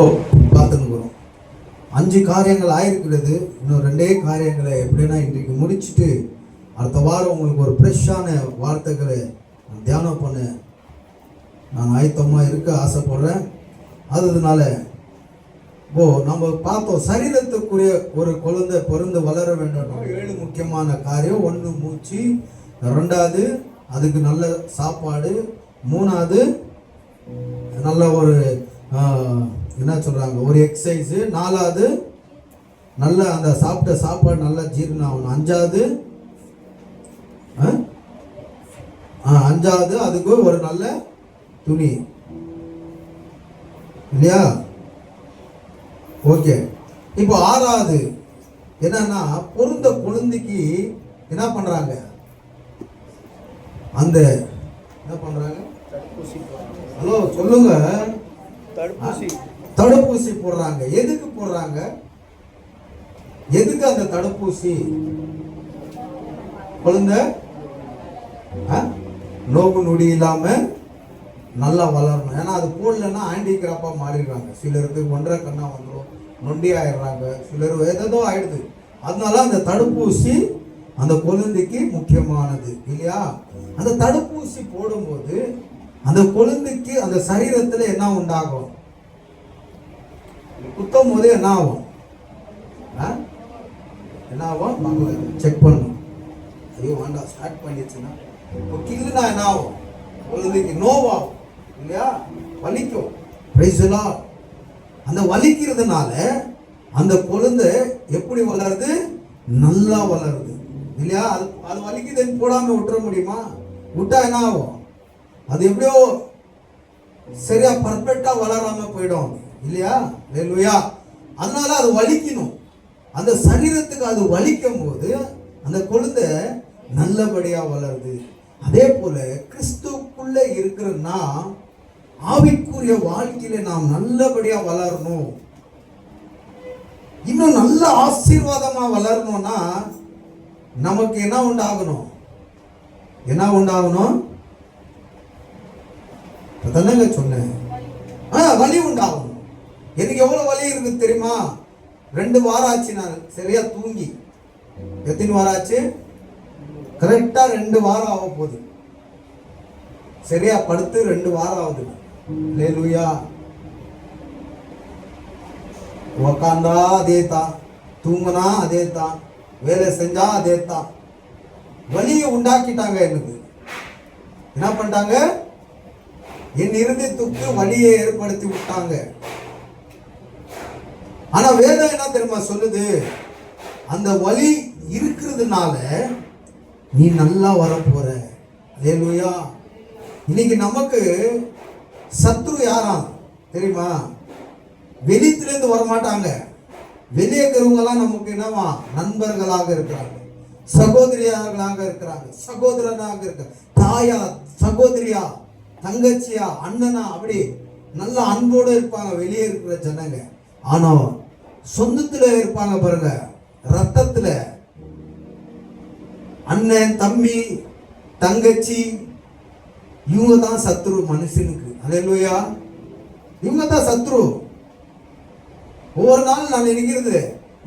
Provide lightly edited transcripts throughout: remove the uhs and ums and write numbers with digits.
நம்ம பார்த்துக்கிறோம். 5 காரியங்கள் ஆயிருக்கிறது. இன்னும் 2 காரியங்களை எப்படின்னா இன்றைக்கு முடிச்சுட்டு அடுத்த வாரம் உங்களுக்கு ஒரு ஃப்ரெஷ்ஷான வார்த்தைகளை தியானம் பண்ண நான் ஆயத்தமாக இருக்க ஆசைப்படுறேன். அதனால நம்ம பார்த்தோம், சரீரத்துக்குரிய ஒரு குழந்தை பிறந்து வளர வேண்டும். 7 முக்கியமான காரியம். 1 மூச்சு, 2வது அதுக்கு நல்ல சாப்பாடு, 3வது நல்ல ஒரு என்ன சொல்கிறாங்க ஒரு எக்ஸசைஸு, 4வது நல்ல அந்த சாப்பிட்ட சாப்பாடு நல்லா ஜீரணம் ஆகணும், 5வது அதுக்கு ஒரு நல்ல துணி இல்லையா? ஓகே. இப்போ 6வது என்னன்னா பிறந்த குழந்தைக்கு என்ன பண்றாங்க? அந்த என்ன பண்றாங்க? ஹலோ சொல்லுங்க. தடுப்பூசி போடுறாங்க. எதுக்கு போடுறாங்க? எதுக்கு அந்த தடுப்பூசி? குழந்தை நோக்கு நொடி இல்லாம நல்லா வளரணும். ஏன்னா அது போடலன்னா ஹேண்டிகிராப்பா மாறிடுறாங்க. சிலருக்கு 1.5 கண்ணா வந்துடும், நொண்டி ஆயிடுறாங்க, சிலர் ஏதோ ஆயிடுது. அதனால அந்த தடுப்பூசி அந்த குழந்தைக்கு முக்கியமானது இல்லையா? அந்த தடுப்பூசி போடும்போது அந்த குழந்தைக்கு அந்த சரீரத்துல என்ன உண்டாகும்? குத்தும் போது என்ன ஆகும்? என்ன ஆகும்? செக் பண்ணணும். ஐயோ வேண்டாம், ஸ்டார்ட் பண்ணிடுச்சுன்னா கில்லுனா என்ன ஆகும்? குழந்தைக்கு நோவாகும் இல்லையா? வலிக்கும். அந்த வலிக்கிறதுனால அந்த குழந்தை எப்படி வளருது? நல்லா வளருது இல்லையா? அது வலிக்குதுன்னு போடாம விட்டுற முடியுமா? விட்டா என்ன ஆகும்? அது எப்படியோ சரியா பர்ஃபெக்டா வளராம போயிடும் இல்லையா? இல்லையா? அதனால அது வலிக்கணும். அந்த சரீரத்துக்கு அது வலிக்கும் போது அந்த குழந்தை நல்லபடியா வளருது. அதே போல கிறிஸ்துக்குள்ள இருக்கிறன்னா ஆவிக்குரிய வாழ்க்கையில நாம் நல்லபடியா வளரணும். இன்னும் நல்ல ஆசீர்வாதமா வளரணும்னா நமக்கு என்ன உண்டாகணும்? என்ன உண்டாகணும்? தானங்க சொன்னேன். வலி உண்டாகணும். எனக்கு எவ்வளவு வலி இருக்கு தெரியுமா? 2 வாரம் ஆச்சு நான் சரியா தூங்கி. எத்தனை வாரம் ஆச்சு? கரெக்டா 2 வாரம் ஆக போகுது. சரியா படுத்து 2 வாரம் ஆகுது. அல்லேலூயா. உக்காந்தா அதே தான், தூங்கினா அதே தான், வேலை செஞ்சா அதே தான். வலியை உண்டாக்கிட்டாங்க. எனக்கு என்ன பண்ணிட்டாங்க? என் இருதயத்துக்கு வலியை ஏற்படுத்தி விட்டாங்க. ஆனா வேதம் என்ன தெரியுமா சொல்லுது? அந்த வலி இருக்கிறதுனால நீ நல்லா வரப்போற. அல்லேலூயா. இன்னைக்கு நமக்கு சத்ரு யாரா தெரியுமா? வெளியிலிருந்து வரமாட்டாங்க. வெளியே இருக்கிறவங்கலாம் நமக்கு என்னவா? நண்பர்களாக இருக்கிறாங்க, சகோதரியார்களாக இருக்கிறாங்க, சகோதரனாக இருக்க, தாயா, சகோதரியா, தங்கச்சியா, அண்ணனா, அப்படி நல்ல அன்போடு இருப்பாங்க வெளியே இருக்கிற ஜனங்க. ஆனா சொந்தத்துல இருப்பாங்க பாருங்க, ரத்தத்துல அண்ணன், தம்பி, தங்கச்சி, இவங்க தான் சத்ரு மனுஷனுக்கு. அல்லேலூயா. இவங்க தான் சத்ரு. ஒவ்வொரு நாள் நான் நினைக்கிறது,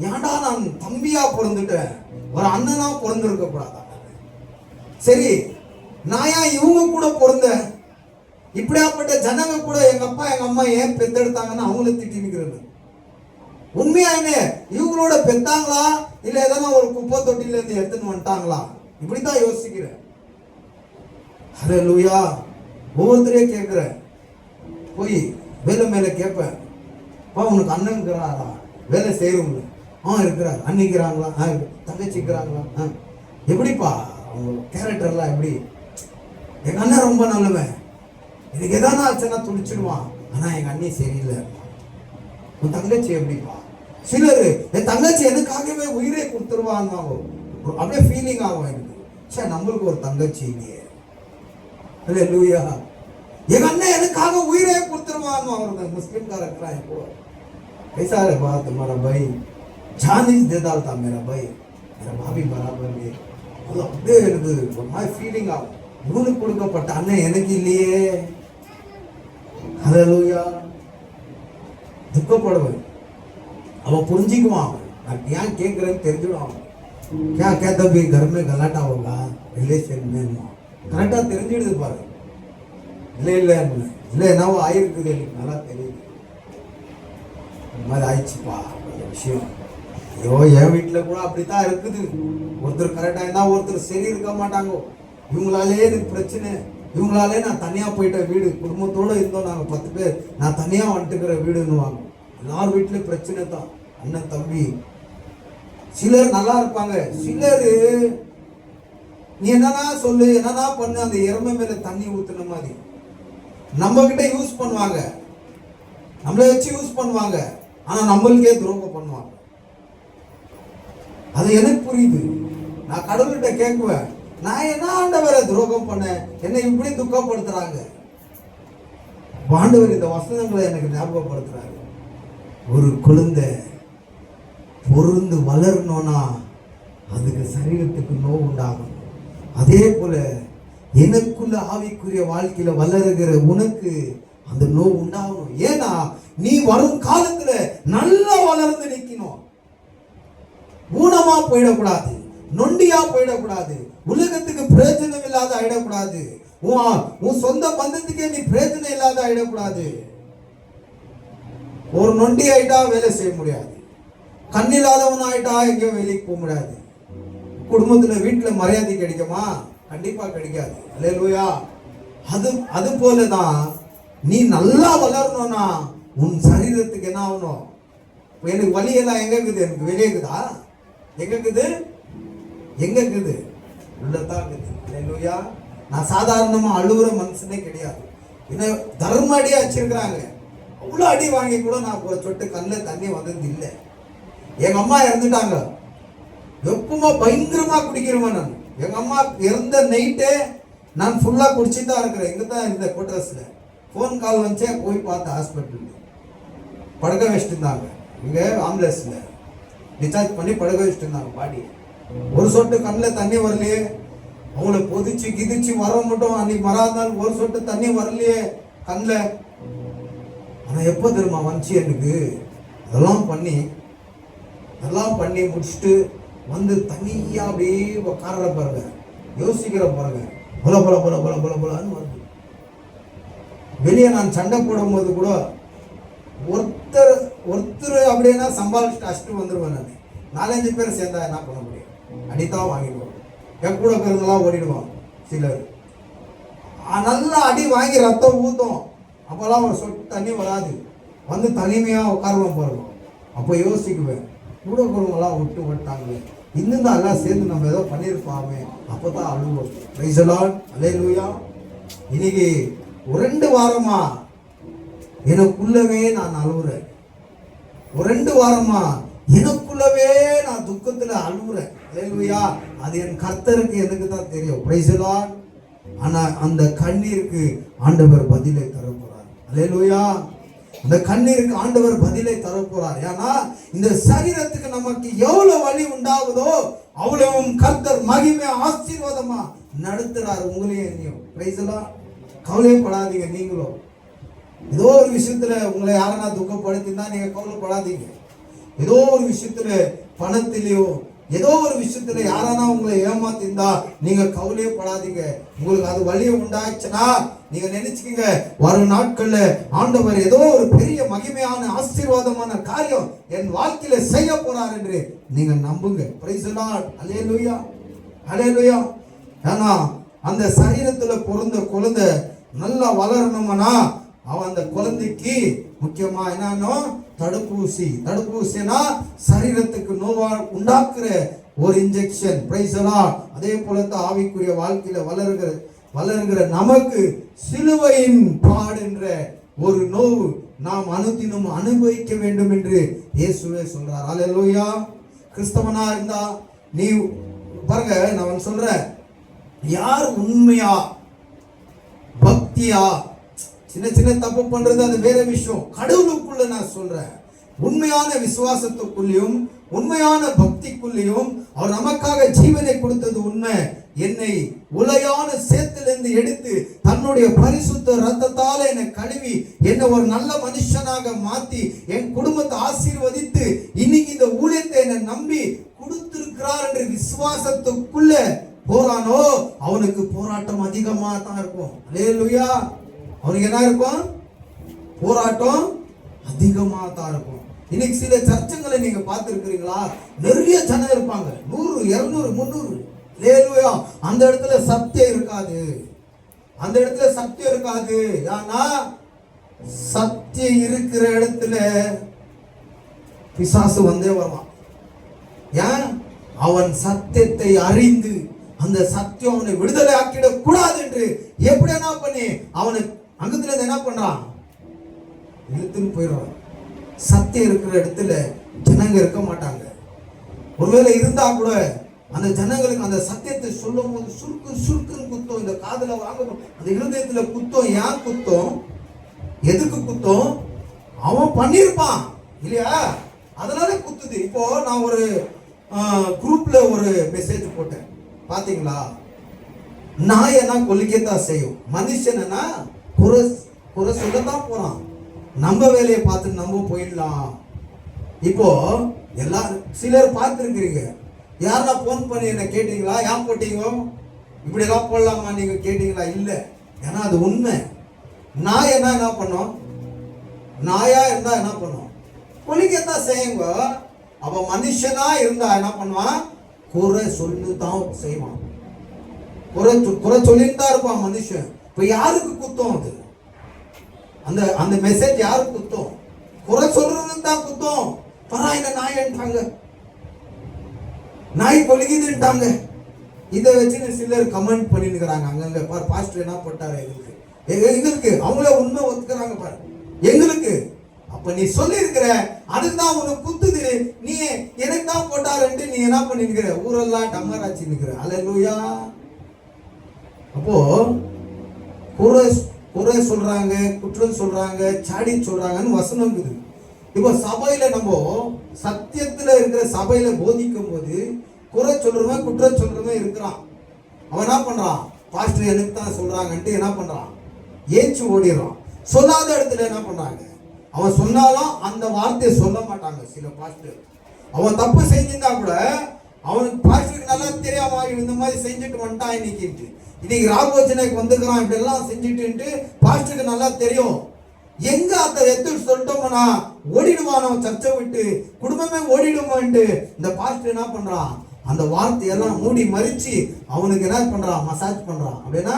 ஏன்டா நான் தம்பியா பிறந்துட்டேன், ஒரு அண்ணனா பிறந்திருக்க கூடாதா? சரி, நான் ஏன் இவங்க கூட பிறந்தேன்? இப்படியாப்பட்ட ஜனங்க கூட எங்க அப்பா எங்க அம்மா ஏன் பெத்தெடுத்தாங்கன்னு அவங்கள திட்டி நிற்கிறது. உண்மையா என்ன இவங்களோட பெத்தாங்களா இல்ல எதனா ஒரு குப்பை தொட்டில இருந்து எடுத்துன்னு வந்துட்டாங்களா? இப்படித்தான் யோசிக்கிறேன். அல்லேலூயா. ஒவ்வொருத்தரையும் கேட்கிறேன். போய் வேலை மேல கேட்பேன், உனக்கு அண்ணன் இருக்கிறாரா? வேலை செய்யறவங்க இருக்கிறார். அன்னிக்கிறாங்களா? தங்கச்சி இருக்கிறாங்களா? எப்படிப்பா அவங்க கேரக்டர்லாம் எப்படி? எங்க அண்ணன் ரொம்ப நல்லவன், எனக்கு எதானா ஆச்சுன்னா துடிச்சிடுவான். ஆனா எங்க அண்ணி சரியில்லை. உன் தங்கச்சி எப்படிப்பா? சிலர் என் தங்கச்சி எனக்காகவே உயிரை கொடுத்துருவாங்க. அப்படியே ஃபீலிங் ஆகும் எனக்கு. சரி, நம்மளுக்கு ஒரு தங்கச்சி இல்லையே. அல்லேலூயா. எங்க அண்ணன் எனக்காக உயிரை கொடுத்துருவாங்க. அவர் मुस्लिम का रखा है वो ऐसा है बात तुम्हारा भाई जान ही दे डालता मेरा भाई मेरा भाभी बराबर है. அது அப்படியே எனக்கு ஒரு மாதிரி ஃபீலிங் ஆகும். இவனுக்கு கொடுக்கப்பட்ட அண்ணன் எனக்கு இல்லையே. அல்லேலூயா. துக்கப்படுவேன். அவன் புரிஞ்சிக்குவான், நான் ஏன் கேட்குறேன்னு தெரிஞ்சுடுவான். क्या कहता भी घर में गलाटा होगा रिलेशन में கரெக்டாக தெரிஞ்சிடுது பாரு. இல்லை இல்லை இல்லை என்னவோ ஆயிருக்குது, எனக்கு நல்லா தெரியுது, இந்த மாதிரி ஆயிடுச்சுப்பா அந்த விஷயம். ஐயோ என் வீட்டில் கூட அப்படித்தான் இருக்குது. ஒருத்தர் கரெக்டாக இருந்தால் ஒருத்தர் சரி இருக்க மாட்டாங்க. இவங்களாலே எனக்கு பிரச்சனை, இவங்களாலே நான் தனியாக போயிட்டேன் வீடு, குடும்பத்தோடு இருந்தோம் நாங்கள் 10 பேர், நான் தனியாக வந்துட்டுக்கிற வீடுன்னுவாங்க. எல்லார் வீட்லேயும் பிரச்சனை தான், அண்ணன் தம்பி. சிலர் நல்லா இருப்பாங்க, சிலர் நீ என்னன்னா சொல்லு என்னன்னா பண்ணு, அந்த எருமை மேல தண்ணி ஊத்துன மாதிரி நம்ம கிட்ட யூஸ் பண்ணுவாங்க, நம்மளை வச்சு யூஸ் பண்ணுவாங்க, ஆனா நம்மளுக்கே துரோகம் பண்ணுவாங்க. அது எனக்கு புரியுது. நான் கடவுள்கிட்ட கேட்குவேன், நான் என்ன ஆண்டவரை துரோகம் பண்ணேன், என்னை இப்படி துக்கப்படுத்துறாங்க. ஆண்டவர் இந்த வசனங்களை எனக்கு ஞாபகப்படுத்துறாரு. ஒரு குழந்தை பொருந்து வளரணும்னா அதுக்கு சரீரத்துக்கு நோவு உண்டாகும். அதே போல எனக்குள்ள ஆவிக்குரிய வாழ்க்கையில வளருகிற உனக்கு அந்த நோவு உண்டாகணும். ஏன்னா நீ வரும் காலத்துல நல்லா வளர்ந்து நிக்கணும். ஊனமா போயிடக்கூடாது, நொண்டியா போயிடக்கூடாது, உலகத்துக்கு பிரயோஜனம் இல்லாத ஆயிடக்கூடாது, உன் சொந்த பந்தத்துக்கே நீ பிரயோஜனம் இல்லாத ஆயிடக்கூடாது. ஒரு நொண்டி ஆயிட்டா வேலை செய்ய முடியாது, கண்ணில்லாதவன் ஆயிட்டா எங்கேயும் வேலைக்கு போக முடியாது. குடும்பத்துல வீட்டுல மரியாதை கிடைக்குமா? கண்டிப்பா கிடைக்காது. அல்லேலூயா. அது போலதான் நீ நல்லா வளரணும்னா உன் சரீரத்துக்கு என்ன ஆகணும்? எனக்கு வலியெல்லாம் எங்க இருக்குது? எனக்கு வெளியே இருக்குதா? எங்க இருக்குது? எங்க இருக்குது? உள்ளதான் இருக்குது. அல்லேலூயா. நான் சாதாரணமா அழுகுற மனுஷனே கிடையாது. என்ன தர்ம அடியா வச்சிருக்கிறாங்க, அவ்வளவு அடி வாங்கி கூட நான் ஒரு சொட்டு கண்ணில் தண்ணி வந்தது இல்லை. எங்க அம்மா இறந்துட்டாங்க, எப்பவுமா பயங்கரமா குடிக்கிறவன் நான். எங்க அம்மா இறந்த நைட்டே நான் ஃபுல்லா குடிச்சுட்டு தான் இருக்கிறேன். இங்க தான் இருந்த கோட்டர்ஸ்ல. ஃபோன் கால் வந்துச்சே, போய் பார்த்தேன் ஹாஸ்பிட்டல். படுக்க வச்சுட்டு இருந்தாங்க, இங்க ஆம்புலன்ஸ்ல டிஸ்சார்ஜ் பண்ணி படுக்க வச்சுட்டு இருந்தாங்க பாடி. ஒரு சொட்டு கண்ணில் தண்ணி வரலையே, அவங்கள பொதிச்சு கிதிச்சு வர மட்டும் அன்னைக்கு மறாந்தால் ஒரு சொட்டு தண்ணி வரலையே கண்ணில். ஆனா எப்போ தெரியுமா வந்துச்சு எனக்கு? அதெல்லாம் பண்ணி முடிச்சுட்டு வந்து தனியா அப்படியே உட்கார்ற பாருங்க, யோசிக்கிற பாருங்க, பொல பொல பொல பொல பொல பொலன்னு வருது. வெளியே நான் சண்டை போடும் போது கூட ஒருத்தர் அப்படின்னா சம்பாதிச்சுட்டு அஷ்டு வந்துடுவேன். நான் 4-5 பேர் சேர்ந்தா என்ன பண்ண முடியும்? அடித்தான் வாங்கிடுவோம். என் கூட பிறந்தெல்லாம் ஓடிடுவான் சிலர். நல்லா அடி வாங்கி ரத்தம் ஊற்றும், அப்போல்லாம் ஒரு சொட்டு தண்ணி வராது. வந்து தனிமையாக உட்காருவோம் பாருங்க. அப்போ யோசிக்குவேன், கூட குடும்பம்லாம் விட்டாங்க, இன்னும் தான் எல்லாம் சேர்ந்து நம்ம ஏதோ பண்ணியிருப்பாமே. அப்போ தான் அழுவோம். Price the lord. அல்லேலூயா. இன்னைக்கு 2 வாரமா எனக்குள்ளவே நான் அழுவுறேன். 2 வாரமா எனக்குள்ளவே நான் துக்கத்துல அழுவுறேன். அல்லேலூயா. அது என் கர்த்தருக்கு எனக்கு தான் தெரியும். Praise the Lord. ஆனா அந்த கண்ணீருக்கு ஆண்டவர் பதிலை தரப்போறார். அல்லேலூயா. அந்த கண்ணீருக்கு ஆண்டவர் பதிலை தரப்போறார். ஏன்னா இந்த சரீரத்துக்கு நமக்கு எவ்வளவு வலி உண்டாகுதோ அவ்வளவும் கர்த்தர் மகிமை ஆசீர்வாதமா நடத்துறார் உங்களையும் என்னையும். Price the Lord. கவலைப்படாதீங்க. நீங்களும் ஏதோ ஒரு விஷயத்துல உங்களை யாரனா துக்கப்படுத்தினா நீங்க கவலைப்படாதீங்க. ஏதோ ஒரு விஷயத்துல பணத்திலேயோ ஏதோ ஒரு விஷயத்துல யாரானா உங்களை ஏமாத்திருந்தா நீங்க கவலையே படாதீங்க. உங்களுக்கு அது வலியை உண்டாச்சுன்னா நீங்க நினைச்சுக்கீங்க, வரும் நாட்கள்ல ஆண்டவர் ஏதோ ஒரு பெரிய மகிமையான ஆசீர்வாதமான காரியம் என் வாழ்க்கையில செய்ய போறார் என்று நீங்க நம்புங்க. Praise the lord. Hallelujah. Hallelujah. ஏன்னா அந்த சரீரத்துல பிறந்த குழந்தை நல்லா வளரணும்னா அவன் அந்த குழந்தைக்கு முக்கியமா என்னன்னா தடுப்பூசினா சரீரத்துக்கு நோவா உண்டாக்குற ஒரு இன்ஜெக்ஷன். Price the Lord. அதே போலதான் ஆவிக்குரிய வாழ்க்கையில வளருகிற நமக்கு சிலுவையின் பாடு என்ற ஒரு நோவு நாம் அனுதினம் அனுபவிக்க வேண்டும் என்று இயேசுவே சொல்றார். அல்லேலூயா. கிறிஸ்தவனா இருந்தா நீ பாருங்க, நான் சொல்றேன், யார் உண்மையா பக்தியா, சின்ன தப்பு பண்றது அது வேற விஷயம். கடவுளுக்குள்ள நான் சொல்றேன், உண்மையான விசுவாசத்துக்குள்ளேயும் உண்மையான பக்திக்குள்ளேயும் அவர் நமக்காக ஜீவனை கொடுத்தது உண்மை. என்னை உலையான சேத்திலிருந்து எடுத்து தன்னுடைய பரிசுத்த ரத்தத்தால என்னை கழுவி என்னை ஒரு நல்ல மனுஷனாக மாத்தி என் குடும்பத்தை ஆசீர்வதித்து இன்னைக்கு இந்த ஊழியத்தை என்னை நம்பி கொடுத்திருக்கிறார் என்று விசுவாசத்துக்குள்ள போறானோ அவனுக்கு போராட்டம் அதிகமா தான் இருக்கும். அல்லேலூயா. அவனுக்கு என்ன இருக்கும்? போராட்டம் அதிகமா தான் இருக்கும். இன்னைக்கு சில சர்ச்சைகளை நீங்க பார்த்திருக்கிறீங்களா? நிறைய ஜனம் இருப்பாங்க, 100 200 300. அல்லேலூயா. அந்த இடத்துல சத்தியம் இருக்காது. அந்த இடத்துல சத்தியம் இருக்காது. ஏன்னா சத்தியம் இருக்கிற இடத்துல பிசாசு வந்தே வருவான். ஏன்? அவன் சத்தியத்தை அறிந்து அந்த சத்தியம் அவனை விடுதலை ஆக்கிட கூடாது என்று எப்படி என்ன பண்ணி அவனை அங்கத்துல என்ன பண்றான்? இழுத்துன்னு போயிடுவான். சத்தியம் இருக்கிற இடத்துல ஜனங்க இருக்க மாட்டாங்க. ஒருவேளை இருந்தா கூட அந்த ஜனங்களுக்கு அந்த சத்தியத்தை சொல்லும் போது சுருக்கு சுருக்குன்னு குத்தம், இந்த காதுல வாங்கணும், அந்த இருதயத்துல குத்தம். ஏன் குத்தம்? எதுக்கு குத்தம்? அவன் பண்ணிருப்பான் இல்லையா, அதனால குத்துது. இப்போ நான் ஒரு குரூப்ல ஒரு மெசேஜ் போட்டேன், பாத்தீங்களா? நாயனா கொல்லிக்கத்தான் செய்யும், மனுஷனா குறை சொல்லத்தான் போறான். நம்ம வேலையை பார்த்து நம்ம போயிடலாம். இப்போ எல்லாரும் சிலர் பார்த்துருக்கிறீங்க. யாரா போன் பண்ணி என்ன கேட்டீங்களா? ஏன் போட்டீங்க, இப்படி எல்லாம் போடலாமா நீங்க கேட்டீங்களா? இல்லை. ஏன்னா அது உண்மை. நாய் என்ன பண்ணோம்? நாயா இருந்தா என்ன பண்ணும்? கொல்லிக்கத்தான் செய்யுங்க. அப்ப மனுஷனா இருந்தா என்ன பண்ணுவான்? குறை சொல்லுதான் செய்வான். குறை சொல்லிட்டு தான் இருப்பான் மனுஷன். இப்ப யாருக்கு குத்தம்? அது அந்த மெசேஜ் யாருக்கு குத்தம்? குறை சொல்றதுன்னு தான் குத்தம். பராயின நாயன்ட்டாங்க, நாய் கொலிக்குதுன்ட்டாங்க. இதை வச்சு சிலர் கமெண்ட் பண்ணிருக்கிறாங்க அங்கங்க. பாரு பாஸ்டர் என்ன போட்டாரு எங்களுக்கு, அவங்கள உண்மை ஒத்துக்கிறாங்க பாரு எங்களுக்கு. அப்ப நீ சொல்லி இருக்கிற அதுதான் உனக்கு குத்துது, நீ எனக்கு தான் போட்டாருன்ட்டு நீ என்ன பண்ணிருக்கிற? ஊரெல்லாம் டம்மராச்சி நிக்கிற. அல்லேலூயா. அப்போ குறை சொல்றாங்க, குற்றம் சொல்றாங்க, சாடி சொல்றாங்கன்னு வசனம் இருக்குது. இப்போ சபையில நம்ம சத்தியத்துல இருக்கிற சபையில போதிக்கும் போது குறை சொல்றவன் குற்றம் சொல்றவன் இருக்கிறான். அவன் என்ன பண்றான்? பாஸ்டர் எனக்கு தான் சொல்றாங்கன்ட்டு என்ன பண்றான்? ஏச்சு ஓடிடுறான். சொல்லாத இடத்துல என்ன பண்றாங்க? அவன் சொன்னாலும் அந்த வார்த்தையை சொல்ல மாட்டாங்க சில பாஸ்டர். அவன் தப்பு செஞ்சிருந்தா கூட அவனுக்கு பாஸ்டருக்கு நல்லா தெரியாம இந்த மாதிரி செஞ்சுட்டு வந்துட்டான் இன்னைக்கு ராகோச்சனைக்கு வந்துக்கிறான், இப்படி எல்லாம் செஞ்சுட்டு பாஸ்டருக்கு நல்லா தெரியும். எங்க அந்த எத்து சொல்லிட்டோம்னா ஓடிடுவான், சர்ச்சை விட்டு குடும்பமே ஓடிடுமான்ட்டு இந்த பாஸ்டர் என்ன பண்றான்? அந்த வார்த்தையெல்லாம் மூடி மறிச்சு அவனுக்கு என்ன பண்றான்? மசாஜ் பண்றான். அப்படின்னா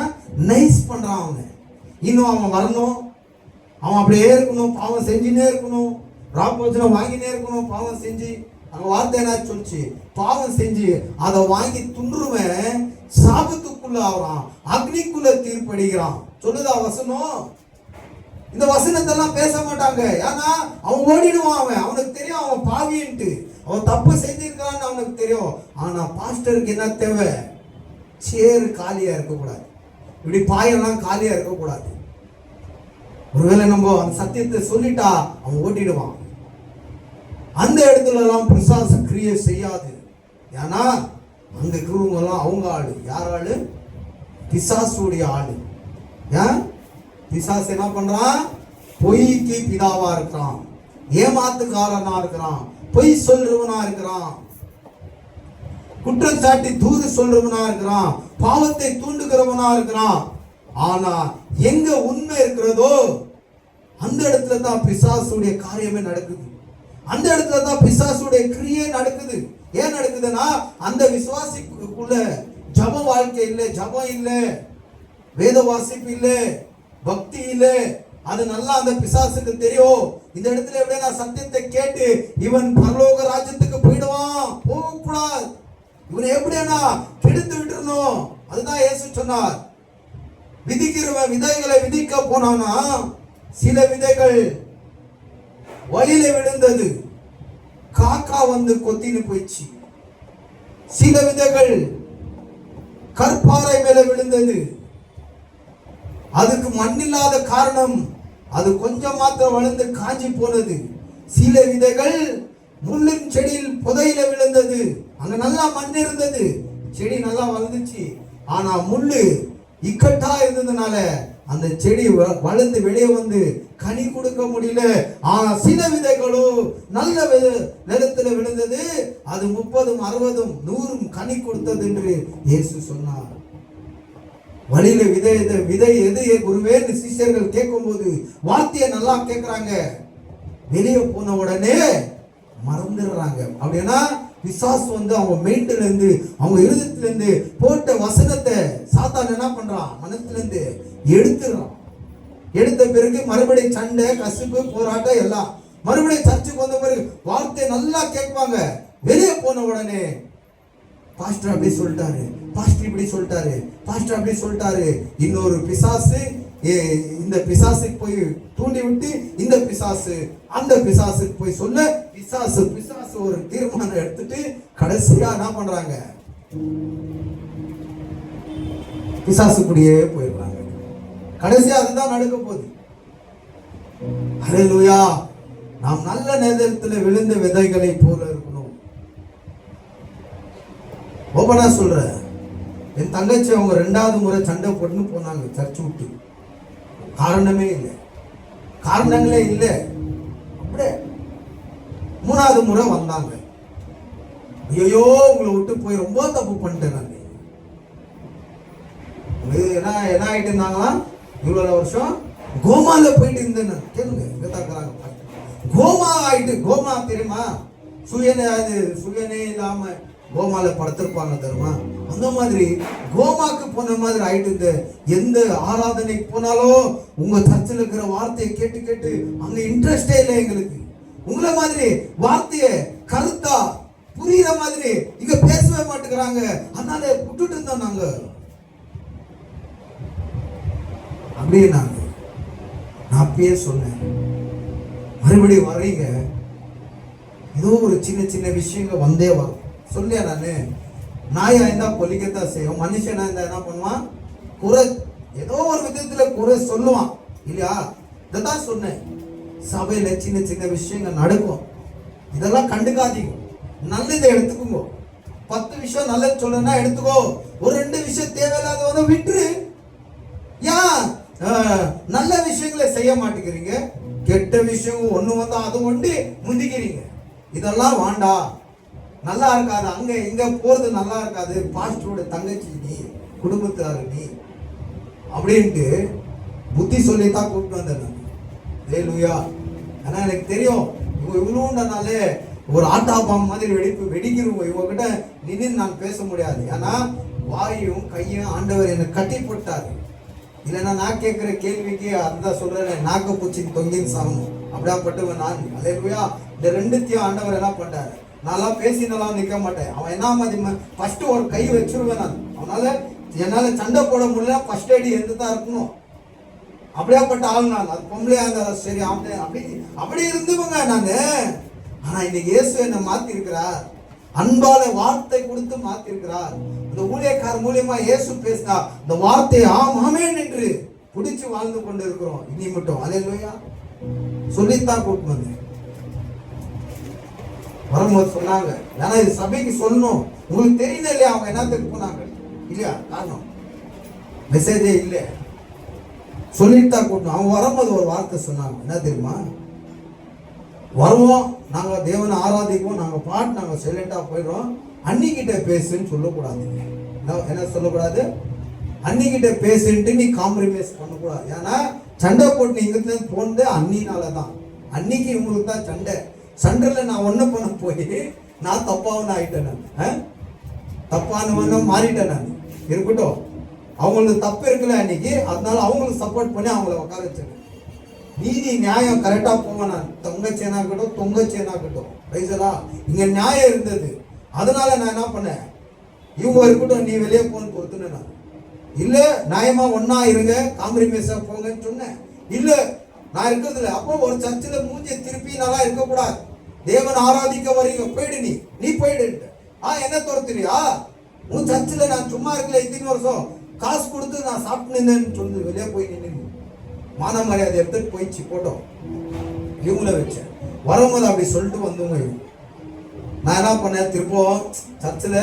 நைஸ் பண்றான். அவனை இன்னும் அவன் வரணும், அவன் அப்படியே இருக்கணும், பாவம் செஞ்சுனே இருக்கணும், ராப்போச்சனை வாங்கினே இருக்கணும், பாவம் செஞ்சு. அந்த வார்த்தை என்ன சொல்லிச்சு? பாவம் செஞ்சு அதை வாங்கி துன்றுவன் சாபத்துக்குள்ள ஆகிறான், அக்னிக்குள்ள தீர்ப்படிக்கிறான். சொல்லுதா வசனம்? இந்த வசனத்தெல்லாம் பேச மாட்டாங்க. ஏன்னா அவன் ஓடிடுவான். அவனுக்கு தெரியும் அவன் பாவின்ட்டு, அவன் தப்பு செஞ்சிருக்கான்னு அவனுக்கு தெரியும். ஆனா பாஸ்டருக்கு என்ன தேவை? சேரு காலியா இருக்கக்கூடாது, இப்படி பாயெல்லாம் காலியா இருக்கக்கூடாது. ஒருவேளை நம்ம அந்த சத்தியத்தை சொல்லிட்டா அவன் ஓடிடுவான். அந்த இடத்துல எல்லாம் பிசாசு கிரியை செய்யாது. ஏன்னா அங்க இருக்கிறவங்க எல்லாம் அவங்க ஆளு. யார் ஆளு? பிசாசுடைய ஆளு. ஏன்? பிசாசு என்ன பண்றான்? பொய்க்கு பிதாவா இருக்கிறான், ஏமாத்துக்காரனா இருக்கிறான், பொய் சொல்றவனா இருக்கிறான், குற்றச்சாட்டி தூது சொல்றவனா இருக்கிறான், பாவத்தை தூண்டுகிறவனா இருக்கிறான். ஆனா எங்க உண்மை இருக்கிறதோ அந்த இடத்துல தான் பிசாசுடைய காரியமே நடக்குது. அந்த இடத்துல தான் பிசாசுடைய கிரியே நடக்குது. ஏன் நடக்குதுன்னா அந்த விசுவாசிக்குள்ள ஜப வாழ்க்கை இல்லை, ஜபம் இல்லை, வேத வாசிப்பு இல்லை, பக்தி இல்லை. அது நல்லா அந்த பிசாசுக்கு தெரியும். இந்த இடத்துல எப்படியா நான் சத்தியத்தை கேட்டு இவன் பரலோக ராஜ்யத்துக்கு போயிடுவான், போகக்கூடாது, இவனை எப்படியா கெடுத்து விட்டுறணும். அதுதான் இயேசு சொன்னார். விதிக்கிறவன் விதைகளை விதிக்க போனானா சில விதைகள் வழியில விழுந்தது, காக்கா வந்து கொத்தின்னு போயிடுச்சு. சில விதைகள் கற்பாறை மேல விழுந்தது, அதுக்கு மண்ணில்லாத காரணம் அது கொஞ்சம் மாத்திரம் வளர்ந்து காஞ்சி போனது. சில விதைகள் முள்ளின் செடியில் புதையில விழுந்தது, அங்க நல்லா மண் இருந்தது, செடி நல்லா வளர்ந்துச்சு. ஆனா முள்ளு இக்கட்டா இருந்ததுனால அந்த செடி வளர்ந்து வெளியே வந்து கனி கொடுக்க முடியல. ஆனா சில விதைகளோ நல்ல நிலத்துல விழுந்தது, அது 30, 60, 100 கனி கொடுத்தது என்று இயேசு சொன்னார். வழியில விதை எது குருவேன்னு சிஷ்யர்கள் கேட்கும் போது வார்த்தையை நல்லா கேட்கிறாங்க, வெளியே போன உடனே மறந்துடுறாங்க. அப்படின்னா பிசாசு வந்து அவங்க மைண்ட்ல இருந்து, அவங்க இருதயத்துல இருந்து போட்ட வசனத்தை சாத்தான் என்ன பண்றான், மனசுல இருந்து எடுத்துறான். எடுத்த பிறகு மறுபடியும் சண்டை, கசிப்பு, போராட்டம் எல்லாம். மறுபடியும் சர்ச்சுக்கு வந்த பிறகு வார்த்தை நல்லா கேட்பாங்க. வெளியே போன உடனே பாஸ்டர் அப்படி சொல்லிட்டாரு, பாஸ்டர் இப்படி சொல்லிட்டாரு, பாஸ்டர் அப்படி சொல்லிட்டாரு. இன்னொரு பிசாசு இந்த பிசாசுக்கு போய் தூண்டி விட்டு இந்த பிசாசு அந்த பிசாசுக்கு போய் சொல்ல, பிசாசு ஒரு தீர்மானம் எடுத்துட்டு கடைசியா என்ன பண்றாங்க, பிசாசு கூடயே போயிடுறாங்க. கடைசியா அதுதான் நடக்க போகுது. ஹல்லேலூயா. நாம் நல்ல நேரத்தில் விழுந்த விதைகளை போல இருக்கணும். ஓபனா சொல்ற, என் தங்கச்சி அவங்க 2வது முறை சண்டை போட்டுன்னு போனாங்க சர்ச்சு விட்டு. காரணமே இல்லை, காரணங்களே இல்லை. அப்படியே 3வது முறை வந்தாங்க. ஐயோ உங்களை விட்டு போய் ரொம்ப தப்பு பண்ணிட்டேன் நான். என்ன ஆயிட்டு இருந்தாங்களா, இவ்வளவு வருஷம் கோமால போயிட்டு இருந்தேன். கேளுங்க, எங்க தாக்குறாங்க. கோமா ஆயிட்டு, கோமா தெரியுமா, சுயனே இல்லாம கோமால படுத்திருப்பாங்க தெரியுமா, அந்த மாதிரி கோமாக்கு போன மாதிரி ஆயிட்டு. எந்த ஆராதனைக்கு போனாலும் உங்க சர்ச்சில் இருக்கிற வார்த்தையை கேட்டு கேட்டு அங்க இன்ட்ரெஸ்டே இல்லை எங்களுக்கு. உங்களை மாதிரி வார்த்தையை கருத்தா புரியுற மாதிரி இங்க பேசவே மாட்டேங்கிறாங்க, அதனால விட்டுட்டு இருந்தோம் நாங்க. அப்படியே நான் அப்பயே சொன்னேன், மறுபடியும் வர்றீங்க, ஏதோ ஒரு சின்ன சின்ன விஷயங்கள் வந்தே வரும். சொல்லியா, நாயா இருந்தா பொலிக்கத்தான் செய்யும், மனுஷனா இருந்தா என்ன பண்ணுவான், குறை ஏதோ ஒரு விதத்துல குறை சொல்லுவான் இல்லையா. இதான் சொன்னேன், சபையில சின்ன சின்ன விஷயங்கள் நடக்கும், இதெல்லாம் கண்டுக்காதீங்க, நல்லதை எடுத்துக்கோங்க. 10 விஷயம் நல்லது சொல்லணும்னா எடுத்துக்கோ, ஒரு 2 விஷயம் தேவையில்லாத விட்டுரு. ஏன் நல்ல விஷயங்களை செய்ய மாட்டேங்கிறீங்க, கெட்ட விஷயம் ஒண்ணு வந்தா அது கொண்டு முந்திக்கிறீங்க. இதெல்லாம் வேண்டாம், நல்லா இருக்காது, அங்க இங்க போறது நல்லா இருக்காது, பாஸ்டரோட தங்கச்சி நீ, குடும்பத்தாரு நீ அப்படின்ட்டு புத்தி சொல்லித்தான் கூப்பிட்டு வந்தேன். ஹல்லேலூயா. ஆனா எனக்கு தெரியும், இவங்க இவ்வளோன்றனாலே ஒரு ஆட்டா பாம் மாதிரி வெடிக்கிறவங்க, இவங்க கிட்ட நின்று நான் பேச முடியாது. ஏன்னா வாயும் கையும் ஆண்டவர் என்னை கட்டி போட்டாரு. இல்லைன்னா நான் கேட்கிற கேள்விக்கு அதுதான் சொல்றேன், நாக்க பூச்சி தொங்கின்னு சாகணும் அப்படியாப்பட்டவன் நான். ஹல்லேலூயா. இந்த 2த்தையும் ஆண்டவர் என்ன பண்ணாரு, நான்லாம் பேசினாலாம் நிற்க மாட்டேன். அவன் என்ன மாதிரி ஃபர்ஸ்ட் ஒரு கை வச்சிருவேன் நான். அவனால என்னால சண்டை போட முடியல, ஃபர்ஸ்ட் அடி எந்ததான் இருக்கணும், அப்படியாப்பட்ட ஆள் நான். அது பொம்பளையா இருந்தாலும் சரி, அப்படி இருந்துவங்க நானு. ஆனா இன்னைக்கு இயேசு என்ன மாத்தி இருக்கிறார், அன்பால வார்த்தை கொடுத்து மாத்தி இருக்கிறார். இந்த ஊழியக்கார மூலியமா இயேசு பேசினா இந்த வார்த்தையை ஆமேன் என்று பிடிச்சு வாழ்ந்து கொண்டு இருக்கிறோம். இனி மட்டும் ஹல்லேலூயா சொல்லித்தான் கூப்பிட்டு வந்தேன். வரும்போது சொன்னாங்க, ஏன்னா இது சபைக்கு சொல்லணும், உங்களுக்கு தெரியல இல்லையா அவங்க என்னத்துக்கு போனாங்க இல்லையா, காரணம் மெசேஜே இல்லை, சொல்லிட்டு தான் கூட்டணும். அவங்க வரும்போது ஒரு வார்த்தை சொன்னாங்க, என்ன தெரியுமா, வருவோம் நாங்க தேவனை ஆராதிப்போம், நாங்க பாட்டு நாங்க சைலண்டா போயிடுறோம், அன்னிக்கிட்ட பேசுன்னு சொல்லக்கூடாது. என்ன சொல்லக்கூடாது, அன்னிக்கிட்ட பேசுன்ட்டு நீ காம்ப்ரமைஸ் பண்ணக்கூடாது. ஏன்னா சண்டை போட்டு இங்க போனது அன்னினாலதான், அன்னிக்கு இவங்களுக்கு தான் சண்டை. சண்டையில் நான் ஒண்ணு பண்ண போய் நான் தப்பாவன ஆயிட்டேன், நான் தப்பானவன மாறிட்டேன் நான். இருக்கட்டும், அவங்களுக்கு தப்பு இருக்குல்ல அன்னைக்கு, அதனால அவங்களுக்கு சப்போர்ட் பண்ணி அவங்கள உட்கார வச்சிருக்கேன். நீதி நியாயம் கரெக்டா போவேன் நான், தொங்கச்சேனாகட்டும் பைசலா இங்க நியாயம் இருந்தது. அதனால நான் என்ன பண்ணேன், இவங்க இருக்கட்டும் நீ வெளியே போன்னு பொறுத்துன்னு நான் இல்ல, நியாயமா ஒன்னா இருங்க, காம்ப்ரமைஸா போங்கன்னு சொன்னேன். இல்ல நான் இருக்கிறதுல. அப்போ ஒரு சர்ச்சில் மூஞ்சி திருப்பி நல்லா இருக்கக்கூடாது, தேவன் ஆராதிக்க வரீங்க, போயிடு நீ போயிடு. என்ன துரத்துறியா, உன் சர்ச்சில் நான் சும்மா இருக்கல, இத்தனை வருஷம் காசு கொடுத்து நான் சாப்பிட்டு நின்றேன்னு சொல்லி வெளியே போய் நின்று மான மரியாதை எடுத்துட்டு போயிடுச்சு போட்டோம். இவங்கள வச்சேன். வரும்போது அப்படி சொல்லிட்டு வந்தவங்க. நான் என்ன பண்ணேன், திருப்பம் சர்ச்சில்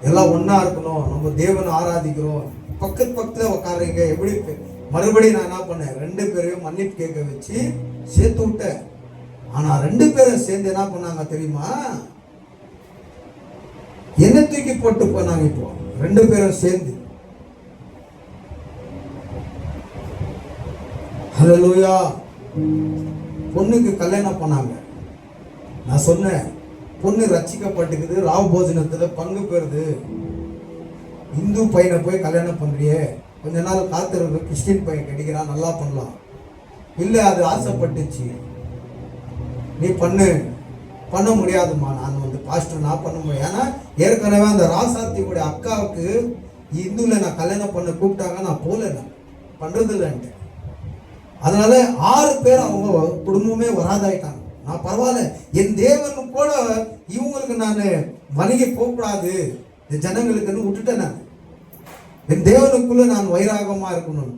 எல்லாம் ஒண்ணா இருக்கணும், நம்ம தேவனை ஆராதிக்கிறோம், பக்கத்து பக்கத்துல உட்காருங்க. எப்படி மறுபடியும் நான் என்ன பண்ணேன், 2 பேரையும் மன்னிப்பு கேட்க வச்சு சேர்த்து விட்டேன். ஆனா 2 பேரும் சேர்ந்து என்ன பண்ணாங்க தெரியுமா, என்ன தூக்கி போட்டு போனாங்க. இப்போ 2 பேரும் சேர்ந்து ஹல்லேலூயா பொண்ணுக்கு கல்யாணம் பண்ணாங்க. நான் சொன்னேன், பொண்ணு ரட்சிக்கப்பட்டுக்குது, ராவ போஜனத்துல பங்கு பெறுது, இந்து பையனை போய் கல்யாணம் பண்றியே, கொஞ்ச நாள் காத்திருக்கு, கிறிஸ்டின் பையன் கிடைக்கிறான், நல்லா பண்ணலாம். இல்லை அது ஆசைப்பட்டுச்சு, நீ பண்ண முடியாதுமா, நான் வந்து பாஸ்டர் நான் பண்ண முடியும். ஏன்னா ஏற்கனவே அந்த ராசாத்தியுடைய அக்காவுக்கு இந்துல நான் கல்யாணம் பண்ண கூப்பிட்டாங்க, நான் போல, நான் பண்றது இல்லைன்ட்டு. அதனால 6 பேர் அவங்க குடும்பமே வராதாயிட்டாங்க. நான் பரவாயில்ல, என் தேவன் கூட இவங்களுக்கு நான் வணங்கி போகக்கூடாது, இந்த ஜனங்களுக்குன்னு விட்டுட்டேன். நான் என் தேவனுக்குள்ள நான் வைராகமா இருக்கணும்.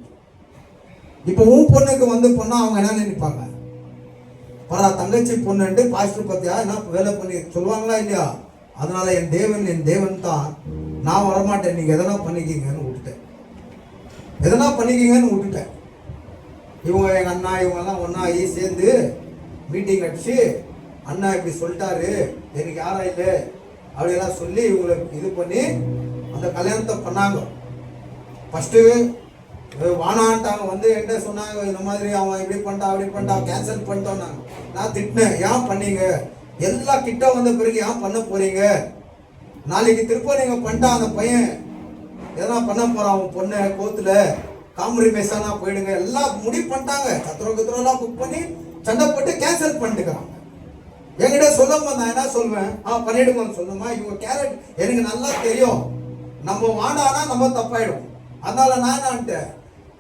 இப்போ உன் பொண்ணுக்கு வந்து பொண்ணா அவங்க என்ன நினைப்பாங்க, பரா தங்கச்சி பொண்ணுன்ட்டு பாஸ்டர் பத்தியா என்ன வேலை பண்ணி சொல்லுவாங்களா இல்லையா? அதனால என் தேவன் தான், நான் வரமாட்டேன், நீங்க எதனா பண்ணிக்கிங்கன்னு விட்டுட்டேன். இவங்க எங்க அண்ணா இவங்கெல்லாம் ஒன்னா ஆகி சேர்ந்து மீட்டிங் அடிச்சு, அண்ணா இப்படி சொல்லிட்டாரு, எனக்கு யாரும் இல்லை அப்படியெல்லாம் சொல்லி இவங்களுக்கு இது பண்ணி அந்த கல்யாணத்தை பண்ணாங்க. ஃபர்ஸ்ட்டு வானான்ட்டாங்க, வந்து என்ன சொன்னாங்க, இந்த மாதிரி அவன் இப்படி பண்ணிட்டான் அப்படி பண்ணிட்டான், கேன்சல் பண்ணிட்டோம். நான் திட்டினேன், ஏன் பண்ணீங்க, எல்லா கிட்ட வந்த பிறகு ஏன் பண்ண போறீங்க, நாளைக்கு திருப்ப நீங்க பண்ணிட்டா அந்த பையன் எதனா பண்ண போறான், அவன் பொண்ணு கோத்துல காம்ப்ரமைஸானா போயிடுங்க, எல்லாம் முடிவு பண்ணிட்டாங்க. கத்திரம் புக் பண்ணி சண்டை போட்டு கேன்சல் பண்ணிட்டுக்கிறாங்க. என்கிட்ட சொல்லும்போது நான் என்ன சொல்வேன், பண்ணிடுங்கன்னு சொல்லுமா. இவங்க கேரட் எனக்கு நல்லா தெரியும், நம்ம வாண்டானா நம்ம தப்பாயிடும். அதனால நான் என்னன்ட்டேன்,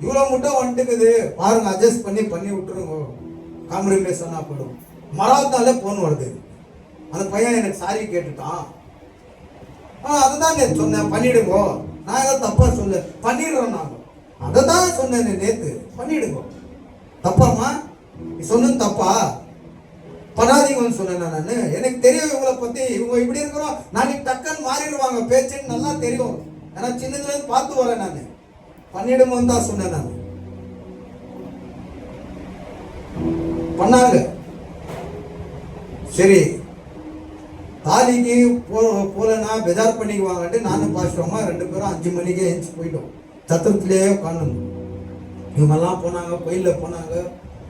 இவ்வளோ மட்டும் வந்துட்டுக்குது பாருங்க, அட்ஜஸ்ட் பண்ணி விட்டுருங்க, காம்ப்ரமைஸானா போயிடும். மறாத்தாலே போன் வருது, அந்த பையன் எனக்கு சாரி கேட்டுட்டான். அதுதான் நேற்று சொன்னேன், பண்ணிடுங்க. நான் ஏதோ தப்பா சொல்ல, பண்ணிடுறோம். நாங்கள் அதை தான் சொன்னேன் நேற்று, பண்ணிடுங்க. தப்பாமா சொன்ன, தப்பா பண்ணாதீங்கன்னு சொன்னேன் நான். எனக்கு தெரியும் இவங்களை பத்தி, இவங்க இப்படி இருக்கிறோம், நாளைக்கு டக்குன்னு மாறிடுவாங்க பேச்சுன்னு நல்லா தெரியும். ஏன்னா சின்னதுல இருந்து பார்த்து வரேன் நான். பண்ணிடுங்கன்னு தான் சொன்னேன் நான். பண்ணாங்க. சரி, தாலிக்கு போலன்னா பெஜார் பண்ணிக்குவாங்கன்ட்டு நானும் பாஸ்டோமா 2 பேரும் 5 மணிக்கே எழுந்து போயிட்டோம். சத்திரத்திலேயே உட்காந்து இவங்கெல்லாம் போனாங்க, கோயிலில் போனாங்க,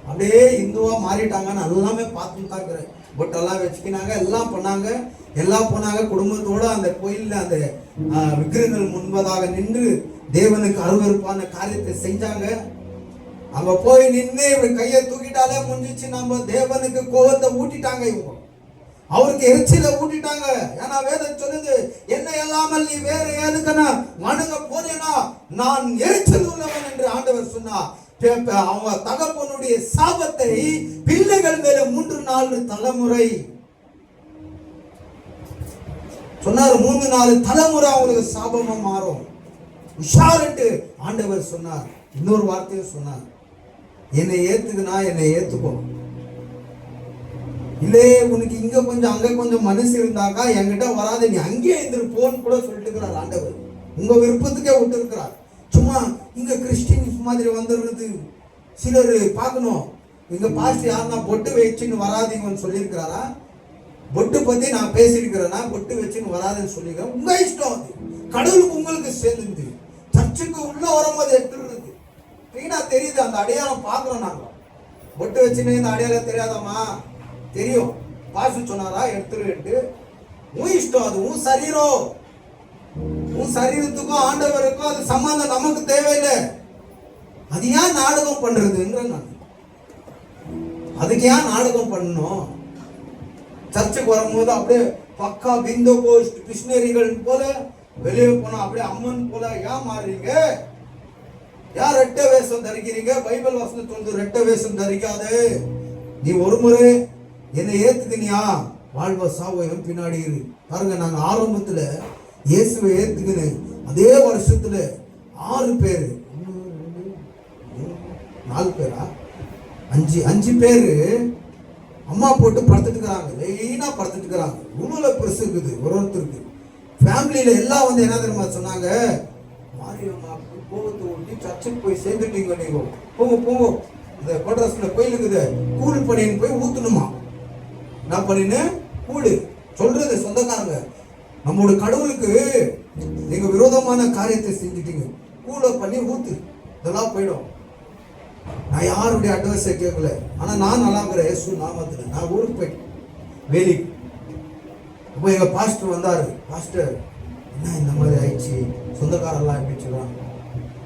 அப்படியே இந்துவா மாறிட்டாங்கன்னு எல்லாமே பார்த்துன்னு தாக்குறேன். பொட்டெல்லாம் வச்சுக்கினாங்க, எல்லாம் போனாங்க குடும்பத்தோட அந்த கோயிலில் அந்த விக்கிரகங்கள் முன்பதாக நின்று தேவனுக்கு அருவருப்பான காரியத்தை செஞ்சாங்க. அங்க போய் நின்று இப்படி கையை தூக்கிட்டாலே முடிஞ்சிச்சு, நம்ம தேவனுக்கு கோபத்தை ஊட்டிட்டாங்க. இவங்க அவருக்கு எரிச்சல ஊட்டிட்டாங்க. ஏன்னா வேதம் சொல்லுது, என்ன இல்லாமல் நீ வேற எதுக்குன்னா வணங்க போனேனா நான் எரிச்சல் உள்ளவன் என்று ஆண்டவர் சொன்னார். அவங்க தகப்பனுடைய சாபத்தை பிள்ளைகள் மேல 3-4 தலைமுறை சொன்னார். 3-4 தலைமுறை அவங்களுக்கு சாபமா மாறும். உஷாரிட்டு ஆண்டவர் சொன்னார். இன்னொரு வார்த்தையும் சொன்னார், என்னை ஏத்துக்குனா என்னை ஏத்துக்கோ, இல்லே உனக்கு இங்க கொஞ்சம் அங்க கொஞ்சம் மனசு இருந்தாக்கா என்கிட்ட வராது, நீ அங்கேயே இருந்துருப்போன்னு கூட சொல்லிட்டு இருக்கிறார் ஆண்டவர். உங்க விருப்பத்துக்கே விட்டு இருக்கிறார். சும்மா இங்க கிறிஸ்டின்ஸ் மாதிரி வந்துடுறது சிலர் பார்க்கணும். இங்க பாஸ்ட் யாருன்னா பொட்டு வச்சுன்னு வராதிங்கன்னு சொல்லியிருக்கிறாரா? பொட்டு பத்தி நான் பேசியிருக்கிறேன்னா பொட்டு வச்சுன்னு வராதுன்னு சொல்லிக்கிறேன். உங்க இஷ்டம், அது கடவுளுக்கு உங்களுக்கு சேர்ந்து. சர்ச்சுக்கு உள்ள வரும்போது எட்டுறது கிளீனா தெரியுது, அந்த அடையாளம் பார்க்கிறோம். நாங்க பொட்டு வச்சுன்னு இந்த அடையாளம் தெரியாதாமா? தெரியும். பாஸ்டர் சொன்னாரா எடுத்துட்டு, உன் இஷ்டம், அது உன் சரீரம். உன் சரீரத்துக்கும் ஆண்டவருக்கும் அது சம்பந்தம் நமக்கு தேவையில்லை. அது ஏன் நாடகம் பண்றதுன்ற நான், அதுக்கு ஏன் நாடகம் பண்ணணும்? சர்ச்சுக்கு வரும்போது அப்படியே பக்கா பிந்தோ கோஸ்ட் கிருஷ்ணரிகள் போல, வெளியே போனா அப்படியே அம்மன் போல ஏன் மாறுறீங்க? யார் ரெட்ட வேஷம் தரிக்கிறீங்க? பைபிள் வசனம் சொல்லுது ரெட்ட வேஷம் தரிக்காது. நீ ஒரு முறை என்னை ஏத்துக்கினியா, வாழ்வ சாவையும் பின்னாடி இரு. பாருங்க, நாங்க ஆரம்பத்துல இயேசுவை ஏத்துக்கின்னு அதே வருஷத்துல 6 பேரு 4 பேரா 5 பேரு அம்மா போட்டு படுத்துட்டு இருக்கிறாங்க. லைனா படுத்துட்டு இருக்கிறாங்க. உணவுல பெருசு இருக்குது ஒருத்தருக்கு. ஃபேமிலியில எல்லாம் வந்து என்ன தெரியுமா சொன்னாங்க, மாரியம்மாவுக்கு கோபத்தை ஊட்டி சர்ச்சுக்கு போய் சேர்ந்துட்டீங்க, நீங்க போங்க போங்க, இந்த கோட்ரஸ்ல கோயிலுக்குது கூழ் பண்ணின்னு போய் ஊத்தணுமா. என்ன பண்ணின்னு கூழு சொல்றது சொந்தக்காரங்க, நம்மளோட கடவுளுக்கு நீங்க விரோதமான காரியத்தை செஞ்சுட்டீங்க, கூழ பண்ணி ஊத்து, இதெல்லாம் போயிடும். நான் யாருடைய அட்வைஸை கேட்கல, ஆனா நான் நல்லா இருக்கிற இயேசு நாமத்துல நான் ஊருக்கு போயிட்டேன் வேலி. அப்போ எங்க பாஸ்டர் வந்தாரு, பாஸ்டர் என்ன இந்த மாதிரி ஆயிடுச்சு, சொந்தக்காரெல்லாம் எப்படி சொல்றாங்க.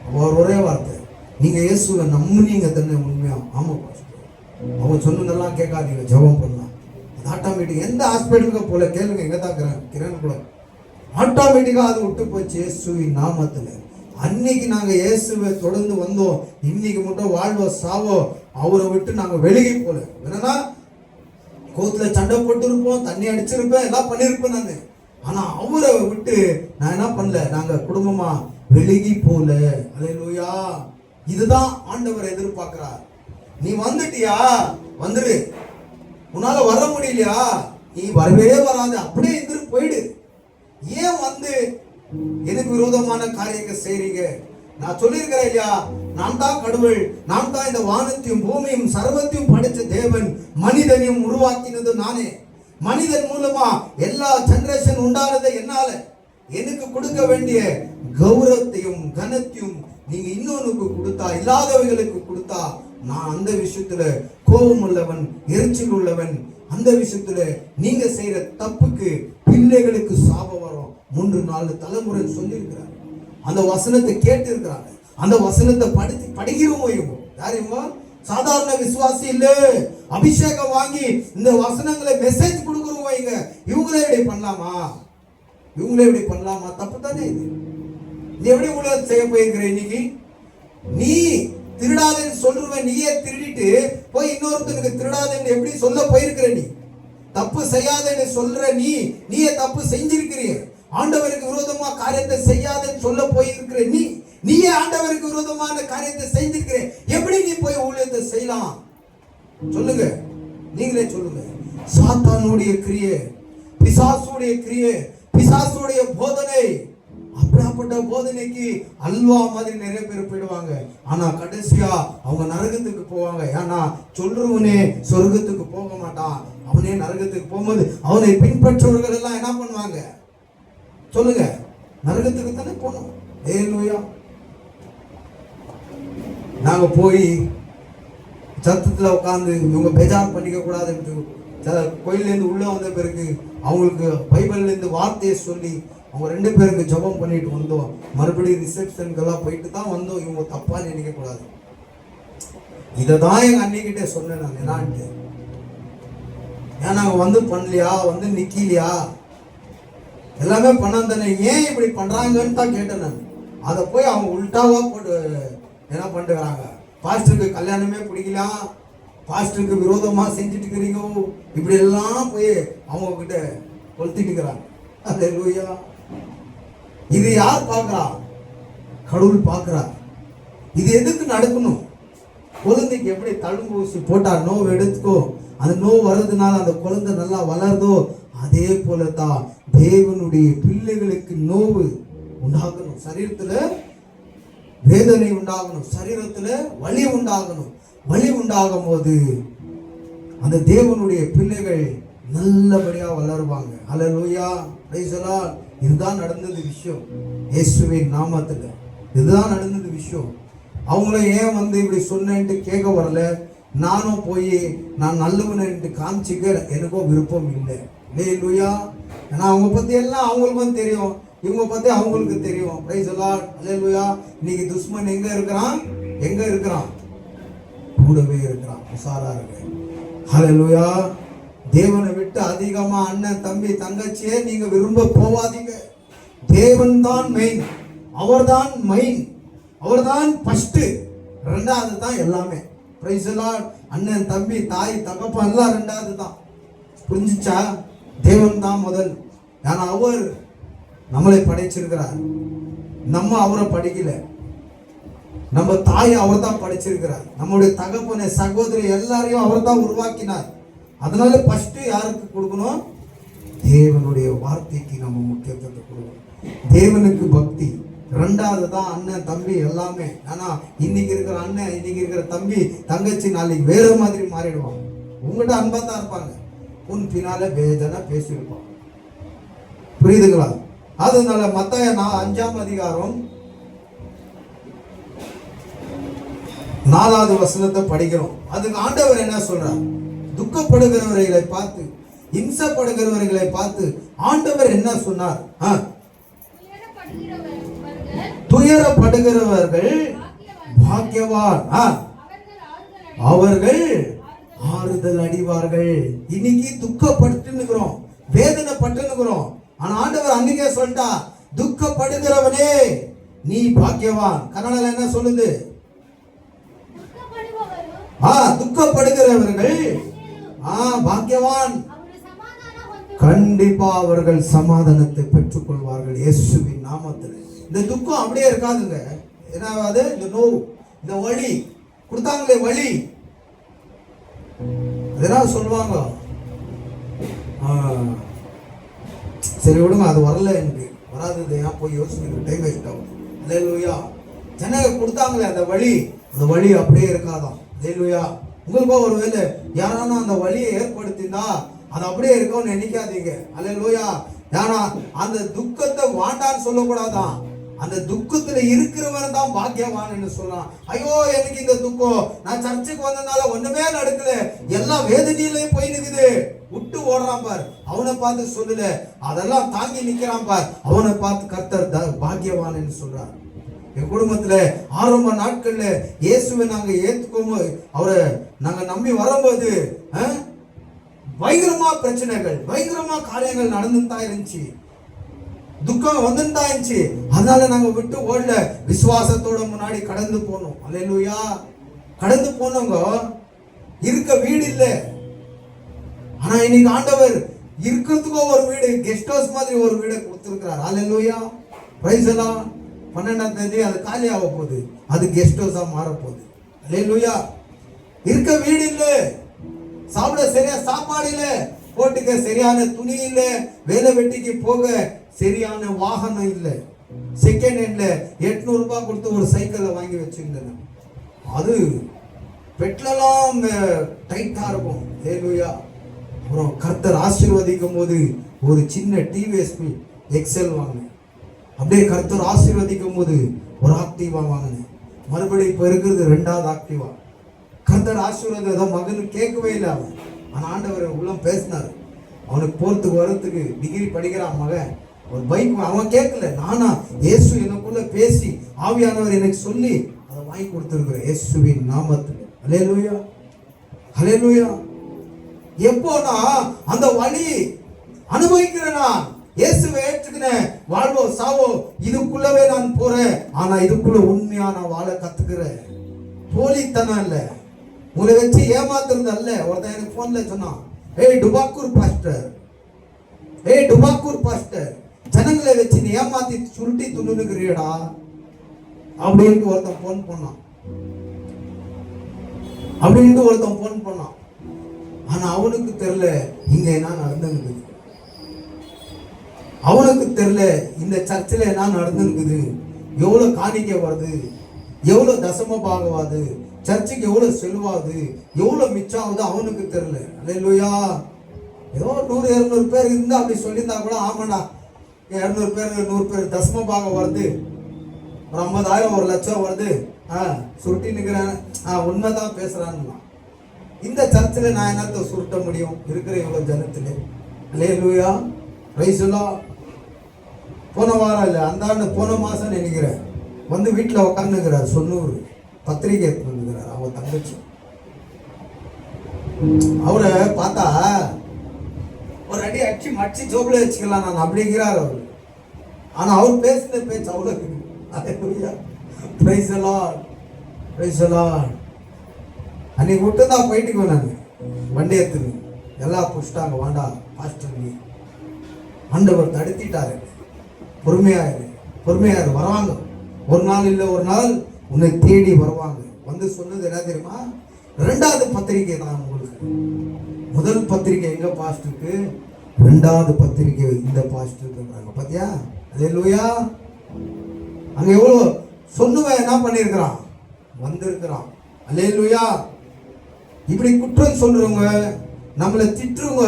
அவர் ஒரே வார்த்தை, நீங்க இயேசுவை நம்புனீங்க தானே உண்மையா? ஆமா பாஸ்டர். அவங்க சொன்னதெல்லாம் கேட்காதீங்க, ஜெபம் பண்ணலாம். அது ஆட்டோமேட்டிக், எந்த ஹாஸ்பிட்டலுக்கு போல கேளுங்க, எங்க தான் கிரண் கூட ஆட்டோமேட்டிக்கா அது விட்டு போச்சு இயேசுவின் நாமத்துல. அன்னைக்கு நாங்க இயேசுவை தொடர்ந்து வந்தோம், இன்னைக்கு மட்டும் வாழ்வோ சாவோ அவரை விட்டு நாங்க வெளியே போல. என்னன்னா கோத்துல சண்டை போட்டு இருப்போம், தண்ணி அடிச்சிருப்பேன், எல்லாம் பண்ணிருப்பேன் நானு. ஆனா அவரை விட்டு நான் என்ன பண்ணல, நாங்க குடும்பமா வெளியே போல. அல்லேலூயா. இதுதான் ஆண்டவர் எதிர்பார்க்கிறார். நீ வந்துட்டியா, வந்துரு. உன்னால வர முடியலையா, நீ வரவே வராது, அப்படியே எதிர்த்து போயிடு. ஏன் வந்து எனக்கு விரோதமான காரியத்தை செய்றீங்க? நான் சொல்லியிருக்கிறேன் இல்லையா, நான் தான் கடவுள், நான் தான் இந்த வானத்தையும் பூமியும் சர்வத்தையும் படைச்ச தேவன், மனிதனையும் உருவாக்கினது நானே. மனிதன் மூலமா எல்லா ஜெனரேஷன் உண்டானது என்னால. எனக்கு கொடுக்க வேண்டிய கௌரவத்தையும் கனத்தையும் நீங்க இன்னொன்னுக்கு கொடுத்தா, இல்லாதவைகளுக்கு கொடுத்தா, நான் அந்த விஷயத்துல கோபம் உள்ளவன், எரிச்சல் உள்ளவன். அந்த விஷயத்துல நீங்க செய்யற தப்புக்கு பிள்ளைகளுக்கு சாபம் வரும். 3-4 தலைமுறை சொல்லி இருக்கிறாங்க, அந்த வசனத்தை கேட்டு இருக்கிறாங்க, அந்த வசனத்தை படிக்கிறோமோ இவங்க யாரையுமோ சாதாரண விசுவாசி இல்ல, அபிஷேகம் வாங்கி இந்த வசனங்களை மெசேஜ் கொடுக்குறோம். இவங்களே இப்படி பண்ணலாமா, இவங்களே இப்படி பண்ணலாமா? தப்பு தானே இது. நீ எப்படி ஊழியம் செய்ய போயிருக்கிற? இன்னைக்கு நீ திருடாதன்னு சொல்லுவேன், நீயே திருடிட்டு போய் இன்னொருத்தனுக்கு திருடாதன்னு எப்படி சொல்ல போயிருக்கிற? நீ தப்பு செய்யாதன்னு சொல்ற, நீயே தப்பு செஞ்சிருக்கிறீ. ஆண்டவருக்கு விரோதமா காரியத்தை செய்யாதன்னு சொல்ல போயிருக்கிற, நீயே ஆண்டவருக்கு விரோதமான காரியத்தை செஞ்சிருக்கிற. எப்படி நீ போய் ஊழியத்தை செய்யலாம்? சொல்லுங்க, நீங்களே சொல்லுங்க. சாத்தானுடைய கிரியை, பிசாசுடைய கிரியை, பிசாசுடைய போதனை, அப்படிப்பட்ட போதனைக்கு அல்வா மாதிரி நிறைய பேர் போயிடுவாங்க. ஆனா கடைசியா அவங்க நரகத்துக்கு போவாங்க. ஏன்னா சொல்றவனே சொர்க்கத்துக்கு போக மாட்டான், அவனே நரகத்துக்கு போகும்போது அவனை பின்பற்றவர்கள் எல்லாம் என்ன பண்ணுவாங்க சொல்லுங்க? நரகத்துக்கு தானே போனோம். ஹல்லேலூயா. நாங்க போய் சத்தத்துல உட்காந்து இவங்க பேஜார் பண்ணிக்க கூடாது, கோயில்ல இருந்து உள்ள வந்த பிறகு அவங்களுக்கு பைபிள்ல இருந்து வார்த்தையை சொல்லி அவங்க 2 பேருக்கு ஜெபம் பண்ணிட்டு வந்தோம். மறுபடியும் ரிசப்ஷனுக்கெல்லாம் போயிட்டு தான் வந்தோம். இவங்க தப்பா நினைக்க கூடாது. இதை தான் எங்க அன்னிக்கிட்டே சொன்னேன் நான். என்னான்ட்டு, ஏன் நாங்க வந்து பண்ணலையா, வந்து நிக்கலையா, எல்லாமே பண்ணாம தானே, ஏன் இப்படி பண்றாங்கன்னு தான் கேட்டேன் நான். அதை போய் அவங்க உல்டாவா போட்டு என்ன பண்ணிட்டுக்கிறாங்க. பாஸ்டருக்கு கல்யாணமே பிடிக்கலாம், பாஸ்டருக்கு விரோதமா செஞ்சுட்டு இருக்கிறீங்க, இப்படி எல்லாம் போய் அவங்க கிட்ட கொளுத்திட்டு இருக்கிறாங்க. அல்லேலூயா. இது யார் பார்க்கிறா? கடவுள் பார்க்கிறார். இது எதுக்கு நடக்கணும்? குழந்தைக்கு எப்படி தழும்பு ஊசி போட்டா நோவு எடுத்துக்கோ, அந்த நோவு வர்றதுனால அந்த குழந்தை நல்லா வளருதோ, அதே போலதான் தேவனுடைய பிள்ளைகளுக்கு நோவு உண்டாகணும், சரீரத்துல வேதனை உண்டாகணும், சரீரத்துல வலி உண்டாகணும். வலி உண்டாகும் போது அந்த தேவனுடைய பிள்ளைகள் நல்லபடியா வளருவாங்க. அல்லேலூயா. Praise the Lord. இதுதான் நடந்தது விஷயம் இயேசுவின் நாமத்துல. இதுதான் நடந்தது விஷயம். அவங்கள ஏன் வந்து இப்படி சொன்னேன்ட்டு கேட்க வரல. நானும் போய் நான் நல்லவனு காமிச்சிக்க எனக்கும் விருப்பம் இல்லை. அல்லேலூயா. ஏன்னா அவங்க பத்தி எல்லாம் அவங்களுக்கும் தெரியும், இவங்க பத்தி அவங்களுக்கு தெரியும். Praise the lord. அல்லேலூயா. இன்னைக்கு துஷ்மன் எங்க இருக்கிறான்? எங்க இருக்கிறான்? கூடவே இருக்கிறான். உசாரா இருக்கு. அல்லேலூயா. தேவனை விட்டு அதிகமா அண்ணன் தம்பி தங்கச்சியே நீங்க விரும்ப போவாதீங்க. தேவன் தான் மெயின், அவர்தான் மெயின், அவர்தான் ஃபர்ஸ்ட், ரெண்டாவது தான் எல்லாமே. Price the Lord. அண்ணன் தம்பி தாய் தகப்பன் எல்லாம் ரெண்டாவது தான். புரிஞ்சுச்சா? தேவன் தான் முதல். ஏன்னா அவர் நம்மளை படைச்சிருக்கிறார், நம்ம அவரை படிக்கல. நம்ம தாய் அவர் தான் படைச்சிருக்கிறார், நம்முடைய தகப்பனை சகோதரி எல்லாரையும் அவர் தான் உருவாக்கினார். அதனால ஃபர்ஸ்ட் யாருக்கு கொடுக்கணும்? தேவனுடைய வார்த்தைக்கு நம்ம முக்கியத்துவத்தை கொடுக்கணும். தேவனுக்கு பக்தி. ரெண்டாவது தான் அண்ணன் தம்பி எல்லாமே. ஆனா இன்னைக்கு இருக்கிற அண்ணன், இன்னைக்கு இருக்கிற தம்பி தங்கச்சி நாளைக்கு வேற மாதிரி மாறிடுவாங்க. உங்கள்கிட்ட அன்பா தான் இருப்பாங்க, உன் பின்னால வேதனை பேசியிருப்பாங்க. புரியுதுங்களா? அதனால மத்தாய 5ஆம் அதிகாரம் 4வது வசனத்தை படிக்கிறோம். அதுக்கு ஆண்டவர் என்ன சொல்றார்? துக்கப்படுகிறவர்களை பார்த்து, இம்சப்படுகிறவர்களை பார்த்து ஆண்டவர் என்ன சொன்னார்? துயரப்படுகிறவர்கள் பாக்கியவான், அவர்கள் ஆறுதல் அடைவார்கள். இன்னைக்கு துக்கப்பட்டுக்கிறோம், வேதனைப்பட்டுக்கிறோம். ஆனா ஆண்டவர் அன்னைக்கே சொல்லிட்டா, துக்கப்படுகிறவனே நீ பாக்கியவான். கன்னடல என்ன சொல்லுது? துக்கப்படுகிறவர்கள் பாக்கியவான், கண்டிப்பா அவர்கள் சமாதானத்தை பெற்றுக் கொள்வார்கள் இயேசுவின் நாமத்தில். இந்த துக்கம் அப்படியே இருக்காதுங்க. என்னாவது? இந்த நோவு, இந்த வலி கொடுத்தாங்களே வலி, அதெல்லாம் சொல்லுவாங்க, சரி விடுங்க அது வரல, எனக்கு வராது, ஏன் போய் யோசிக்கிற டைம் வேஸ்ட் ஆகும். அல்லேலூயா. ஜனங்க கொடுத்தாங்களே அந்த வலி, அந்த வலி அப்படியே இருக்காதான். அல்லேலூயா. உங்களுக்கோ ஒரு வேலை யாரானா அந்த வலியை ஏற்படுத்தினா அது அப்படியே இருக்கும்னு நினைக்காதீங்க. அல்லேலூயா. ஏன்னா அந்த துக்கத்தை வாண்டான்னு சொல்லக்கூடாதான். அந்த துக்கத்துல இருக்கிறவன் தான் பாக்கியவான்னு சொல்லலாம். ஐயோ எனக்கு இந்த துக்கம், நான் சர்ச்சுக்கு வந்ததுனால ஒண்ணுமே நடக்கல, எல்லாம் வேதனையிலே போய் நிக்குது, விட்டு ஓடுறான் பார், அவனை பார்த்து சொல்லல, அதெல்லாம் தாங்கி நிக்கிறான் பார், அவனை பார்த்து கர்த்தர் பாக்கியவான்னு சொல்றார். என் குடும்பத்துல ஆரம்ப நாட்கள்ல இயேசுவை நாங்க ஏத்துக்கோமோ, அவரை நாங்க நம்பி வரும்போது பயங்கரமா பிரச்சனைகள், பயங்கரமா காரியங்கள் நடந்துதான் இருந்துச்சு, துக்கம் வந்துதான் இருந்துச்சு. அதனால நாங்க விட்டு ஓடல, விசுவாசத்தோட முன்னாடி கடந்து போனோம். அல்லேலூயா. கடந்து போனவங்க இருக்க வீடு இல்லை. ஆனா இன்னைக்கு ஆண்டவர் இருக்கிறதுக்கும் ஒரு வீடு, கெஸ்ட் ஹவுஸ் மாதிரி ஒரு வீடை கொடுத்திருக்கிறார். அல்லேலூயா. பிரைஸ் எல்லாம் 12ஆம் தேதி அது காலி ஆக போகுது, அது கெஸ்ட் ஹவுஸா மாற போகுது. அல்லேலூயா. இருக்க வீடு இல்லை, சாப்பிட சரியா சாப்பாடு இல்லை, போட்டுக்க சரியான துணி இல்லை, வேலை வெட்டிக்கு போக சரியான வாகனம் இல்லை, செகண்ட் ஹேண்ட்ல 800 ரூபாய் கொடுத்து ஒரு சைக்கிளை வாங்கி வச்சிருந்தேன், அது பெட்ரோலாம் டைட்டா இருக்கும். அல்லேலூயா. அப்புறம் கர்த்தர் ஆசீர்வதிக்கும் போது ஒரு சின்ன டிவிஎஸ் எக்ஸல் வாங்கினேன். அப்படியே கர்த்தர் ஆசீர்வதிக்கும் போது ஒரு ஆக்டிவா வாங்கினேன். மறுபடியும் இப்ப இருக்கிறது 2வது ஆக்டிவா. கர்த்தர் ஆசீர்வாதம் மகனுக்கு கேட்கவே இல்லை அவன். ஆனா ஆண்டவர் உள்ளம் பேசினாரு. அவனுக்கு போறதுக்கு வரத்துக்கு டிகிரி படிக்கிறான் மகன், ஒரு பைக் அவன் கேட்கல, நானா இயேசு எனக்குள்ள பேசி ஆவியானவர் எனக்கு சொல்லி அதை வாங்கி கொடுத்திருக்கிறேன் இயேசுவின் நாமத்தில். அல்லேலூயா. அல்லேலூயா. எப்போனா அந்த வலி அனுபவிக்கிறேன், நான் இயேசுவை ஏற்றுக்கிறேன், வாழ்வோ சாவோ இதுக்குள்ளவே நான் போறேன். ஆனா இதுக்குள்ள உண்மையா நான் வாழ கத்துக்கிறேன். போலித்தனம் இல்ல, உங்களை வச்சு ஏமாத்துறது அல்ல. ஒருத்தன் எனக்கு போன்ல சொன்னான், ஏய் டுபாக்கூர் பாஸ்டர், ஏய் டுபாக்கூர் பாஸ்டர், ஜனங்களை வச்சு நீ ஏமாத்தி சுருட்டி துணுக்குறியடா அப்படின்னு ஒருத்தன் போன் பண்ணான். அப்படின்னு ஒருத்தன் போன் பண்ணான். ஆனா அவனுக்கு தெரியல இங்க என்ன நடந்துருக்குது, அவனுக்கு தெரியல இந்த சர்ச்சில் என்ன நடந்துருக்குது, எவ்வளவு காணிக்கை வருது, எவ்வளவு தசம பாகவாது, சர்ச்சுக்கு எவ்வளவு செல்வாது, எவ்வளவு மிச்சம் ஆகுது, அவனுக்கு தெரியல. அல்லேலூயா. ஏதோ 100-200 பேர் இருந்தா அப்படி சொல்லியிருந்தா கூட ஆமாண்டா 200 பேர் 100 பேர் தசம பாகம் வருது, ஒரு 50,000 1 லட்சம் வருது, சுருட்டி நிற்கிறேன், உண்மைதான் பேசுறான்னு. இந்த சர்ச்சில் நான் என்னத்தை சுருட்ட முடியும் இருக்கிற இவ்வளவு ஜனத்திலே? அல்லேலூயா. பிரைஸ் எல்லாம். போன வாரம் இல்லை, அந்த ஆண்டு போன மாசம் நினைக்கிறேன், வந்து வீட்டில் உட்காந்துக்கிறார், 90 பத்திரிகை வந்துக்கிறார் அவங்க தங்கச்சி. அவரை பார்த்தா ஒரு அடி அடிச்சு மடிச்சு ஜோபில் வச்சுக்கலாம் நான் அப்படிங்கிறார் அவர். ஆனா அவர் பேசுன பேச்சு அவ்வளவு. பிரைஸ் எல்லாம், பிரைஸ் எல்லாம். அன்னைக்கு விட்டு தான் போயிட்டு நாங்க வண்டி எடுத்துக்கு எல்லாம் புஷ்டாங்க, வாண்டா பாஸ்டர் நீ, ஆண்டவர் தடுத்திட்டாரு, பொறுமையாரு பொறுமையாரு, வருவாங்க ஒரு நாள் இல்லை ஒரு நாள் உன்னை தேடி வருவாங்க. வந்து சொன்னது என்ன தெரியுமா? 2வது பத்திரிகை தான் உங்களுக்கு. முதல் பத்திரிகை எங்க பாஸ்டருக்கு இரண்டாவது பத்திரிகை இந்த பாஸ்டர் சொல்றாங்க. பாத்தியா? அல்லேலூயா. அங்க எவ்வளவு சொன்னவன் என்ன பண்ணிருக்கிறான்? வந்திருக்கிறான். அல்லேலூயா. இப்படி குற்றம் சொல்றவங்க, நம்மளை திட்டுறவங்க,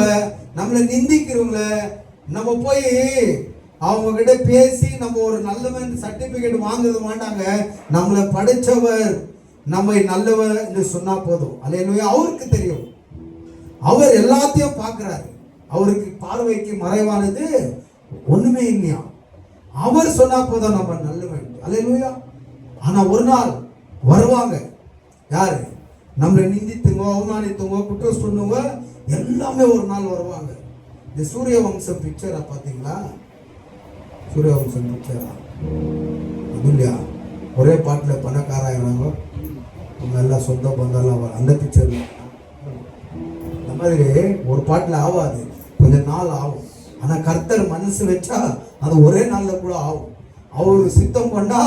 நம்மளை நிந்திக்கிறவங்க, நம்ம போய் அவங்க கிட்ட பேசி நம்ம ஒரு நல்லவன் சர்டிபிகேட் வாங்குறது மாட்டாங்க. நம்மளை படைச்சவர் நம்மை நல்லவர் என்று சொன்னா போதும். அல்லேலூயா. அவருக்கு தெரியும், அவர் எல்லாத்தையும் பார்க்கிறாரு. அவருக்கு பார்வைக்கு மறைவானது ஒண்ணுமே இல்லையா. அவர் சொன்னா போதும் நம்ம நல்லவன். அல்லேலூயா. ஆனா ஒரு நாள் வருவாங்க, யாரு? நம்மளை நிந்தித்துங்க, அவமானித்துங்க, குற்றம் சொன்னவங்க எல்லாமே ஒரு நாள் வருவாங்க. இந்த சூரிய வம்சம் பிக்சரா பாத்தீங்களா? சூரிய வம்சம் பிக்சரா அது இல்லையா? ஒரே பாட்டில் பணக்காராயிராங்க, அவங்க எல்லாம் சொந்த பந்தெல்லாம் அந்த பிக்சர். அந்த மாதிரி ஒரு பாட்டில் ஆகாது, கொஞ்சம் நாள் ஆகும். ஆனா கர்த்தர் மனசு வச்சா அது ஒரே நாள்ல கூட ஆகும். அவரு சித்தம் பண்ணா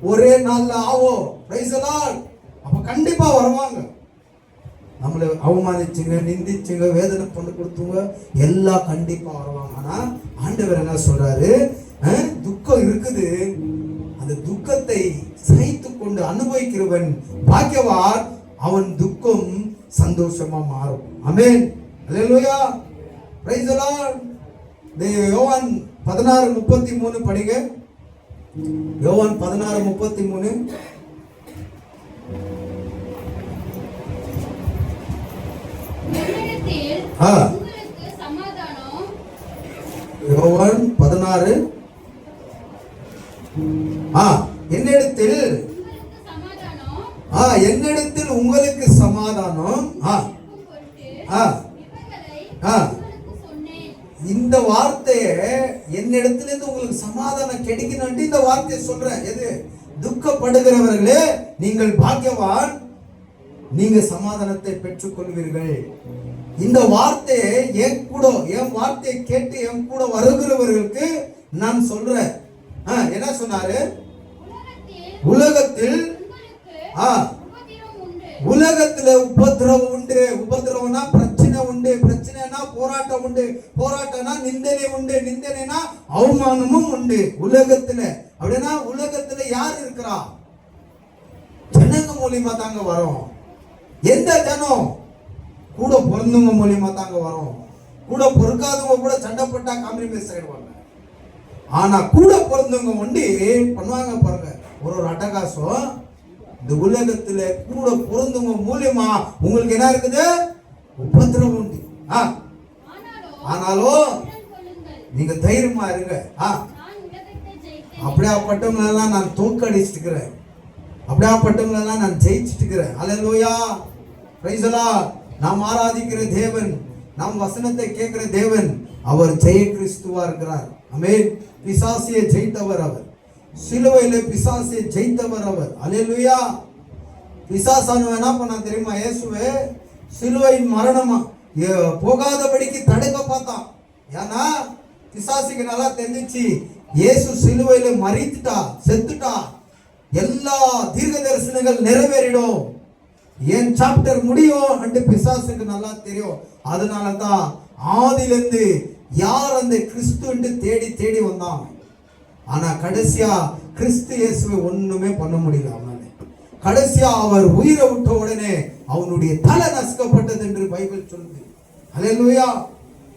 ஒரே நாள்ல ஆகும். Price the Lord. அப்ப கண்டிப்பா வருவாங்க. நம்மளை அவமானிச்சுங்க, நிந்திச்சுங்க, வேதனை பண்ணி கொடுத்துங்க, எல்லாம் கண்டிப்பா வருவாங்க. ஆனா ஆண்டவர் என்ன சொல்றாரு? துக்கம் இருக்குது, அந்த துக்கத்தை சகித்து கொண்டு அனுபவிக்கிறவன் பாக்கியவான், அவன் துக்கம் சந்தோஷமா மாறும். Amen. Hallelujah. Praise the lord. யோவான் 16:33 படிங்க. யோவான் 16:33. யோவான் 16 என்னிடத்தில் உங்களுக்கு சமாதானம், இந்த வார்த்தையை என்னிடத்திலிருந்து உங்களுக்கு சமாதானம் கிடைக்கணும், இந்த வார்த்தையை சொல்றேன். எது? துக்கப்படுகிறவர்களே நீங்கள் பாக்கியவான், நீங்க சமாதானத்தை பெற்றுக் கொள்வீர்கள். இந்த வார்த்தையை என் வார்த்தையை கேட்டு என் கூட வருகிறவர்களுக்கு நான் சொல்றேன். என்ன சொன்னாரு? உலகத்தில் உபத்திரவம் உண்டு. உபத்திரவம்னா பிரச்சனை உண்டு, பிரச்சனைனா போராட்டம் உண்டு, போராட்டம்னா நிந்தனை உண்டு, நிந்தனைனா அவமானமும் உண்டு உலகத்துல. அப்படின்னா உலகத்துல யார் இருக்கிறா? ஜனங்க மூலியமா தாங்க வரும். எந்த ஜனம்? கூட பொருந்தவங்க மூலியமா தாங்க வரும். கூட பொறுக்காதவங்க கூட சண்டை போட்டா காம்ப்ரமைஸ் ஆயிடுவாங்க. ஆனா கூட பொருந்தவங்க ஒண்டி பண்ணுவாங்க பாருங்க, ஒரு அட்டகாசம். இந்த உலகத்துல கூட பொருந்தவங்க மூலியமா உங்களுக்கு என்ன இருக்குது? உபத்திரவம் உண்டு. ஆனாலும் நீங்க தைரியமா இருங்க. அப்படியாப்பட்டவங்களெல்லாம் நான் தோற்கடிச்சிட்டுக்கிறேன், அப்படியாப்பட்டவங்களெல்லாம் நான் ஜெயிச்சிட்டுக்கிறேன். அல்லேலூயா. Praise the Lord. நாம் ஆராதிக்கிற தேவன், நாம் வசனத்தை கேட்கிற தேவன், அவர் ஜெய கிறிஸ்துவா இருக்கிறார். ஆமென். பிசாசியை ஜெயித்தவர் அவர், சிலுவையிலே பிசாசியை ஜெயித்தவர் அவர். அல்லேலூயா. பிசாசானவன் என்ன பண்ணா தெரியுமா? இயேசுவே சிலுவையின் மரணமா போகாதபடிக்கு தடுக்க பார்த்தான். ஏன்னா பிசாசுக்கு நல்லா தெரிஞ்சிச்சு, இயேசு சிலுவையில மரித்துட்டா, செத்துட்டா, எல்லா தீர்க்க தரிசனங்கள் நிறைவேறிடும், என் சாப்டர் முடியும் என்று பிசாசுக்கு நல்லா தெரியும். அதனாலதான் ஆதியிலிருந்து யார் அந்த கிறிஸ்து என்று தேடி தேடி வந்தான். ஆனா கடைசியா கிறிஸ்து இயேசுவை ஒண்ணுமே பண்ண முடியல. அவனால கடைசியா அவர் உயிரை விட்ட உடனே அவனுடைய தலை நசுக்கப்பட்டது என்று பைபிள் சொல்லுது. அல்லேலூயா.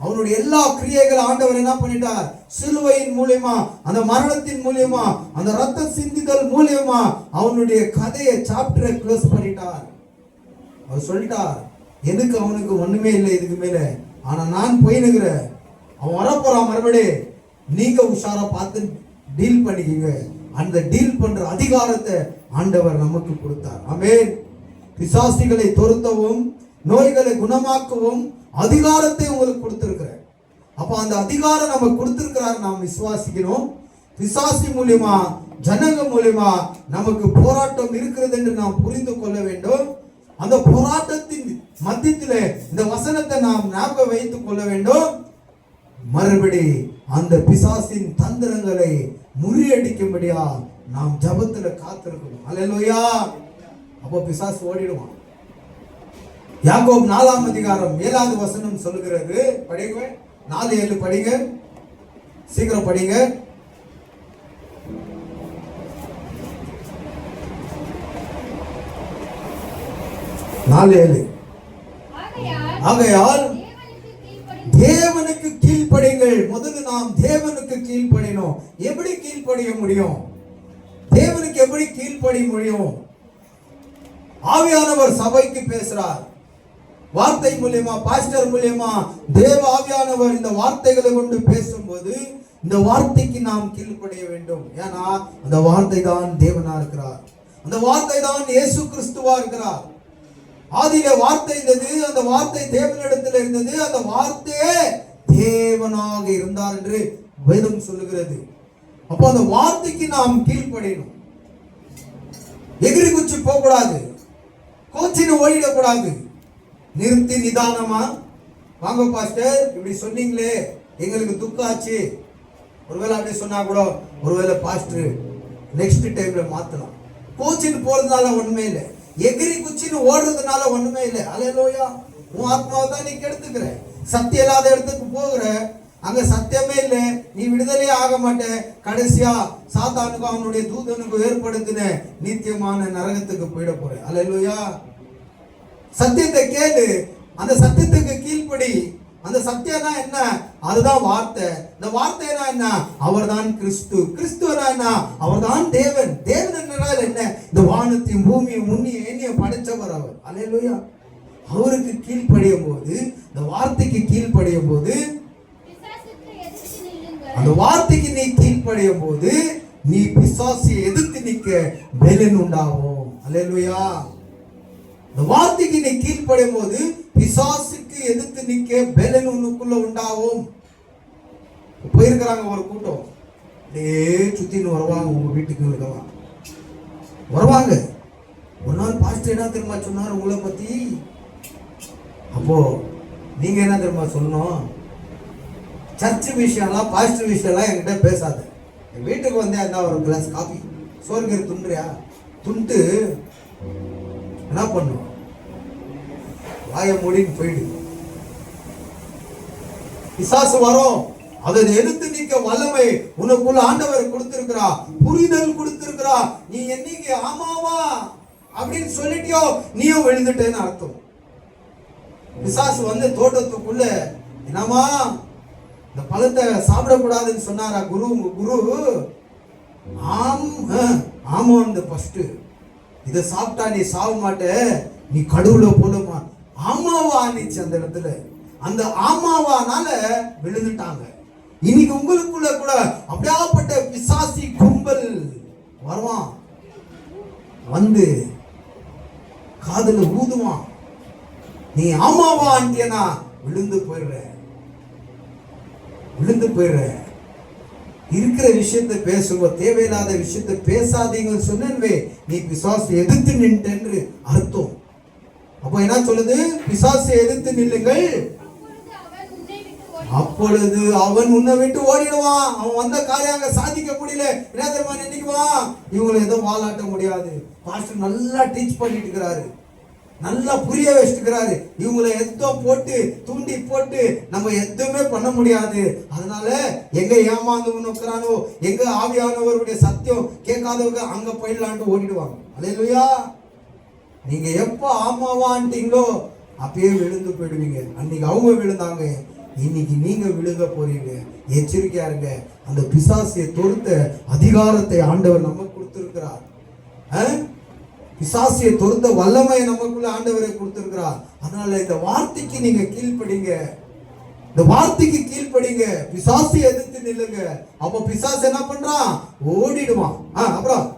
அவனுடைய எல்லா கிரியைகள் ஆண்டவர் என்ன பண்ணிட்டார்? சிலுவையின் மூலியமா, அந்த மரணத்தின் மூலியமா, அந்த ரத்த சிந்திதல் மூலியமா அவனுடைய கதையை சாப்டரை க்ளோஸ் பண்ணிட்டார். அவர் சொல்லிட்டார், எனக்கு அவனுக்கு ஒண்ணுமே இல்லை இதுக்கு மேல. ஆனா நான் போயினுக்கிறேன், அவன் வரப்போறான் மறுபடி, நீங்க உஷாரா பார்த்து டீல் பண்ணிக்கீங்க. அந்த டீல் பண்ற அதிகாரத்தை ஆண்டவர் நமக்கு கொடுத்தார். ஆமென். பிசாசிகளை துரத்தவும் நோய்களை குணமாக்கவும் அதிகாரத்தை உங்களுக்கு கொடுத்திருக்கிறார். அப்ப அந்த அதிகாரம் நம்ம கொடுத்திருக்கிறார், நாம் விசுவாசிக்கணும். பிசாசி மூலியமா, ஜனங்க மூலியமா நமக்கு போராட்டம் இருக்கிறது என்று நாம் புரிந்து கொள்ள வேண்டும். அந்த போராட்டத்தின் மத்தியிலே இந்த வசனத்தை நாம் ஞாபகம் வைத்துக் கொள்ள வேண்டும். மறுபடி அந்த பிசாசின் தந்திரங்களை முறியடிக்கும்படியா நாம் ஜபத்துல காத்திருக்கணும். அல்லேலூயா. அப்போ பிசாசு ஓடிடுவான். யாக்கோபு 4 அதிகாரம் 7 வசனம் சொல்லுகிறது, படிங்க. 4:7 படிங்க, சீக்கிரம் படிங்க. 4:7. ஆகையால் தேவனுக்கு கீழ்ப்படிங்கள். முதல்ல நாம் தேவனுக்கு கீழ்ப்படினோம். எப்படி கீழ்ப்படிய முடியும்? தேவனுக்கு எப்படி கீழ்ப்படிய முடியும்? ஆவியானவர் சபைக்கு பேசுறார், வார்த்தை மூலியமா, பாஸ்டர் மூலியமா தேவ ஆவியானவர் இந்த வார்த்தைகளை கொண்டு பேசும்போது இந்த வார்த்தைக்கு நாம் கீழ்ப்படிய வேண்டும். ஏன்னா அந்த வார்த்தை தான் தேவனா இருக்கிறார், அந்த வார்த்தை தான் இயேசு கிறிஸ்துவா இருக்கிறார். ஆதியில வார்த்தை இருந்தது, அந்த வார்த்தை தேவனிடத்தில் இருந்தது, அந்த வார்த்தையே தேவனாக இருந்தார் என்று வேதம் சொல்லுகிறது. அப்போ அந்த வார்த்தைக்கு நாம் கீழ்ப்படியணும். எகிரி குச்சி போக கூடாது, கோச்சின்னு ஓடிடக்கூடாது. நிறுத்தி நிதானமா, வாங்க பாஸ்டர் இப்படி சொன்னீங்களே எங்களுக்கு துக்கம் ஆச்சு. ஒருவேளை அப்படி சொன்னா கூட ஒருவேளை பாஸ்டர் நெக்ஸ்ட் டைம்ல மாத்தலாம். கோச்சின்னு போறதுனால ஒண்ணுமே இல்லை, எகிரி குச்சின்னு ஓடுறதுனால ஒண்ணுமே இல்லை. அல்லேலூயா. உன் ஆத்மாவை தான் நீ கெடுத்துக்கிற, சத்தியம் இல்லாத இடத்துக்கு போகிற, அங்க சத்தியமே இல்லை, நீ விடுதலையே ஆக மாட்டே. கடைசியா சாத்தானுக்கு அவனுடைய தூதனுக்கு ஏற்படுத்தின நித்தியமான நரகத்துக்கு போயிட போற. அல்லேலூயா. சத்தியத்தை கேளு, அந்த சத்தியத்துக்கு கீழ்ப்படி. அந்த சத்தியம்னா என்ன? அதுதான் வார்த்தை. இந்த வார்த்தைனா என்ன? அவர்தான் கிறிஸ்து. கிறிஸ்துவனா என்ன? அவர்தான் தேவன். தேவன் என்றால் என்ன? இந்த வானத்தையும் பூமியும் முன்னிய எண்ணிய படைச்சவர் அவர். அல்லேலூயா. அவருக்கு கீழ்ப்படியும் போது, இந்த வார்த்தைக்கு கீழ்ப்படியும் போது, அந்த வார்த்தைக்கு நீ கீழ்ப்படியும் போது நீ பிசாசை எதிர்த்து நிற்க பலன் உண்டாகும். அல்லேலூயா. இந்த வார்த்தைக்கு நீ கீழ்ப்படியும் போது பிசாசுக்கு எதிர்த்து நிற்க பலன் உனக்குள்ள உண்டாகும். போயிருக்கிறாங்க ஒரு கூட்டம், அப்படியே சுத்தின்னு வருவாங்க, உங்க வீட்டுக்கு இருக்கலாம் வருவாங்க. ஒரு நாள் பாஸ்டர் என்ன தெரியுமா சொன்னார் உங்களை பத்தி? அப்போ நீங்க என்ன தெரியுமா சொல்லணும்? சர்ச் விஷயம்லாம், பாஸ்டர் விஷயம்லாம் என்கிட்ட பேசாத. என் வீட்டுக்கு வந்தே அந்த ஒரு கிளாஸ் காஃபி சோறுக்கு துண்டுறியா? துண்டு என்ன பண்ணும்? வாய மூடின்னு போயிடு. பிசாசு வரும், அதை எதிர்த்து நிற்க வல்லமை உனக்குள்ள ஆண்டவர் கொடுத்திருக்கிறா, புரிதல் கொடுத்திருக்கிறா. நீ என்னைக்கு ஆமாவா அப்படின்னு சொல்லிட்டியோ நீயும் விழுந்துட்டேன்னு அர்த்தம். பிசாசு வந்து தோட்டத்துக்குள்ள என்னமா இந்த பழத்தை சாப்பிடக்கூடாதுன்னு சொன்னாரா குரு? ஆமான்னு ஃபர்ஸ்ட் இதை சாப்பிட்டா நீ சாவ மாட்ட, நீ கடவுளை போடுமா. ஆமாவா ஆனிச்சு அந்த இடத்துல. அந்த ஆமாவானால விழுந்துட்டாங்க. இன்னைக்கு உங்களுக்குள்ள கூட அப்படியாப்பட்ட பிசாசி கும்பல் வருவான், வந்து காதுல ஊதுவான். நீ ஆமாவா ஆண்டியனா விழுந்து போயிடுற. இருக்கிற விஷயத்தை பேசுங்க, தேவையில்லாத விஷயத்தை பேசாதீங்க சொன்னே நீ பிசாசு எதிர்த்து நின்று அர்த்தம். அப்ப என்ன சொல்லுது? பிசாசு எதிர்த்து நில்லுங்கள், அப்பொழுது அவன் உன்னை விட்டு ஓடிடுவான். அவன் வந்த காரியம் சாதிக்க முடியல, என்ன தெரியுமா நினைக்குவான்? இவங்களை ஏதோ வாலாட்ட முடியாது. பாஸ்டர் நல்லா டீச் பண்ணிட்டு இருக்கிறாரு, நல்லா புரிய வச்சுக்கிறாரு. இவங்களை எதோ போட்டு தூண்டி போட்டு நம்ம எதுவுமே பண்ண முடியாது. அதனால எங்க ஏமாந்து நோக்கிறானோ, எங்க ஆவியானவருடைய சத்தியம் கேட்காதவங்க அங்க போயிடலான்ட்டு ஓடிடுவாங்க. அல்லேலூயா. நீங்க எப்ப ஆமாவான்ட்டீங்களோ அப்பயே விழுந்து போயிடுவீங்க. அன்னைக்கு அவங்க விழுந்தாங்க, இன்னைக்கு நீங்க விழுக போறீங்க. எச்சரிக்கையா இருங்க. அந்த பிசாசியை தொடுத்த அதிகாரத்தை ஆண்டவர் நமக்கு கொடுத்திருக்கிறார். பிசாசியை தொடுத்த வல்லமையை நமக்குள்ள ஆண்டவரை கொடுத்திருக்கிறார். அதனால இந்த வார்த்தைக்கு நீங்க கீழ்ப்படிங்க, இந்த வார்த்தைக்கு கீழ்ப்படிங்க. பிசாசியை எதிர்த்து நில்லுங்க. அப்ப பிசாசு என்ன பண்றான்? ஓடிடுவான். அப்புறம்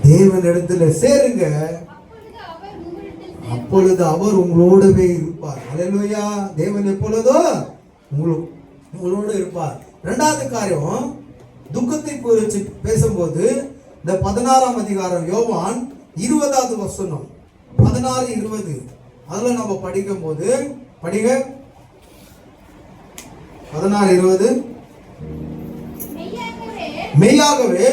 தேவனிடத்துல சேருங்க, அப்பொழுது அவர் உங்களோடவே இருப்பார். அல்லேலூயா. தேவன் எப்பொழுதோ உங்களோட இருப்பார். இரண்டாவது காரியம், துக்கத்தை குறித்து பேசும்போது இந்த 16ஆம் அதிகாரம் யோவான் 20வது வசனம் 16:20 அதுல நம்ம படிக்கும் போது படிங்க. 16:20 மெய்யாகவே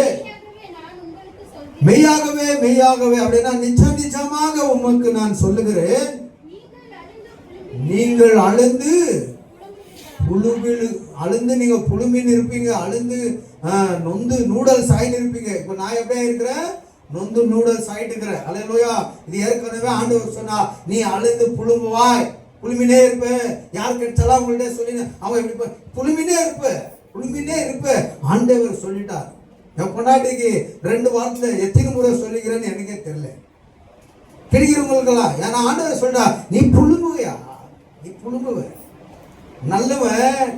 மெய்யாகவே அப்படின்னா நிச்சயமாக உமக்கு நான் சொல்லுகிறேன், நீங்கள் அழுந்து அழுந்து நீங்க புழுமின்னு இருப்பீங்க, அழுந்து நொந்து நூடல்ஸ் ஆயிட்டு இருப்பீங்க. இப்ப நான் எப்படியா இருக்கிறேன்? நொந்து நூடல்ஸ் ஆயிட்டு இருக்கிறேன். அல்லேலூயா. இது ஏற்கனவே ஆண்டவர் சொன்னா, நீ அழுந்து புழும்புவாய், புழுமினே இருப்ப. யார் கிடைச்சாலும் அவங்கள்ட்ட சொல்லி அவங்க எப்படி புழுமினே இருப்ப ஆண்டவர் சொல்லிட்டார். என் பொண்டாட்டிக்கு 2 வாரத்துல எத்தனை முறை சொல்லிக்கிறேன்னு எனக்கே தெரியல. கிடைக்கிறவங்களுக்கெல்லாம் ஏன்னா ஆண்டவர் சொல்றா, நீ புழும்புவையா, நீ புழும்புவ. நல்லவன்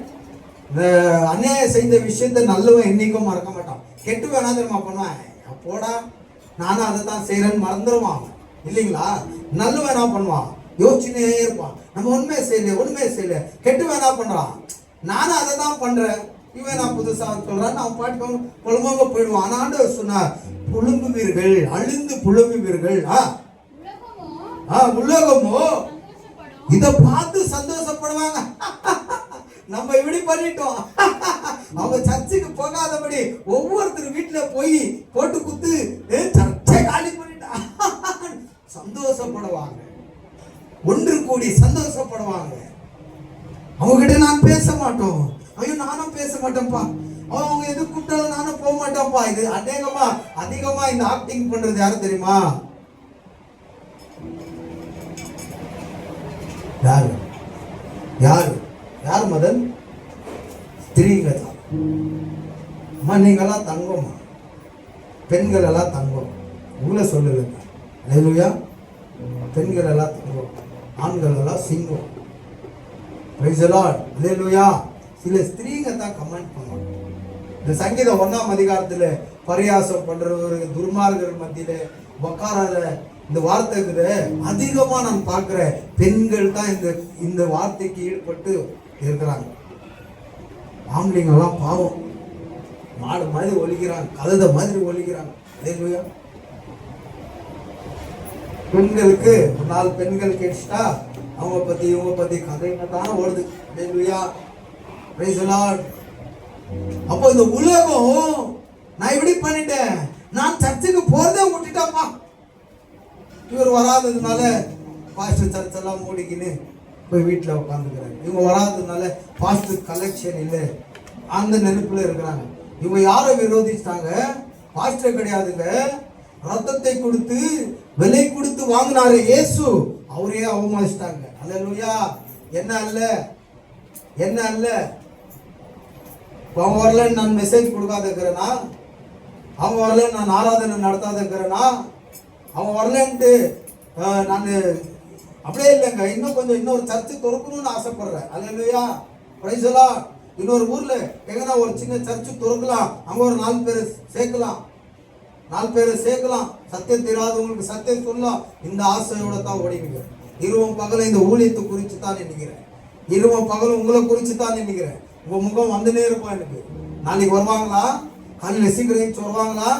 அநியாயம் செய்த விஷயத்த நல்லவன் என்னைக்கும் மறக்க மாட்டான். கெட்டு வேணா தெரியுமா பண்ணுவான், போடா நானும் அதை தான் செய்யறேன்னு மறந்துடுவான் இல்லைங்களா? நல்லவன் என்ன பண்ணுவான், யோசிச்சுனே இருப்பான். நம்ம உண்மையை செய்யல கெட்டு வேணா பண்றான், நானும் அதை தான் பண்றேன், இவன் நான் புதுசா சொல்றான், நான் பாட்டுக்கு புலமாக போயிடுவான். ஆண்டவர் சொன்னார், புழும்புவீர்கள், அழிந்து புழும்புவீர்கள். உலகமோ இத பார்த்து சந்தோஷப்படுவாங்க. நம்ம இப்படி பண்ணிட்டோம். அவங்க சர்ச்சுக்கு போகாதபடி ஒவ்வொருத்தர் வீட்டுல போய் போட்டு குத்து சர்ச்சை காலி பண்ணிட்டா சந்தோஷப்படுவாங்க, ஒன்று கூடி சந்தோஷப்படுவாங்க. அவங்க கிட்ட நான் பேச மாட்டோம், ஐயோ நானும் பேச மாட்டேன்ப்பா, அவங்க எது கூப்பிட்டாலும் நானும் போக மாட்டேன்ப்பா. இது அதிகமா இந்த ஆக்டிங் பண்றது யாரு தெரியுமா? யார் மதன்? ஸ்திரீங்க தான். அம்மா நீங்கெல்லாம் தங்கம்மா, பெண்கள் எல்லாம் தங்கம். உங்களை சொல்லல, அல்லேலூயா. பெண்கள் எல்லாம் தங்கம், ஆண்கள் எல்லாம் சிங்கம். பிரைஸ் தி லார்ட், அல்லேலூயா. சில ஸ்திரீங்க தான் கமெண்ட் பண்ணுவாங்க. இந்த சங்கீதம் 1ஆம் அதிகாரத்துல பரியாசம் பண்றவர்கள் துர்மார்கர் மத்தியில உக்காராத இந்த வார்த்தைக்கு அதிகமா நான் பார்க்கிறேன், பெண்கள் தான் இந்த வார்த்தைக்கு ஈடுபட்டு இருக்கிறாங்க. ஆம்பளைங்கெல்லாம் பாவம், மாடு மாதிரி ஒலிக்கிறாங்க, கழுத மாதிரி ஒலிக்கிறாங்க. அல்லேலூயா. பெண்களுக்கு ஒரு 4 பெண்கள் கேட்டுட்டா அவங்க பத்தி இவங்க பத்தி கதைங்க தானே ஓடுது. அல்லேலூயா. Praise the lord. அப்போ இந்த உலகம் நான் இப்படி பண்ணிட்டேன், நான் சர்ச்சுக்கு போறதே விட்டுட்டாப்பா, இவர் வராததுனால பாஸ்டர் சர்ச்செல்லாம் மூடிக்கின்னு போய் வீட்டில் உட்காந்துக்கிறாங்க. இவங்க வராததுனால பாஸ்டர் கலெக்ஷன் இல்லை, அந்த நெருப்புல இருக்கிறாங்க. இவங்க யாரை விரோதிச்சிட்டாங்க? பாஸ்டர் கிடையாதுங்க, ரத்தத்தை கொடுத்து விலை கொடுத்து வாங்கினாரு இயேசு, அவரே அவமானிச்சிட்டாங்க. அல்லேலூயா. என்ன அல்ல அவன் வரலன்னு நான் மெசேஜ் கொடுக்காத இருக்கிறேனா? அவன் வரலன்னு நான் ஆராதனை நடத்தாத இருக்கிறேனா? அவன் வரலன்ட்டு நான் அப்படியே இல்லைங்க, இன்னொரு சர்ச்சு திறக்கணும்னு ஆசைப்படுறேன். அல்லேலூயா. Praise the lord. இன்னொரு ஊர்ல எங்கன்னா ஒரு சின்ன சர்ச்சு திறக்கலாம், அங்க ஒரு 4 பேர் சேர்க்கலாம், சத்தியம் தெரியாதவங்களுக்கு சத்தியம் சொல்லலாம். இந்த ஆசையோட தான் ஓடிங்க. இரவும் பகலும் இந்த ஊழியத்தை குறித்து தான் நினைக்கிறேன், இரவும் பகலும் உங்களை குறித்து தான் நினைக்கிறேன். உங்க முகம் வந்துனே இருப்போம். எனக்கு நாளைக்கு வருவாங்களா, காலையில் சீக்கிரம் வருவாங்களா,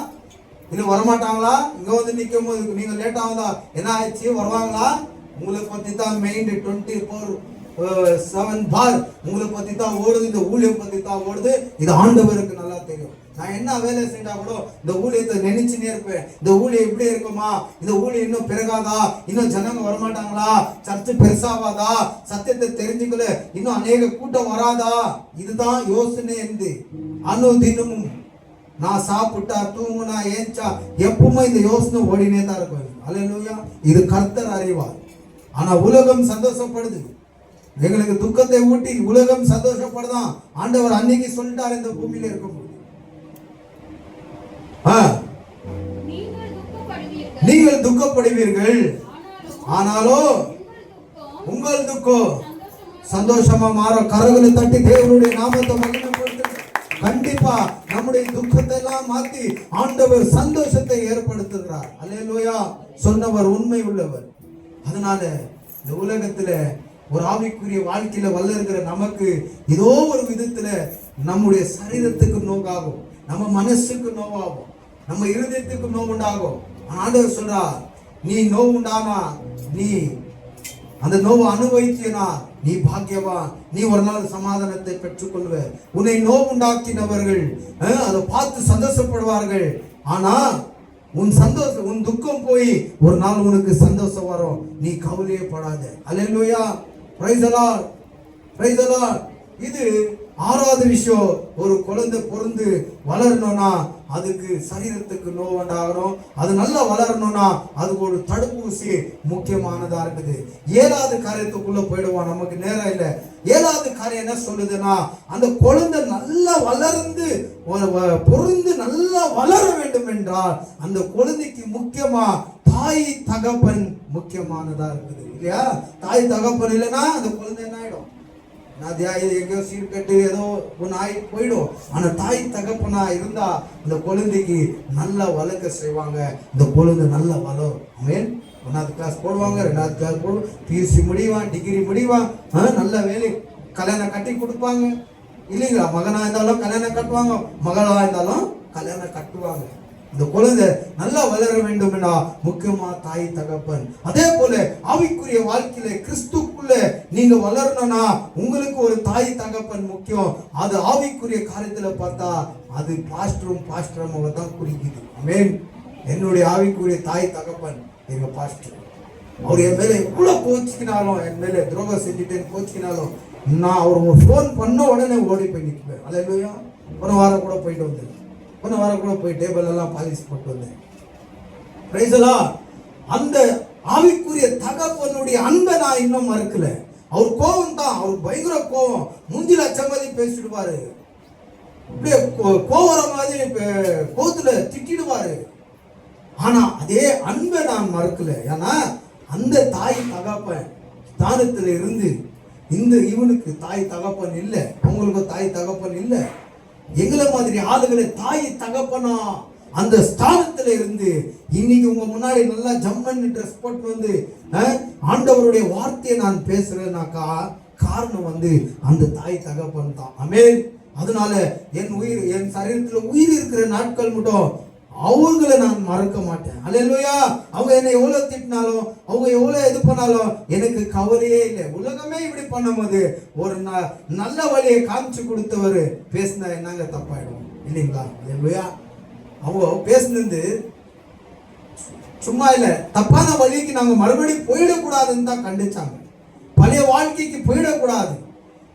இன்னும் வரமாட்டாங்களா? இங்க வந்து நிற்கும் போது நீங்க லேட் ஆகுதா, என்ன ஆயிடுச்சு, வருவாங்களா? உங்களை பத்தி தான் மெயின் 24/7 பார் உங்களை பத்தி தான் ஓடுது, இந்த ஊழியம் பத்தி தான் ஓடுது. இது ஆண்டவருக்கு நல்லா தெரியும். நான் என்ன வேலை செஞ்சா கூட இந்த ஊழியத்தை நினைச்சுனே இருப்பேன். இந்த ஊழியம் எப்படி இருக்குமா, இந்த ஊழியம் இன்னும் பிறகாதா, இன்னும் ஜனங்க வரமாட்டாங்களா, சர்ச்சு பெருசாவாதா, சத்தியத்தை தெரிஞ்சுக்கல, இன்னும் அநேக கூட்டம் வராதா, இதுதான் யோசனை இருந்து அனுதினமும் நான் சாப்பிட்டா தூங்குனா ஏஞ்சா எப்பவுமே இந்த யோசனை ஓடினே தான் இருக்கும். அல்லேலூயா. இது கர்த்தர் அறிவார். ஆனா உலகம் சந்தோஷப்படுது, எங்களுக்கு துக்கத்தை ஊட்டி உலகம் சந்தோஷப்படுதான். ஆண்டவர் அன்னைக்கு சொல்லிட்டார், இந்த பூமியில இருக்கும்போது நீங்கள் துக்கப்படுவீர்கள், ஆனாலும் உங்கள் துக்கம் சந்தோஷமா மாறும். கரங்களை தட்டி தேவனுடைய நாமத்தை மகிமைப்படுத்துங்க. கண்டிப்பா நம்முடைய துக்கத்தை எல்லாம் மாத்தி ஆண்டவர் சந்தோஷத்தை ஏற்படுத்துகிறார். அல்லேலூயா. சொன்னவர் உண்மை உள்ளவர். அதனால இந்த உலகத்துல ஒரு ஆவிக்குரிய வாழ்க்கையில வளர்கிற நமக்கு ஏதோ ஒரு விதத்துல நம்முடைய சரீரத்துக்கு நோக்காகும், நம்ம மனசுக்கு நோவாகும், நம்ம இருதயத்துக்கு நோவு உண்டாகும். ஆண்டவர் சொல்றார், நீ நோவு உண்டானா, நீ அந்த நோவு அனுபவித்தீனா நீ பாக்கியவான், நீ ஒரு நாள் சமாதானத்தை பெற்றுக்கொள்வ. உன்னை நோவு உண்டாக்கினவர்கள் அதை பார்த்து சந்தோஷப்படுவார்கள். ஆனா உன் துக்கம் போய் ஒரு நாள் உனக்கு சந்தோஷம் வரும், நீ கவலையே படாத. Hallelujah. Praise the lord, praise the lord. இது ஆறாவது விஷயம். ஒரு குழந்தை பிறந்து வளரணும்னா அதுக்கு சரீரத்துக்கு நோவுண்டாகணும். அது நல்லா வளரணும்னா அதுக்கு ஒரு தடுப்பூசி முக்கியமானதா இருக்குது. ஏழாவது காரியத்துக்குள்ள போயிடுவான், நமக்கு நேரம் இல்லை. ஏழாவது காரியம் என்ன சொல்லுதுன்னா, அந்த குழந்தை நல்லா வளர்ந்து பொருந்து நல்லா வளர வேண்டும் என்றால் அந்த குழந்தைக்கு முக்கியமா தாய் தகப்பன் முக்கியமானதா இருக்குது இல்லையா? தாய் தகப்பன் இல்லைன்னா அந்த குழந்தை என்ன ஆயிடும்? எங்கேயோ சீர் கட்டு ஏதோ ஒன்று ஆகி போயிடும். ஆனா தாய் தகப்பனா இருந்தா இந்த குழந்தைக்கு நல்லா வளர்க்க செய்வாங்க. இந்த குழந்தை நல்லா வளரும். ஆமென். 1வது கிளாஸ் போடுவாங்க, 2வது கிளாஸ் போடுவோம், பிஎஸ்சி முடிவான், டிகிரி முடிவான், நல்ல வேலை, கல்யாணம் கட்டி கொடுப்பாங்க இல்லைங்களா? மகனா இருந்தாலும் கல்யாணம் கட்டுவாங்க, மகளா இருந்தாலும் கல்யாணம் கட்டுவாங்க. இந்த குழந்தை நல்லா வளர வேண்டும் என முக்கியமா தாய் தகப்பன். அதே போல ஆவிக்குரிய வாழ்க்கையில கிறிஸ்துக்குள்ள நீங்க வளரணும்னா உங்களுக்கு ஒரு தாய் தகப்பன் முக்கியம். அது ஆவிக்குரிய காரியத்துல பார்த்தா அது பாஸ்டரும் தான் குறிக்குது. ஆமென். என்னுடைய ஆவிக்குரிய தாய் தகப்பன் எங்க பாஸ்டர். அவர் என் மேல எவ்வளவு கோச்சிக்கினாலும், என் மேல துரோகம் செஞ்சுட்டேன்னு கோச்சிக்கினாலும், நான் அவர் ஃபோன் பண்ண உடனே ஓடி போய் நிற்பேன். அல்லேலூயா. போன வாரம் கூட போயிட்டு வந்தேன். போன வாரம் கூட போய் டேபிள் எல்லாம் பாலிஷ் போட்டு வந்தேன். Price the Lord. அந்த ஆவிக்குரிய தகப்பனுடைய அன்பை நான் இன்னும் மறக்கல. அவர் கோபம் தான், அவர் பயங்கர கோபம், மூஞ்சில அச்சமாதி பேசிடுவாரு, அப்படியே கோவர மாதிரி கோத்துல திட்டிடுவாரு. ஆனா அதே அன்பை நான் மறக்கல. ஏன்னா அந்த தாய் தகப்பன் ஸ்தானத்துல இருந்து இவனுக்கு தாய் தகப்பன் இல்லை, அவங்களுக்கு தாய் தகப்பன் இல்லை. எங்களை மாதிரி ஆளுகளை தாய் தகப்பனா அந்த ஸ்தானத்துல இருந்து இன்னைக்கு உங்க முன்னாடி நல்லா ஜம்மன் ட்ரெஸ் போட்டு வந்து ஆண்டவருடைய வார்த்தையை நான் பேசுறேன்னாக்கா காரணம் அந்த தாய் தகப்பன் தான். ஆமென். அதனால என் சரீரத்துல உயிர் இருக்கிற நாட்கள் மட்டும் அவங்களை நான் மறக்க மாட்டேன். அல்லேலூயா. அவங்க என்னை எவ்வளவு திட்டினாலும், அவங்க எவ்வளவு இது பண்ணாலும் எனக்கு கவலையே இல்லை. உலகமே இப்படி பண்ணும்போது ஒரு நல்ல வழியை காமிச்சு கொடுத்தவர் பேசினா என்னங்க தப்பாயிடும் இல்லைங்களா? அல்லேலூயா. அவங்க பேசினது சும்மா இல்லை, தப்பான வழிக்கு நாங்க மறுபடியும் போயிடக்கூடாதுன்னு தான் கண்டிச்சாங்க. பழைய வாழ்க்கைக்கு போயிடக்கூடாது,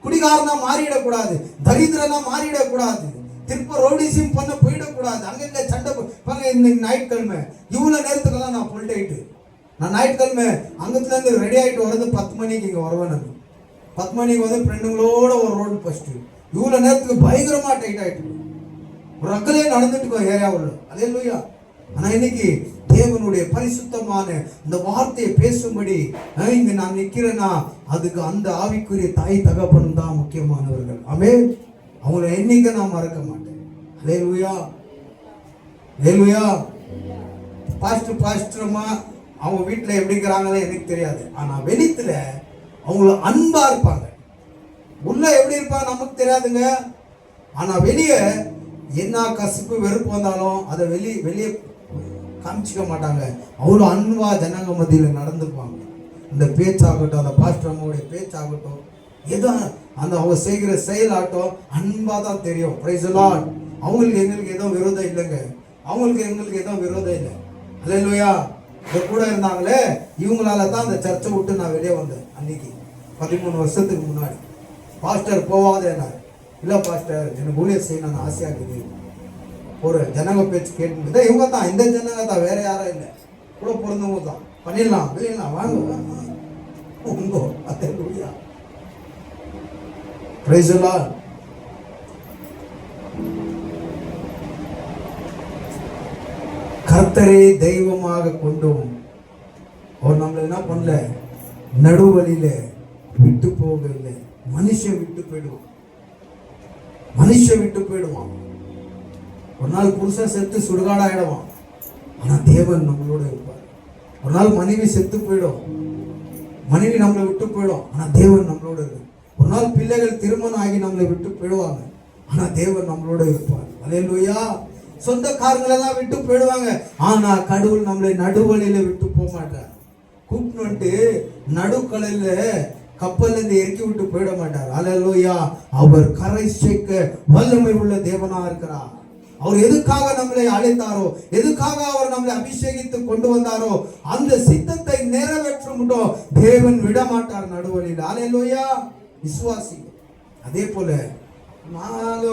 குடிகாரனா மாறிடக்கூடாது, தரித்திரனா மாறிடக்கூடாது, திருப்ப ரோடிசியம் பண்ண போயிடக்கூடாது, அங்கங்க சண்டை பாருங்க. இன்னைக்கு ஞாயிற்றுக்கிழமை இவ்வளவு நேரத்துக்கெல்லாம் நான் போல்ட் நான் ஞாயிற்றுக்கிழமை அங்கத்துல இருந்து ரெடி ஆகிட்டு வர்றது 10 மணிக்கு இங்க வருவேன். நான் 10 மணிக்கு ஃப்ரெண்டுங்களோட ஒரு ரோடு ஃபர்ஸ்ட் இவ்வளவு நேரத்துக்கு பயங்கரமா டைட் ஆயிட்டு ஒரு அக்கலே நடந்துட்டு ஏரியாவுள்ள. அல்லேலூயா. ஆனா இன்னைக்கு தேவனுடைய பரிசுத்தமான இந்த வார்த்தையை பேசும்படி இங்க நான் நிக்கிறேன்னா அதுக்கு அந்த ஆவிக்குரிய தாய் தகப்பன் தான் முக்கியமானவர்கள். ஆமென். அவங்கள என்னைக்கு நான் மறக்க மாட்டேன். அல்லேலூயா. அல்லேலூயா. பாஸ்டர்மா அவங்க வீட்டில் எப்படி இருக்கிறாங்களே எனக்கு தெரியாது. ஆனா வெளித்துல அவங்கள அன்பா இருப்பாங்க. உள்ள எப்படி இருப்பாங்க நமக்கு தெரியாதுங்க. ஆனா வெளியே என்ன கசப்பு வெறுப்பு வந்தாலும் அதை வெளியே காமிச்சிக்க மாட்டாங்க. அவ்வளோ அன்பா ஜனங்க மத்தியில் நடந்துப்பாங்க. இந்த பேச்சாகட்டும், அந்த பாஸ்டர் அம்மாவுடைய பேச்சாகட்டும், ஏதோ அந்த அவங்க செய்கிற செயலாட்டம் அன்பா தான் தெரியும். Praise the Lord. அவங்களுக்கு எங்களுக்கு ஏதோ விரோதம் இல்லைங்க, அவங்களுக்கு எங்களுக்கு ஏதோ விரோதம் இல்லை. அல்லேலூயா. இந்த கூட இருந்தாங்களே இவங்களால தான் அந்த சர்ச்சை விட்டு நான் வெளியே வந்தேன். அன்னைக்கு 13 வருஷத்துக்கு முன்னாடி பாஸ்டர் போவாத என்னார். இல்லை பாஸ்டர் எனக்கு ஊழியர் செய்யணும்னு ஆசையாக இருக்குது. ஒரு ஜனங்க பேச்சு கேட்டு இவங்க தான், இந்த ஜனங்க தான், வேற யாரும் இல்லை, கூட பிறந்தவங்க தான், பண்ணிடலாம் இல்லைங்களா, வாங்க உங்கோ. அல்லேலூயா. Praise the Lord. கர்த்தரை தெய்வமாக கொண்டோம். அவர் நம்மள என்ன பண்ணல, நடுவழியில விட்டு போக இல்லை. மனுஷன் விட்டு போயிடுவான், மனுஷன் விட்டு போயிடுவான். ஒரு நாள் புருஷன் செத்து சுடுகாடாயிடுவான், ஆனா தேவன் நம்மளோட இருப்பார். ஒரு நாள் மனைவி செத்து போயிடும், மனைவி நம்மளை விட்டு போயிடும், ஆனா தேவன் நம்மளோட இருக்கு. ஒரு நாள் பிள்ளைகள் திருமணம் ஆகி நம்மளை விட்டு போயிடுவாங்க, ஆனா தேவன் நம்மளோட இருப்பார். அல்லேலூயா. சொந்தக்காரங்களெல்லாம் விட்டு போயிடுவாங்க, ஆனா கடவுள் நம்மளை நடுவழியில விட்டு போக மாட்டார். கூப்பிட்டு நடுக்கடல்ல கப்பல்ல இருந்து இறக்கி விட்டு போயிட மாட்டார். அல்லேலூயா. அவர் கரை சேர்க்க வல்லமை உள்ள தேவனா இருக்கிறார். அவர் எதுக்காக நம்மளை அழைத்தாரோ, எதுக்காக அவர் நம்மளை அபிஷேகித்து கொண்டு வந்தாரோ, அந்த சித்தத்தை நிறைவேற்ற மட்டும் தேவன் விட மாட்டார் நடுவழியில். அல்லேலூயா. விசுவாசி. அதே போல நாங்க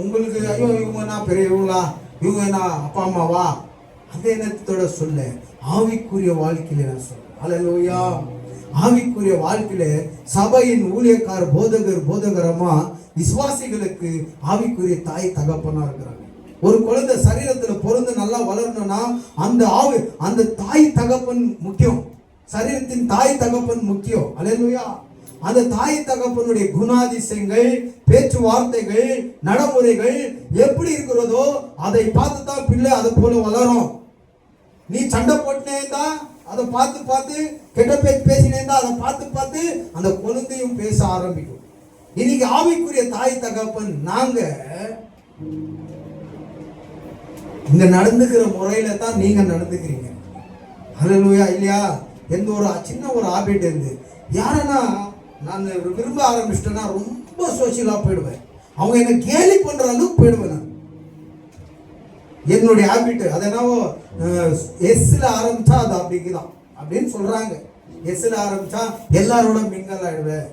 உங்களுக்கு ஐயோ இவங்க என்ன பெரியவங்களா, இவங்க என்ன அப்பா அம்மாவா, அந்த எண்ணத்தோட சொல்ல ஆவிக்குரிய வாழ்க்கையில நான் சொல்றேன். அல்லேலூயா. ஆவிக்குரிய வாழ்க்கையில சபையின் ஊழியக்கார போதகரமா விசுவாசிகளுக்கு ஆவிக்குரிய தாய் தகப்பனா இருக்கிறாங்க. ஒரு குழந்தை சரீரத்துல பொருந்து நல்லா வளரணும்னா அந்த தாய் தகப்பன் முக்கியம். சரீரத்தின் தாய் தகப்பன் முக்கியம். அல்லேலூயா. அந்த தாய் தகப்பனுடைய குணாதிசயங்கள், பேச்சுவார்த்தைகள், நடைமுறைகள் எப்படி இருக்கிறதோ அதை பார்த்து தான் பிள்ளை அதை போல வளரும். நீ சண்டை போட்டுனே இருந்தா அதை பார்த்து கெட்ட பேச்சு பேசினே இருந்தா அதை பார்த்து அந்த குழந்தையும் பேச ஆரம்பிக்கும். இன்னைக்கு ஆவிக்குரிய தாய் தகப்பன் நாங்க இங்க நடந்துக்கிற முறையில தான் நீங்க நடந்துக்கிறீங்க. அல்லேலூயா. இல்லையா? எந்த ஒரு சின்ன ஒரு ஹாபிட் இருந்து யாரன்னா நான் விரும்ப ஆரம்பிச்சிட்டேன்னா ரொம்ப சோசியலா போயிடுவேன். அவங்க என்ன கேலி பண்ற அளவுக்கு போயிடுவேன். நான் என்னுடைய ஹாபிட் அது என்னவோ எஸ்ல ஆரம்பிச்சா அது அப்படிதான் அப்படின்னு சொல்றாங்க. எஸ்ல ஆரம்பிச்சா எல்லாரோட மிங்கல் ஆயிடுவேன்,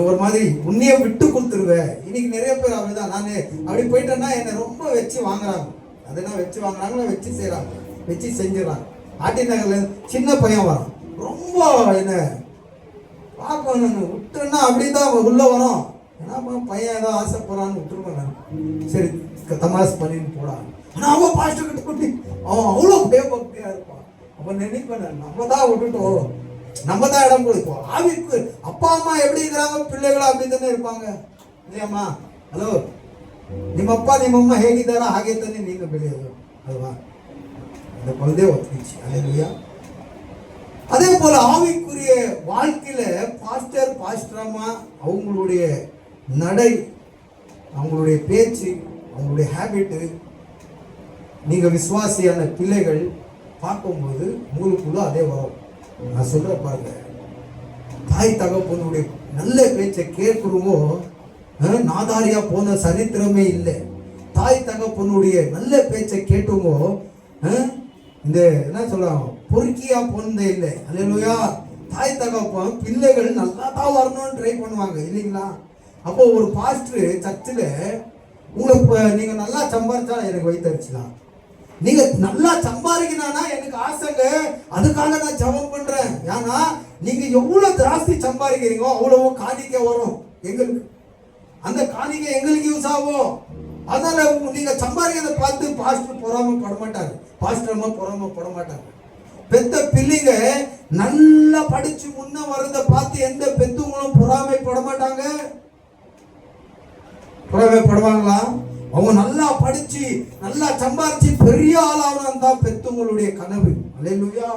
ஒரு மாதிரி உன்னைய விட்டு கொடுத்துருவேன். இன்னைக்கு நிறைய பேர் அப்படிதான். நான் அப்படி போயிட்டேன்னா என்னை ரொம்ப வச்சு வாங்குறாங்க. அதெல்லாம் வச்சு வாங்குறாங்களா, வச்சு செய்யறாங்க, வச்சு செஞ்சிடறாங்க. ஆட்டி நகர்ல சின்ன பையன் வரான், ரொம்ப என்ன பார்க்கணும் விட்டுன்னா அப்படிதான் உள்ள வரும். ஏன்னா பையன் ஏதோ ஆசைப்படுறான்னு விட்டுருவேன் நான். சரி தமாஸ் பண்ணின்னு போடான். ஆனா அவன் பாஸ்டர் கிட்ட கொட்டி அவன் அவ்வளோ பக்தியா இருப்பான். அவன் நினைப்பேன் நம்ம தான் விட்டுட்டோம், நம்ம தான் இடம் கொடுப்போம். ஆவிக்கு அப்பா அம்மா எப்படி இருக்கிறாங்க, பிள்ளைகளா அப்படி தானே இருப்பாங்க இல்லையம்மா? ಹಲೋ ನಿಮ್ಮಪ್ಪ ನಿಮ್ಮಮ್ಮ ಹೇಗಿದ್ದಾರಾ ಹಾಗೆ ತಾನೇ ನೀನು ಬೆಳೆಯೋದು ಅಲ್ವಾ? அந்த குழந்தை ஒத்துக்கிச்சு. அல்லேலூயா. அதே போல ஆவிக்குரிய வாழ்க்கையில பாஸ்டர்மா அவங்களுடைய நடை, அவங்களுடைய பேச்சு, அவங்களுடைய ஹேபிட்டு, நீங்க விசுவாசியான பிள்ளைகள் பார்க்கும்போது உங்களுக்குள்ள அதே வரும். நான் சொல்ற பாருங்க, தாய் தகப்பனுடைய நல்ல பேச்சை கேட்கிறோமோ நாதாரியா போன சரித்திரமே இல்லை. தாய் தகப்பனுடைய நல்ல பேச்சை கேட்டோமோ இந்த என்ன சொல்றாங்க பொறுக்கியா போனதே இல்லை. அல்லேலூயா. தாய் தகப்பன் பிள்ளைகள் நல்லா தான் வரணும்னு ட்ரை பண்ணுவாங்க இல்லைங்களா? அப்போ ஒரு பாஸ்டர் சர்ச்சில் உங்களுக்கு நீங்க நல்லா சம்பாதிச்சா எனக்கு வைத்தரிச்சுலாம், நீங்க நல்லா சம்பாதிக்கணும்னா எனக்கு ஆசைங்க, அதுக்காக நான் ஜெபம் பண்றேன். ஏன்னா நீங்க எவ்வளவு ஜாஸ்தி சம்பாதிக்கிறீங்களோ அவ்வளவு காணிக்கை வரும் எங்களுக்கு, அந்த காணிக்கை எங்களுக்கு யூஸ் ஆகும். அதனால நீங்க சம்பாதிக்கிறத பார்த்து பாஸ்டர் பொறாமப்பட மாட்டாங்க, பாஸ்டர் அம்மா பொறாமப்பட மாட்டாங்க. பெத்த பிள்ளைங்க நல்லா படிச்சு முன்ன வரத பார்த்து எந்த பெத்தவங்களும் பொறாமைப்பட மாட்டாங்க. பொறாமைப்படுவாங்களா? அவங்க நல்லா படிச்சு நல்லா சம்பாதிச்சு பெரிய ஆளாகணும் தான் பெத்தவங்களுடைய கனவு. அல்லேலூயா.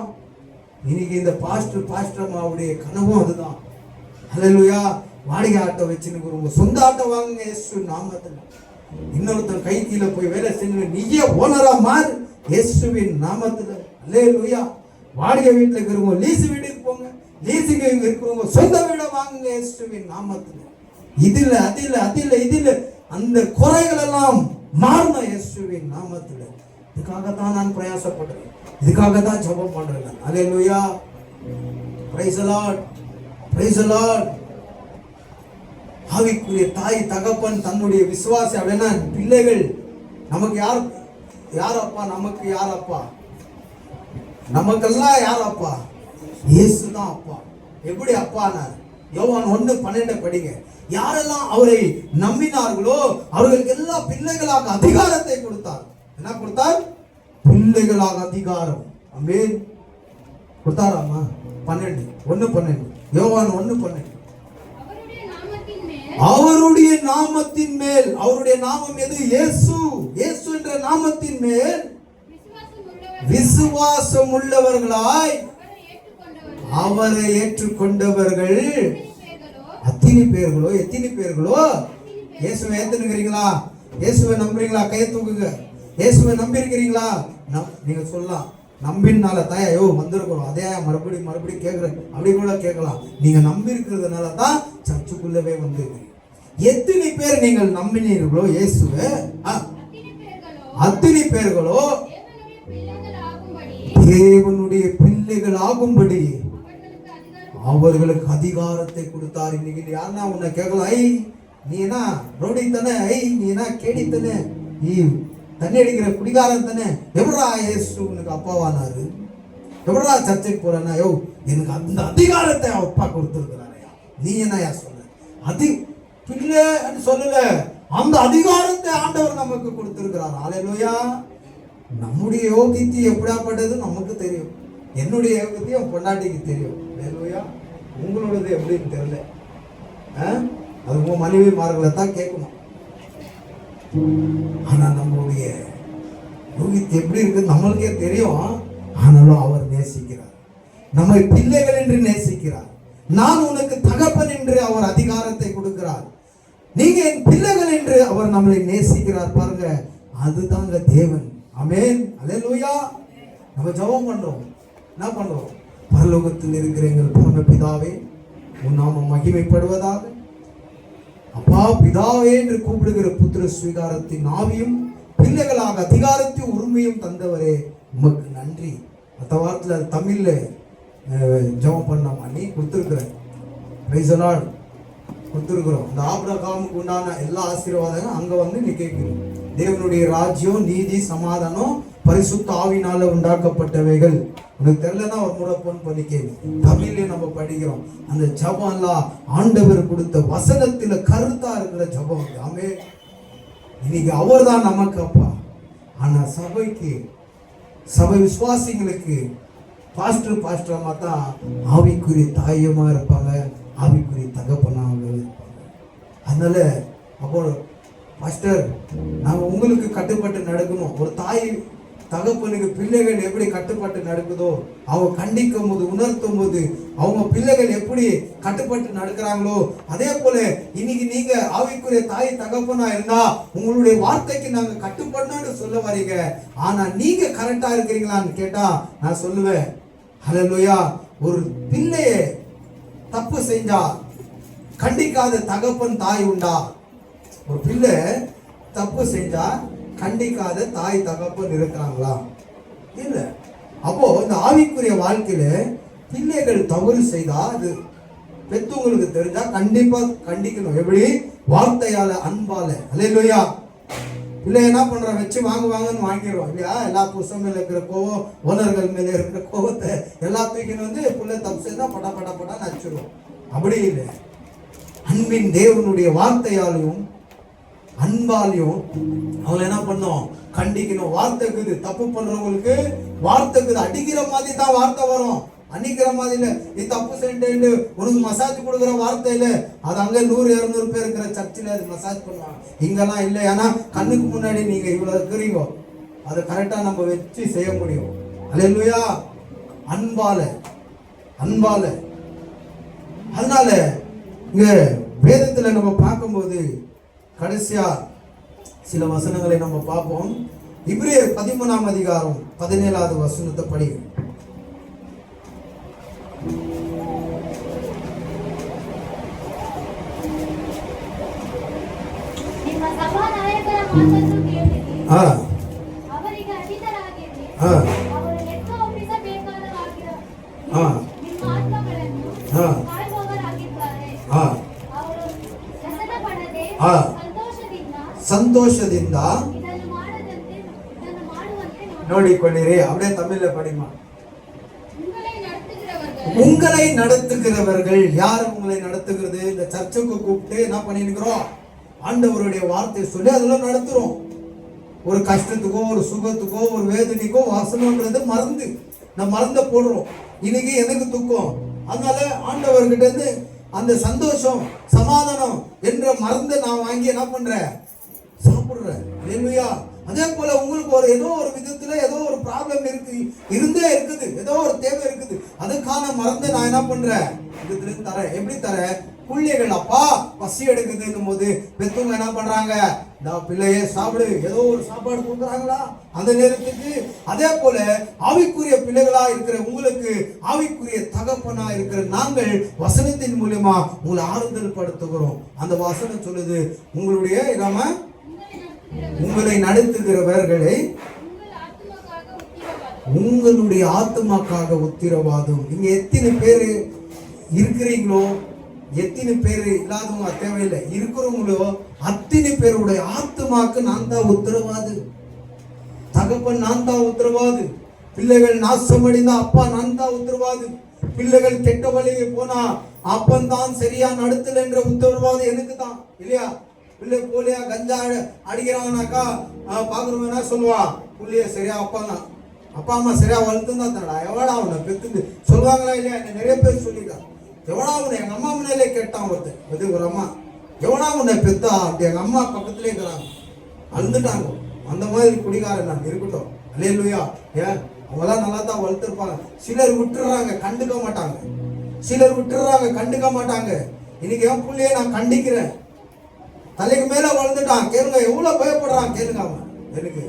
இன்னைக்கு இந்த பாஸ்டர் அம்மாவுடைய கனவும் அதுதான். அல்லேலூயா. வாடகை ஆட்டோ வச்சுன்னு சொந்த ஆட்டோ வாங்குங்க இயேசு நாமத்துல. இன்னொருத்தன் கை கீழே போய் வேலை செஞ்சு நீயே ஓனரா மாறு இயேசுவின் நாமத்துல. அல்லேலூயா. வாடகை வீட்டுல இருக்கிறவங்க லீசு வீட்டுக்கு போங்க, லீசுக்கு இருக்கிறவங்க சொந்த வீட வாங்குங்க இயேசுவின் நாமத்துல. இதுல அதில் அந்த குறைகள் எல்லாம் மாறணும் இயேசுவின் நாமத்துல. இதுக்காகத்தான் நான் பிரயாசப்படுறேன், இதுக்காக தான் ஜெபம் பண்றேன். Hallelujah. Praise the lord, praise the lord. ஆவிக்குரிய தாய் தகப்பன் தன்னுடைய விசுவாசி அப்படின்னா பிள்ளைகள் நமக்கு யார் அப்பா? நமக்கு யார் அப்பா? நமக்கெல்லாம் யார் அப்பா? இயேசு தான் அப்பா. எப்படி அப்பானா? யோவான் 1:12 படிங்க. யாரெல்லாம் அவரை நம்பினார்களோ அவர்களுக்கு எல்லாம் பிள்ளைகளாக அதிகாரத்தை கொடுத்தார். என்ன கொடுத்தார்? பிள்ளைகளாக அதிகாரம். ஆமென். கொடுத்தாராமா? 1:12 யோவான் 1:12. அவருடைய நாமத்தின் மேல், அவருடைய நாமம் எது? இயேசு. இயேசு என்ற நாமத்தின் மேல் விசுவாசம் உள்ளவர்களாய் அவரை ஏற்றுக்கொண்டவர்கள் எத்தனை பேர்களோ இயேசுவை ஏத்துக்கிறீங்களா? இயேசுவை நம்புறீங்களா? கையை தூக்குங்க. இயேசுவை நம்பி இருக்கிறீங்களா? நீங்க சொல்லலாம் நம்பினால தாயோ வந்திருக்கிறோம், அதே மறுபடியும் கேட்கிறேன் அப்படி கூட கேட்கலாம். நீங்க நம்பி இருக்கிறதுனால தான் சர்ச்சுக்குள்ளவே வந்து எத்தனை பேர் நீங்கள் நம்பினீர்களோ இயேசுவை? அத்தனை பேர்களோ தேவனுடைய பிள்ளைகள் ஆகும்படி அவர்களுக்கு அதிகாரத்தை கொடுத்தார். இன்னைக்கு யாருன்னா உன்னை கேட்கலாம், ஐ நீ என்ன ரோடி தானே, ஐ நீ என்ன கேடி தானே, நீ தண்ணி அடிக்கிற குடிகாரன் தானே, எவ்வளா இயேசு உனக்கு அப்பாவானாரு, எவ்வளா சர்ச்சைக்கு போறேன்னா, யோ எனக்கு அந்த அதிகாரத்தை அப்பா கொடுத்துருக்கிறாரையா, நீ என்னையா சொல்ல, அது பிள்ளைன்னு சொல்லல, அந்த அதிகாரத்தை ஆண்டவர் நமக்கு கொடுத்திருக்கிறார். அல்லேலூயா. நம்முடைய யோகியத்தை எப்படியாப்பட்டது நமக்கு தெரியும், என்னுடைய யோகியத்தையும் பொண்டாட்டிக்கு தெரியும். அல்லேலூயா. உங்களோடது எப்படின்னு தெரியல, அது உங்க மனைவிமார்களை தான் கேட்கணும். ஆனா நம்மளுடைய யோகியத்தை எப்படி இருக்கு நம்மளுக்கே தெரியும். ஆனாலும் அவர் நேசிக்கிறார், நம்மை பிள்ளைகள் என்று நேசிக்கிறார். நான் உனக்கு தகப்பன் என்று அவர் அதிகாரத்தை கொடுக்கிறார். நீங்க என் பிள்ளைகள் என்று அவர் நம்மளை நேசிக்கிறார். பாருங்க, அதுதாங்க தேவன். ஆமென். அல்லேலூயா. நம்ம ஜெபம் பண்றோம், என்ன பண்றோம்? பரலோகத்தில் இருக்கிற எங்கள் பரமபிதாவே, உன் நாமம் மகிமைப்படுவதாக. அப்பா பிதாவே என்று கூப்பிடுகிற புத்திர ஸ்வீகாரத்தின் ஆவியும் பிள்ளைகளாக அதிகாரத்தையும் உரிமையும் தந்தவரே, உமக்கு நன்றி. மற்ற வாரத்தில் தமிழ்ல ஜெபம் பண்ணோம், நீ கொடுத்துருக்குற பிரைஸ் தி லார்ட் கொடுத்துருக்குறோம். இந்த ஆபிரகாமுக்கு உண்டான எல்லா ஆசீர்வாதங்களும் அங்க வந்து நீ கேட்கிறோம். தேவனுடைய ராஜ்யம், நீதி, சமாதானம் பரிசுத்த ஆவினால உண்டாக்கப்பட்டவைகள். உனக்கு தெரியலன்னா ஒரு முறை போன் பண்ணி கேள்வி. தமிழ்ல நம்ம படிக்கிறோம். அந்த ஜபம் எல்லாம் ஆண்டவர் கொடுத்த வசனத்துல கருத்தா இருக்கிற ஜபம். ஆமே. இன்னைக்கு அவர் தான் நமக்கு அப்பா. ஆனா சபைக்கு, சபை விசுவாசிங்களுக்கு பாஸ்டர் அம்மா தான் ஆவிக்குரிய தாயமா இருப்பாங்க, ஆவிக்குரிய தகப்பனாக இருப்பாங்க. அதனால அப்போ பாஸ்டர் நாங்க உங்களுக்கு கட்டுப்பட்டு நடக்கணும். ஒரு தாய் தகப்பனுக்கு பிள்ளைகள் எப்படி கட்டுப்பட்டு நடக்குதோ, அவங்க கண்டிக்கும் போது, உணர்த்தும் போது அவங்க பிள்ளைகள் எப்படி கட்டுப்பட்டு நடக்கிறாங்களோ, அதே போல இன்னைக்கு நீங்க ஆவிக்குரிய தாய் தகப்பனா இருந்தா உங்களுடைய வார்த்தைக்கு நாங்க கட்டுப்படணும்னு சொல்ல வரீங்க. ஆனா நீங்க கரெக்டா இருக்கிறீங்களான்னு கேட்டா நான் சொல்லுவேன், ஹல்லேலூயா. ஒரு பிள்ளைய தப்பு செஞ்சா கண்டிக்காத தகப்பன் தாய் உண்டா? ஒரு பிள்ளை தப்பு செஞ்சா கண்டிக்காத தாய் தகப்பன் இருக்கிறாங்களா? இல்ல. அப்போ இந்த ஆவிக்குரிய வாழ்க்கையில பிள்ளைகள் தவறு செய்தா அது பெத்தவங்களுக்கு தெரிஞ்சா கண்டிப்பா கண்டிக்கணும். எப்படி? வார்த்தையால, அன்பால. அல்லேலூயா. பிள்ளை என்ன பண்ற, வச்சு வாங்குவாங்கன்னு வாங்கிடுவோம் இல்லையா? எல்லா புருஷன் மேல இருக்கிற கோவம், ஓனர்கள் மேல இருக்கிற கோவத்தை எல்லாத்துக்கும் வந்து பிள்ளை தப்பு செய்தா படா படா படான்னு அடிச்சிடுவோம். அப்படி இல்லை. அன்பின் தேவனுடைய வார்த்தையாலையும் அன்பாலையும் அவங்க என்ன பண்ணோம், கண்டிக்கணும். வார்த்தைக்குது தப்பு பண்றவங்களுக்கு வார்த்தைக்குது அடிக்கிற மாதிரி தான் வார்த்தை வரும், அன்னிக்கிற மாதிரி இல்ல. நீ தப்பு செஞ்சு உனக்கு மசாஜ் கொடுக்குற வார்த்தை இல்ல. அது அங்க 100-200 பேர் இருக்கிற சர்ச்சில் அது மசாஜ் பண்ணுவாங்க, இங்கெல்லாம் இல்லை. ஏன்னா கண்ணுக்கு முன்னாடி நீங்க இவ்வளவு இருக்கிறீங்க, அதை கரெக்டா நம்ம வச்சு செய்ய முடியும். அல்லேலூயா. அன்பால, அன்பால. அதனால இங்க வேதத்துல நம்ம பார்க்கும்போது கடைசியா சில வசனங்களை நம்ம பார்ப்போம். இப்ரேயர் 13ஆம் அதிகாரம் 17வது வசனத்தை படிங்க. ಸಂತೋಷದಿಂದ ನೋಡಿಕೊಳ್ಳಿರಿ. அப்படியே தமிழ்ல படிமா. உங்களை நடத்துகிறவர்கள் யார்? உங்களை நடத்துகிறது இந்த சர்ச்சுக்கு கூப்பிட்டு என்ன பண்ணிருக்கிறோம், ஆண்டவருடைய வார்த்தை சொல்லி அதெல்லாம் நடத்துறோம். ஒரு கஷ்டத்துக்கோ, ஒரு சுகத்துக்கோ, ஒரு வேதனைக்கோ வசனம்ன்றது மறந்து நம்ம மறந்த போடுறோம். இன்னைக்கு எனக்கு துக்கம், அதனால ஆண்டவர்கிட்ட இருந்து அந்த சந்தோஷம், சமாதானம் என்ற மருந்து நான் வாங்கி என்ன பண்றேன், சாப்பிடுறேன். அல்லேலூயா. அதே போல உங்களுக்கு ஒரு ஏதோ ஒரு விதத்துல ஏதோ ஒரு ப்ராப்ளம் இருந்தே இருக்குது, ஏதோ ஒரு தேவை இருக்குது, அதுக்கான மருந்தை நான் என்ன பண்றேன், இதுல தரேன். எப்படி தரேன்? பிள்ளைகள் அப்பா பசி எடுக்குதுன்னும் போது பெத்தவங்க என்ன பண்றாங்க, பிள்ளையே சாப்பிடு, ஏதோ ஒரு சாப்பாடு கொடுக்குறாங்களா அந்த நேரத்துக்கு. அதே போல ஆவிக்குரிய பிள்ளைகளா இருக்கிற உங்களுக்கு, ஆவிக்குரிய தகப்பனா இருக்கிற நாங்கள் வசனத்தின் மூலமா உங்களை ஆறுதல் படுத்துகிறோம். அந்த வசனம் சொல்லுது, உங்களுடைய நாம உங்களை நடத்துகிறவர்களை உங்களுடைய ஆத்துமாக்காக உத்திரவாதம். இங்க எத்தனை பேரு இருக்கிறீங்களோ, எத்தனை பேர் இல்லாதவங்க தேவையில்லை, இருக்கிறவங்களோ அத்தனை பேருடைய ஆத்துமாக்கு நான் தான் உத்தரவாது. தகப்பன் நான் தான் உத்தரவாது. பிள்ளைகள் நாசமடைந்தா அப்பா நான் தான் உத்தரவாது. பிள்ளைகள் கெட்ட வழியை போனா அப்பன் தான் சரியா நடத்தல என்ற உத்தரவாது எனக்கு தான், இல்லையா? பிள்ளை போலியா கஞ்சா அடிக்கிறாங்கனாக்கா பாக்குறவங்க என்ன சொல்லுவா, புள்ளைய சரியா அப்பா அம்மா சரியா வளர்த்துன்னு தான் தரடா, எவ்வளோ அவனை பெத்து சொல்லுவாங்களா இல்லையா? நிறைய பேர் சொல்லியிருக்காங்க. எவ்வளோ அவனை எங்க அம்மா முன்னாலே கேட்டான் ஒருத்தர், ஒரு அம்மா எவ்வளோ உன்னை பெத்தா அப்படி எங்க அம்மா பக்கத்துலேயே இருக்கிறாங்க, அழுந்துட்டாங்க. அந்த மாதிரி குடிகாரன் நான் இருக்கட்டும், அல்லேலூயா. ஏன் அவங்களாம் நல்லா தான் வளர்த்துருப்பாங்க. சிலர் விட்டுறாங்க, கண்டுக்க மாட்டாங்க. சிலர் விட்டுறாங்க, கண்டுக்க மாட்டாங்க. இன்னைக்கு என் பிள்ளைய நான் கண்டிக்கிறேன், தலைக்கு மேல வளர்ந்துட்டான், கேளுங்க எவ்வளவு பயப்படுறான் கேளுங்க. அவன் எனக்கு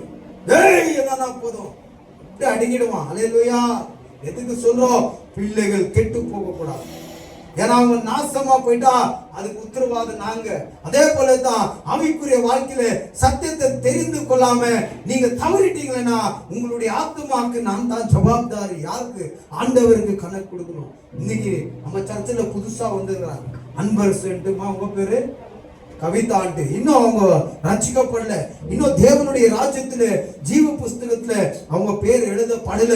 என்னன்னா போதும் அடிக்கிடுவான். அல்லேலூயா. எதுக்கு சொல்றோம்? பிள்ளைகள் கெட்டு போக கூடாது. ஏன்னா அவங்க நாசமா போயிட்டா அதுக்கு உத்தரவாதம் நாங்க. அதே போலதான் ஆவிக்குரிய வாழ்க்கையில சத்தியத்தை தெரிந்து கொள்ளாம நீங்க தவறிட்டீங்கன்னா உங்களுடைய ஆத்துமாக்கு நான் தான் ஜவாப்தாரி. யாருக்கு? ஆண்டவருக்கு கணக்கு கொடுக்கணும். இன்னைக்கு நம்ம சர்ச்சில் புதுசா வந்துருக்கிறாங்க அன்பர் சென்ட்டுமா, உங்க பேரு கவிதா ஆண்டு. இன்னும் அவங்க ரட்சிக்கப்படல. இன்னும் தேவனுடைய ராஜ்யத்துல ஜீவ புஸ்தகத்துல அவங்க பேர் எழுதப்படல.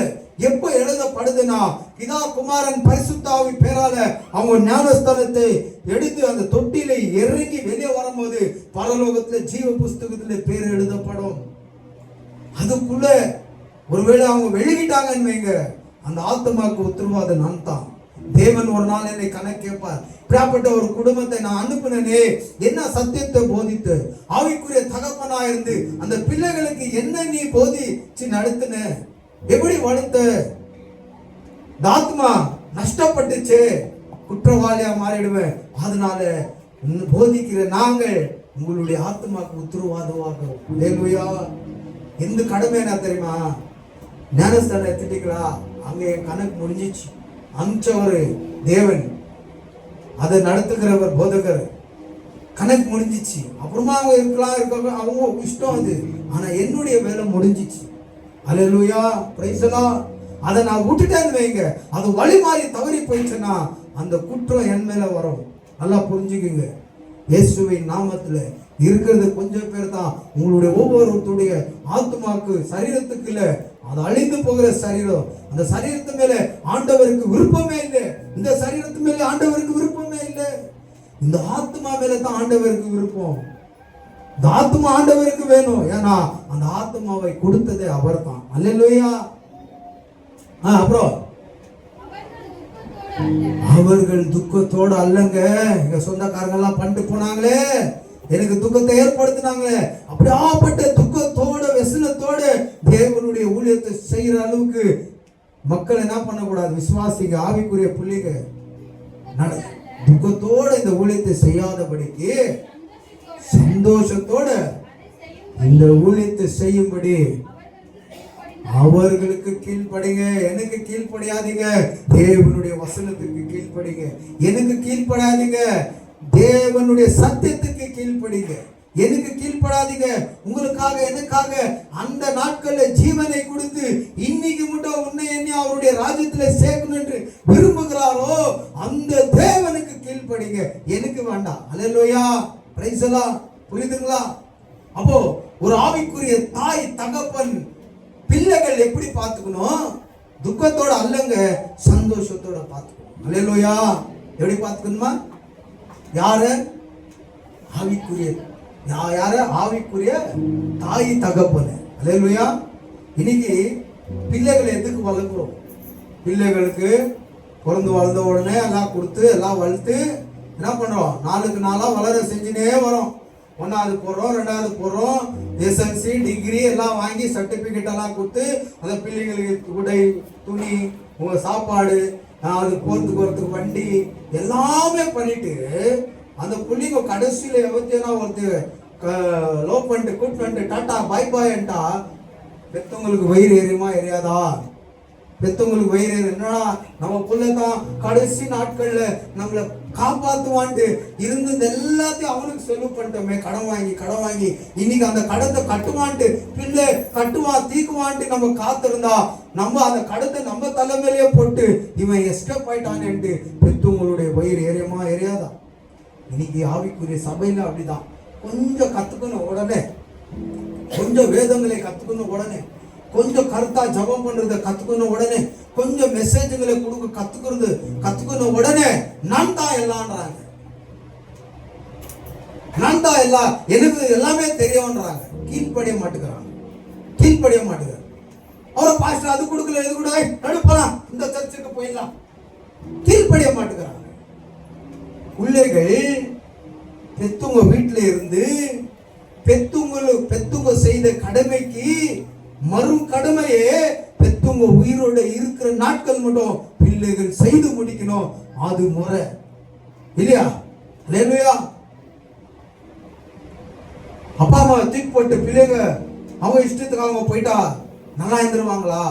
எப்ப எழுதப்படுதுன்னா பிதா குமாரன் பரிசுத்தாவி பேரால அவங்க ஞானஸ்தானத்தை எடுத்து அந்த தொட்டிலை இறங்கி வெளியே வரும்போது பரலோகத்துல ஜீவ புஸ்தகத்துல பேர் எழுதப்படும். அதுக்குள்ள ஒருவேளை அவங்க வெளியிட்டாங்கன்னு வைங்க, அந்த ஆத்மாக்கு உத்தரவாதம் நான் தான். தேவன் ஒரு நாள் என்னை கணக்கு கேட்பார். இப்படிப்பட்ட ஒரு குடும்பத்தை நான் அனுப்பினே, என்ன சத்தியத்தை போதித்து ஆவிக்குரிய தகப்பனா இருந்து அந்த பிள்ளைகளுக்கு என்ன நீ போதிச்சு நடத்தின, எப்படி வளர்த்த? ஆத்மா நஷ்டப்பட்டுச்சு, குற்றவாளியா மாறிடுவேன். அதனால போதிக்கிற நாங்கள் உங்களுடைய ஆத்மாக்கு உத்தரவாதமாகும். அல்லேலூயா. எந்த கடமை என்ன தெரியுமா? ஞானஸ்தானம் எடுத்துட்டீங்களா, அங்க என் கணக்கு முடிஞ்சிச்சு. அமிச்சவர் தேவன், அதை நடத்துகிறவர் போதகர், கணக்கு முடிஞ்சிச்சு. அப்புறமா அவங்க இருக்கலாம் அவங்க இஷ்டம் அது. ஆனா என்னுடைய வேலை முடிஞ்சிச்சு. அல்லேலூயா, பிரைஸ் தி லார்ட். அதை நான் விட்டுட்டேன்னு வைங்க, அது வழி மாறி தவறி போயிடுச்சுன்னா அந்த குற்றம் என் மேல வரும். நல்லா புரிஞ்சுக்குங்க. இயேசுவின் நாமத்துல இருக்கிறது கொஞ்சம் பேர் தான். உங்களுடைய ஒவ்வொருத்தருடைய ஆத்மாக்கு சரீரத்துக்கு இல்ல, அது அழிந்து போகிற சரீரம். அந்த சரீரத்து மேல ஆண்டவருக்கு விருப்பமே இல்லை. இந்த சரீரத்து மேல ஆண்டவருக்கு விருப்பமே இல்லை. இந்த ஆத்மா மேல தான் ஆண்டவருக்கு விருப்பம். இந்த ஆத்மா ஆண்டவருக்கு வேணும். ஏன்னா அந்த ஆத்மாவை கொடுத்ததே அவர் தான். அல்லேலூயா. அப்புறம் அவர்கள் துக்கத்தோட அல்லங்க. எங்க சொந்தக்காரங்க எல்லாம் பண்ணிட்டு போனாங்களே, எனக்கு துக்கத்தை ஏற்படுத்தினாங்களே, அப்படியாப்பட்ட துக்கத்தோட வெசனத்தோட தேவனுடைய ஊழியத்தை செய்யற அளவுக்கு மக்கள் என்ன பண்ணக்கூடாது? விசுவாசிங்க, ஆவிக்குரிய புள்ளிங்க, துக்கத்தோட இந்த ஊழியத்தை செய்யாதபடிக்கு சந்தோஷத்தோட இந்த ஊழியத்தை செய்யும்படி அவர்களுக்கு கீழ்ப்படிங்க. எனக்கு கீழ்ப்படியாதீங்க, தேவனுடைய வசனத்துக்கு கீழ்ப்படிங்க. எனக்கு கீழ்ப்படாதீங்க, தேவனுடைய சத்தியத்துக்கு கீழ்ப்படிங்க. எனக்கு கீழ்ப்படாதீங்க. உங்களுக்காக எனக்காக அந்த நாட்கள்ல ஜீவனை கொடுத்து இன்னைக்கு மட்டும் உன்னை என்ன அவருடைய ராஜ்யத்துல சேர்க்கணும் என்று விரும்புகிறாரோ அந்த தேவனுக்கு கீழ்ப்படிங்க. எனக்கு வேண்டாம். அல்லேலூயா, பிரைஸ் தி லார்ட். புரியுதுங்களா? அப்போ ஒரு ஆவிக்குரிய தாய் தகப்பன் பிள்ளைகள் எப்படி பார்த்துக்கணும்? துக்கத்தோட அல்லங்க, சந்தோஷத்தோட பார்த்துக்கணும். அல்லேலூயா. எப்படி பார்த்துக்கணுமா? யாரு? ஆவிக்குரிய யாரு? ஆவிக்குரிய தாய் தகப்பன். அல்லேலூயா. இன்னைக்கு பிள்ளைகளை எதுக்கு வளர்க்குறோம்? பிள்ளைகளுக்கு பிறந்து வளர்ந்த உடனே எல்லாம் கொடுத்து எல்லாம் வளர்த்து என்ன பண்றோம்? நாளுக்கு நாளா வளர செஞ்சுனே வரோம். 1வது போடுறோம், 2வது போடுறோம், எஸ்எல்சி டிகிரி எல்லாம் வாங்கி சர்டிபிகேட் எல்லாம் கொடுத்து அந்த பிள்ளைங்களுக்கு உடை, துணி, உங்க சாப்பாடு, அது போறதுக்கு வண்டி எல்லாமே பண்ணிட்டு அந்த பிள்ளைங்க கடைசியில எவத்தினா ஒருத்தர் லோ பண்ணிட்டு கூட்டு வந்துட்டு டாட்டா பாய் பாய்ன்ட்டா பெத்தவங்களுக்கு வயிறு எரியுமா எரியாதா? பெத்தவங்களுக்கு வயிறு என்னடா நம்ம புள்ளதான் கடைசி நாட்கள்ல நம்மளை காப்பாத்துவான்ட்டு இருந்தது எல்லாத்தையும் அவனுக்கு செலவு பண்ணிட்டோமே, கடன் வாங்கி இன்னைக்கு அந்த கடத்தை கட்டுவான்ட்டு பிள்ளை கட்டுவான் தீக்குவான்ட்டு நம்ம காத்திருந்தா நம்ம அந்த கடத்தை நம்ம தலைமையிலேயே போட்டு இவன் எஸ்கேப் ஆயிட்டான்ட்டு பெத்தவங்களுடைய வயிறு எரியாதா? இன்னைக்கு ஆவிக்குரிய சபையில அப்படிதான். கொஞ்சம் கத்துக்கணும் உடனே, கொஞ்சம் வேதங்களை கத்துக்கணும் உடனே, கொஞ்சம் கருத்தா ஜபம் பண்றத கத்துக்கணும் உடனே, கொஞ்சம் மெசேஜ்களை கொடுக்க கத்துக்கணும் உடனே நான் தான் எல்லாம்ன்றாங்க. நான் தான் எல்லாம், எனக்கு எல்லாமே தெரியும்ன்றாங்க. கீழ்ப்படிய மாட்டேங்கிறாங்க. அவரை பாஸ்டர் அது கொடுக்கல இது கூட நடுப்பலாம், இந்த சர்ச்சுக்கு போயிடலாம். கீழ்ப்படிய மாட்டேங்கிறாங்க. பிள்ளைகள் பெத்துங்க வீட்டுல இருந்து பெத்துங்க செய்த கடமைக்கு மறும் கடமையே பெத்துங்க உயிரோட இருக்கிற நாட்கள் மட்டும் பிள்ளைகள் செய்து முடிக்கணும். அது முறை இல்லையா? அல்லேலூயா. அப்பா அம்மா தூக்கி போட்டு பிள்ளைங்க அவங்க இஷ்டத்துக்கு அவங்க போயிட்டா நல்லா இருந்துருவாங்களா?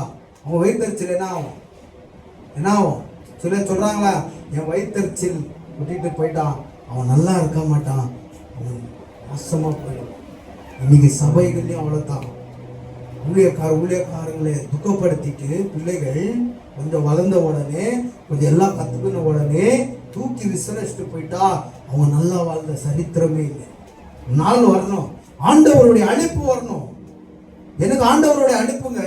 அவங்க வயிற்றுச்சல் என்ன ஆகும்? சொல்றாங்களா, என் வயிற்றுச்சல் விட்டுட்டு போயிட்டான், அவன் நல்லா இருக்க மாட்டான், அவன் மோசமா போயிடும். இன்னைக்கு சபைகள்லையும் அவ்வளவுதான். ஊழியக்காரங்களை துக்கப்படுத்திட்டு பிள்ளைகள் கொஞ்சம் வளர்ந்த உடனே கொஞ்சம் எல்லாம் கத்துக்கின உடனே தூக்கி விசாரிச்சுட்டு போயிட்டா அவங்க நல்லா வாழ்ந்த சரித்திரமே இல்லை. நாள் வரணும், ஆண்டவருடைய அழைப்பு வரணும். எனக்கு ஆண்டவருடைய அழைப்புங்க.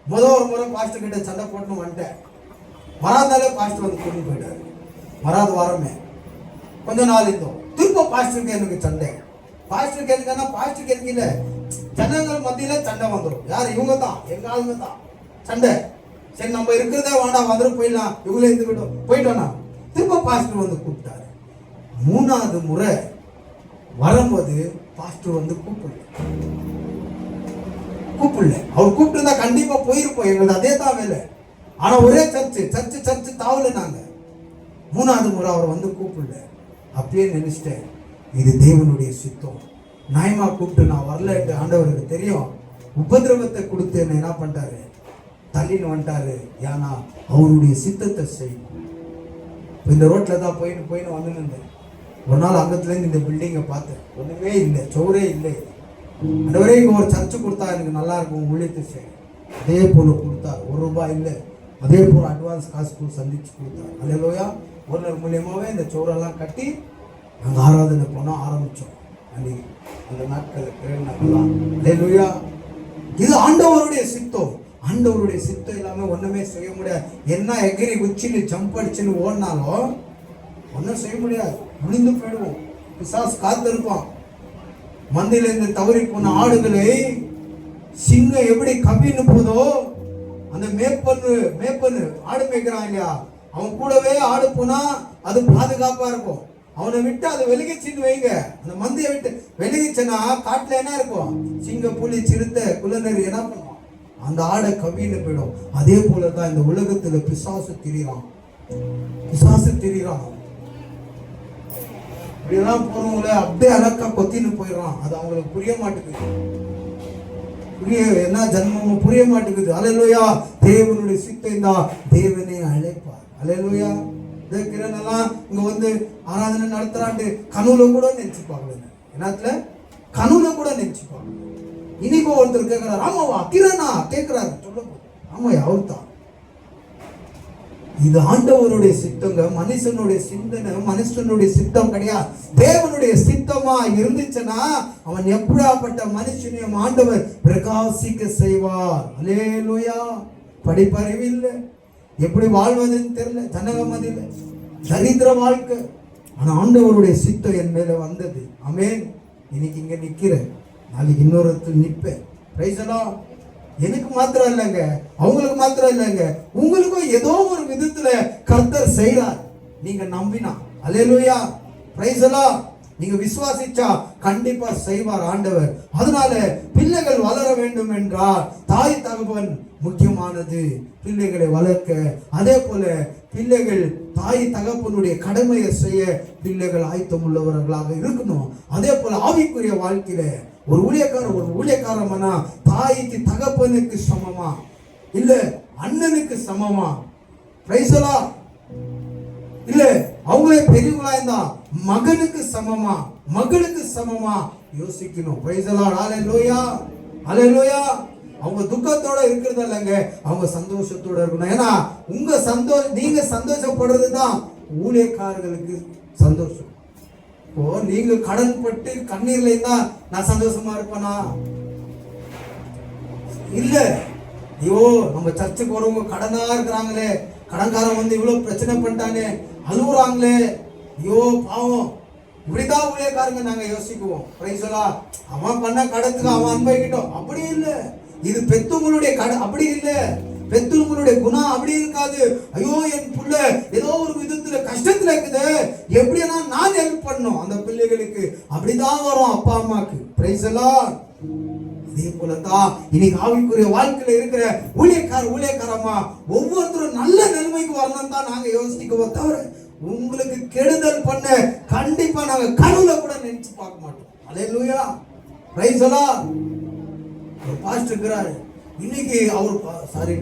ஒரு முறை பாஸ்டர் கிட்ட சண்டை போட்டு வந்துட்டேன். வராதாலே பாஸ்டர் வந்து கூட்டிட்டு போயிட்டாரு. வராத வாரமே கொஞ்ச நாள் இருந்தோம். திரும்ப பாஸ்டருக்கு எனக்கு சண்டை. பாஸ்டருக்கு எனக்குன்னா பாஸ்டருக்கு எனக்கு இல்லை, ஜனங்கள் மத்தியில சண்டை வந்துடும். யார்? இவங்க தான், எங்க ஆளுங்க தான் சண்டை. சரி நம்ம இருக்கிறதே வேண்டாம், வந்துடும் போயிடலாம், இவங்களே இருந்துக்கிட்டோம் போயிட்டோம்னா திரும்ப பாஸ்டர் வந்து கூப்பிட்டாரு. 3வது முறை வரும்போது பாஸ்டர் வந்து கூப்பிடல. அவர் கூப்பிட்டு இருந்தா கண்டிப்பா போயிருப்போம், எங்களுக்கு அதே தான் வேலை. ஆனா ஒரே சர்ச்சு தாவல நாங்க. 3வது முறை அவர் வந்து கூப்பிடல. அப்படியே நினைச்சிட்டேன், இது தேவனுடைய சித்தம். நியாயமா கூப்பிட்டு நான் வரல, ஆண்டவருக்கு தெரியும். உபதிரவத்தை கொடுத்து என்ன பண்ணிட்டாரு, தள்ளின்னு வந்துட்டாரு. ஏன்னா அவருடைய சித்தத்தை செய்யும். இந்த ரோட்ல தான் போயின்னு வந்துருந்தேன். ஒரு நாள் அங்கத்துலேருந்து இந்த பில்டிங்கை பார்த்தேன், ஒன்றுமே இல்லை, சோரே இல்லை. அந்தவரே இங்கே ஒரு சர்ச்சு கொடுத்தா எனக்கு நல்லா இருக்கும், ஊழியத்தை செய்யும். அதே போல் கொடுத்தார். ₹1 இல்லை, அதே போல் அட்வான்ஸ் காசு சந்திச்சு கொடுத்தார். அல்லேலூயா. ஒரு மூலியமாகவே இந்த சோரெல்லாம் கட்டி நாங்கள் ஆராதனை பண்ண ஆரம்பித்தோம். அன்னைக்கு அந்த நாட்கள் அல்லேலூயா. இது ஆண்டவருடைய சித்தம். ஆண்டவருடைய சித்தம் இல்லாம ஒண்ணுமே செய்ய முடியாது. என்ன எகிரி குச்சின்னு ஜம்ப் அடிச்சுன்னு ஓடினாலும் ஒன்றும் செய்ய முடியாது, விழுந்து போயிடுவோம். பிசாசு காத்திருப்பான். மந்தையிலிருந்து தவறி போன ஆடுகளை சிங்கம் எப்படி கவின்னு போதோ, அந்த மேப்பன்னு ஆடு மேய்க்கிறான் இல்லையா, அவன் கூடவே ஆடு போனா அது பாதுகாப்பா இருக்கும். அவனை விட்டு அதை விலகிச்சின்னு வைங்க. அந்த மந்தையை விட்டு விலகிச்சுன்னா காட்டுல என்ன இருக்கும், சிங்கம், புலி, சிறுத்தை, குள்ளநரி என்ன பண்ணுவான், அந்த ஆடை கவின்னு போயிடும். அதே போலதான் இந்த உலகத்துல பிசாசு திரிறான். இப்படியெல்லாம் போறவங்கள அப்படியே அழக்கா கொத்தின்னு போயிடறான். அது அவங்களுக்கு புரிய மாட்டேங்குது. என்ன ஜன்மமும் புரிய மாட்டேங்குது. அல்லேலூயா. தேவனுடைய சித்தை தான் தேவனை அழைப்பார். அல்லேலூயா. கிரணெல்லாம் இங்க வந்து ஆராதனை நடத்துறாண்டு கனவுல கூட நினைச்சுப்பாங்க. என்னத்துல கனவுல கூட நினைச்சுப்பாங்க. இன்னைக்கு ஒருத்தர் கேட்கிறார், ஆமாவா கிரணா கேட்கிறாரு, சொல்ல போது ஆமா அவர்தான். இது ஆண்டவருடைய சித்தங்க. மனுஷனுடைய சிந்தனை மனுஷனுடைய சித்தம் கிடையாது. தேவனுடைய சித்தமா இருந்துச்சுன்னா அவன் எப்படியாப்பட்ட மனுஷனையும் ஆண்டவர் பிரகாசிக்க செய்வார். அல்லேலூயா. படிப்பறிவு இல்லை, எப்படி வாழ்வதுன்னு தெரியல, ஜனகம் இல்லை, தரித்திர வாழ்க்கை. ஆனா ஆண்டவருடைய சித்தம் என் மேல வந்தது. ஆமென். இன்னைக்கு இங்க நிக்கிறேன், நாளைக்கு இன்னொரு இடத்துல நிற்பேன். பிரைஸ் எல்லாம் எனக்கு மாத்திரம் இல்லைங்க, அவங்களுக்கு மாத்திரம் இல்லைங்க, உங்களுக்கும் ஏதோ ஒரு விதத்துல கர்த்தர் செய்றார். நீங்க நம்பினா அல்லேலூயா. பிரைஸ் எல்லாம் நீங்க விசுவாசிச்சா கண்டிப்பா செய்வார் ஆண்டவர். அதனால பிள்ளைகள் வளர வேண்டும் என்றால் தாய் தகவன் முக்கியமானது, பிள்ளைகளை வளர்க்க. அதே போல பிள்ளைகள் தாய் தகப்பனுடைய கடமையை செய்ய பிள்ளைகள் ஆயத்தம் உள்ளவர்களாக இருக்கணும். அதே போல ஆவிக்குரிய வாழ்க்கையில ஒரு ஊழியக்காரன் தாய்க்கு தகப்பனுக்கு சமமா இல்ல, அண்ணனுக்கு சமமா? Praise the lord. இல்ல அவங்களே பெரியவங்களா இருந்தா மகனுக்கு சமமா, மகளுக்கு சமமா யோசிக்கணும். Praise the lord. ஹalleluya, ஹalleluya. அவங்க துக்கத்தோட இருக்கிறது இல்லைங்க, அவங்க சந்தோஷத்தோட இருக்கணும். ஏன்னா நீங்க சந்தோஷப்படுறது தான் ஊழியக்காரர்களுக்கு சந்தோஷம். இப்போ நீங்க கடன் பட்டு கண்ணீர்ல இருந்தா நான் சந்தோஷமா இருப்பேனா? இல்ல. ஐயோ நம்ம சர்ச்சுக்கு வரவங்க கடனா இருக்கிறாங்களே, கடன்காரன் வந்து இவ்வளவு பிரச்சனை பண்ணிட்டானே, அழுகுறாங்களே, ஐயோ பாவம், இப்படிதான் ஊழியக்காரங்க நாங்க யோசிக்குவோம். Price the Lord. அவன் பண்ண கடத்துக்கு அவன் அனுபவிக்கிட்டோம். அப்படி இல்ல. இது பெத்தவங்களுடைய கடன், அப்படி இல்ல. பெத்தவங்களுடைய குணம் அப்படி இருக்காது. ஐயோ என் புள்ள ஏதோ ஒரு விதத்துல கஷ்டத்துல இருக்குது, எப்படின்னா நான் ஹெல்ப் பண்ணணும் அந்த பிள்ளைகளுக்கு, அப்படிதான் வரும் அப்பா அம்மாக்கு. Price the Lord. அதே போலதான் இன்னைக்கு ஆவிக்குரிய வாழ்க்கையில இருக்கிற ஊழியக்காரமா ஒவ்வொருத்தரும் நல்ல நிலைமைக்கு வரணும் தான் நாங்க யோசிக்கவோ தவிர உங்களுக்கு கெடுதல் பண்ண கண்டிப்பா நாங்க கனவுல கூட நினைச்சு பார்க்க மாட்டோம். அல்லேலூயா, பிரைஸ் தி லார்ட். ஒரு பாஸ்டர் இருக்கிறாரு. இன்னைக்கு அவர்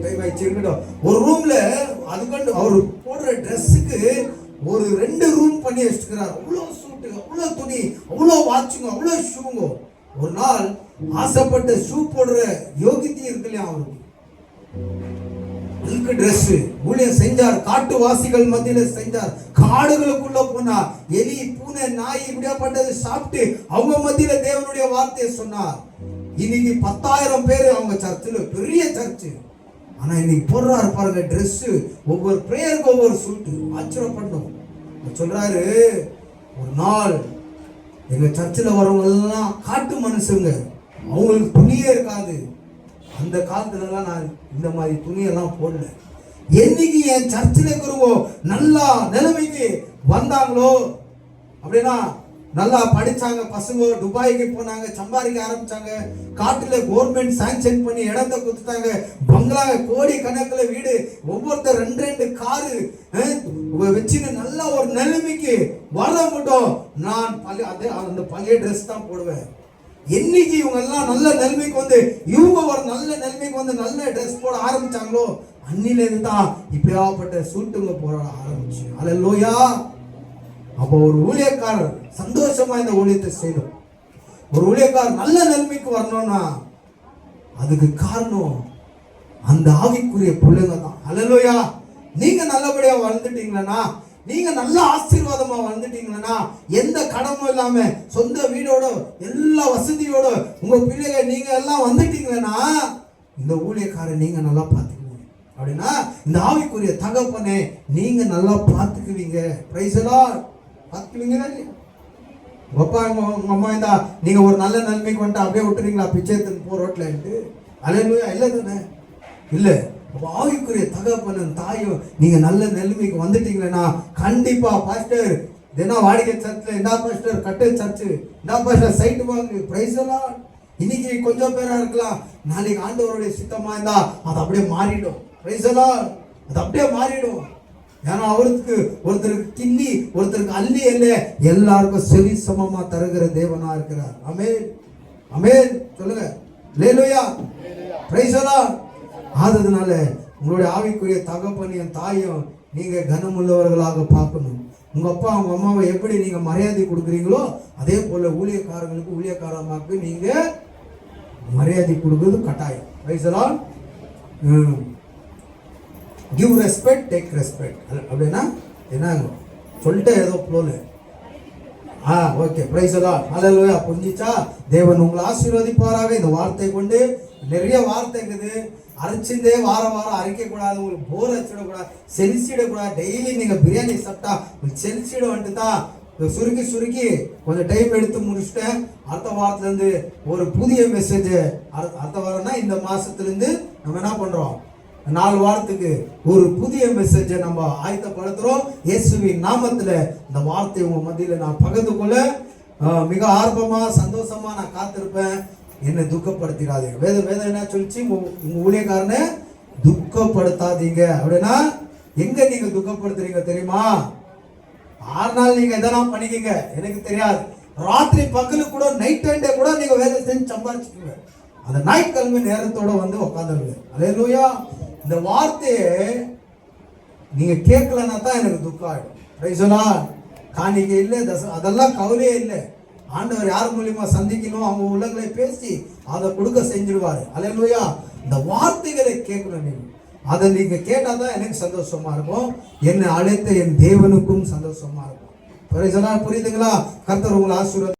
டைம் ஆயிடுச்சு, ஒரு ரூம்ல அதுக்கு அவர் போடுற ட்ரெஸ்ஸுக்கு ஒரு 2 ரூம் பண்ணி வச்சுக்கிறார். அவ்வளோ சூட்டு, அவ்வளோ துணி, அவ்வளோ வாட்சுங்க, அவ்வளோ ஷூங்க. ஒரு நாள் ஆசைப்பட்ட ஷூ போடுற யோகித்தி இருக்கு இல்லையா அவருக்கு, அதுக்கு ட்ரெஸ் ஊழியம் செஞ்சார். காட்டுவாசிகள் மத்தியில செஞ்சார். காடுகளுக்குள்ள போனா எலி பூனை நாய் இப்படியாப்பட்டது சாப்பிட்டு அவங்க மத்தியில தேவனுடைய வார்த்தையை சொன்னார். இன்னைக்கு 10,000 பேர் அவங்க சர்ச்சில், பெரிய சர்ச்சு. ஆனா இன்னைக்கு போடுறாரு பாருங்க ட்ரெஸ், ஒவ்வொரு பிரேயருக்கு ஒவ்வொரு சூட்டு. ஆச்சரியப்படணும். சொல்றாரு, ஒரு நாள் எங்க சர்ச்சில் வரவங்க எல்லாம் காட்டு மனுஷங்க, அவங்களுக்கு துணியே இருக்காது. அந்த காலத்துல எல்லாம் நான் இந்த மாதிரி துணியெல்லாம் போடல. என்னைக்கு என் சர்ச்சில் இருக்கிறவங்க நல்லா நிலைமைக்கு வந்தாங்களோ, அப்படின்னா நல்லா படிச்சாங்க பசங்க, துபாய்க்கு போனாங்க, சம்பாதிக்க ஆரம்பிச்சாங்க, காட்டுல கவர்மெண்ட் சாங்ஷன் பண்ணி இடத்தை கொடுத்துட்டாங்க, பங்களா கோடி கணக்கில் வீடு, ஒவ்வொருத்தர் 2 காரு வச்சுன்னு நல்ல ஒரு நிலைமைக்கு வர மட்டும் நான் அந்த பழைய ட்ரெஸ் தான் போடுவேன். என்னைக்கு இவங்க எல்லாம் நல்ல நிலைமைக்கு வந்து இவங்க ஒரு நல்ல நிலைமைக்கு வந்து நல்ல ட்ரெஸ் போட ஆரம்பிச்சாங்களோ, அன்னில இருந்து தான் இப்படியாப்பட்ட சூட்டுங்க போட ஆரம்பிச்சு. அல்லேலூயா. அப்போ ஒரு ஊழியக்காரர் சந்தோஷமா இந்த ஊழியத்தை செய்யணும். ஒரு ஊழியக்காரர் நல்ல நிலைமைக்கு வரணும்னா அதுக்கு காரணம் அந்த ஆவிக்குரிய பிள்ளைங்க தான். அல்லேலூயா. நீங்க நல்லபடியா வாழ்ந்துட்டீங்களா, நீங்க நல்ல ஆசீர்வாதமா வாழ்ந்துட்டீங்களா, எந்த கடமும் இல்லாம சொந்த வீடோட எல்லா வசதியோட உங்க பிள்ளைங்க நீங்க எல்லாம் வந்துட்டீங்களா, இந்த ஊழியக்காரர் நீங்க நல்லா பார்த்துக்குவீங்க. அப்படின்னா இந்த ஆவிக்குரிய தகப்பனே நீங்க நல்லா பார்த்துக்குவீங்க. Price the Lord. பார்த்துக்குவீங்களா இல்லையா? அப்பா உங்க அம்மா இருந்தா நீங்க ஒரு நல்ல நிலைமைக்கு வந்துட்டு அப்படியே விட்டுறீங்களா பிச்சை போ ரோட்ல? அல்லேலூயா. இல்லை தானே? இல்லை. ஆவிக்குரிய தகப்பனும் தாயும் நீங்க நல்ல நிலைமைக்கு வந்துட்டீங்களா, கண்டிப்பா பாஸ்டர் தினம் வாடிக்கை சர்ச்சில் இந்த பாஸ்டர் கட்டு சர்ச்சு, இந்த பாஸ்டர் சைட்டு வாங்க. Price the Lord. இன்னைக்கு கொஞ்சம் பேரா இருக்கலாம், நாளைக்கு ஆண்டவருடைய சித்தமா இருந்தா அது அப்படியே மாறிடும். Price the Lord. அது அப்படியே மாறிடும். ஏன்னா அவருக்கு ஒருத்தருக்கு கிண்ணி ஒருத்தருக்கு அள்ளி அல்ல, எல்லாருக்கும் சரி சமமா தருகிற தேவனா இருக்கிறார். ஆமென், ஆமென் சொல்லுங்க. அல்லேலூயா, பிரைஸ் தி லார்ட். ஆததுனால உங்களுடைய ஆவிக்குரிய தகப்பனையும் தாயும் நீங்க கனமுள்ளவர்களாக பார்க்கணும். உங்க அப்பா உங்க அம்மாவை எப்படி நீங்க மரியாதை கொடுக்குறீங்களோ அதே போல ஊழியக்காரங்களுக்கு ஊழியக்காரமாக்கு நீங்க மரியாதை கொடுக்கிறது கட்டாயம். Praise the lord. Give respect, take respect. அப்படின்னா என்ன சொல்லிட்டு ஏதோ ஃப்ளோல okay. Praise the lord. Hallelujah. புரிஞ்சிச்சா? தேவன் உங்களை ஆசீர்வதிப்பாராக. இந்த வார்த்தை கொண்டு நிறைய வார்த்தை இருக்குது, அரைச்சிருந்தே வாரம் அரைக்க கூடாது, உங்களுக்கு போர் அடிச்சிடக்கூடாது, செலிச்சிடக்கூடாது. டெய்லி நீங்க பிரியாணி சாப்பிட்டா உங்களுக்கு செலிச்சிட வந்துட்டு தான் சுருக்கி கொஞ்சம் டைம் எடுத்து முடிச்சுட்டேன். அடுத்த வாரத்துல இருந்து ஒரு புதிய மெசேஜ், அடுத்த வாரம்னா இந்த மாசத்துல இருந்து நம்ம என்ன பண்றோம், 4 வாரத்துக்கு ஒரு புதிய மெசேஜை நம்ம ஆயத்தப்படுத்துறோம். இயேசுவின் நாமத்துல இந்த வார்த்தை உங்க மத்தியில நான் பகிர்ந்து கொள்ள மிக ஆர்வமா சந்தோஷமா நான் காத்திருப்பேன். என்னை துக்கப்படுத்திடாதீங்க. வேதம் என்ன சொல்லிச்சு, உங்க ஊழியக்காரனை துக்கப்படுத்தாதீங்க. அப்படின்னா எங்க நீங்க துக்கப்படுத்துறீங்க தெரியுமா? 6 நாள் நீங்க எதெல்லாம் பண்ணிக்கீங்க எனக்கு தெரியாது, ராத்திரி பகலு கூட நைட் டைம் கூட நீங்க வேலை செஞ்சு சம்பாதிச்சுக்கீங்க. அந்த ஞாயிற்றுக்கிழமை நேரத்தோட வந்து உட்காந்துருங்க. அல்லேலூயா. இந்த வார்த்தையை நீங்க கேட்கலன்னா தான் எனக்கு துக்கம் ஆயிடும். Price the Lord. காணிக்கை இல்லை, அதெல்லாம் கவலையே இல்லை. ஆண்டவர் யார் மூலியமா சந்திக்கணும், அவங்க உள்ளங்களை பேசி அதை கொடுக்க செஞ்சிடுவாரு. அல்லேலூயா. இந்த வார்த்தைகளை கேட்கணும். நீங்க அதை நீங்க கேட்டாதான் எனக்கு சந்தோஷமா இருக்கும், என்னை அழைத்த என் தேவனுக்கும் சந்தோஷமா இருக்கும். Price the Lord. புரியுதுங்களா? கர்த்தர் உங்களை ஆசீர்வதிப்பார்.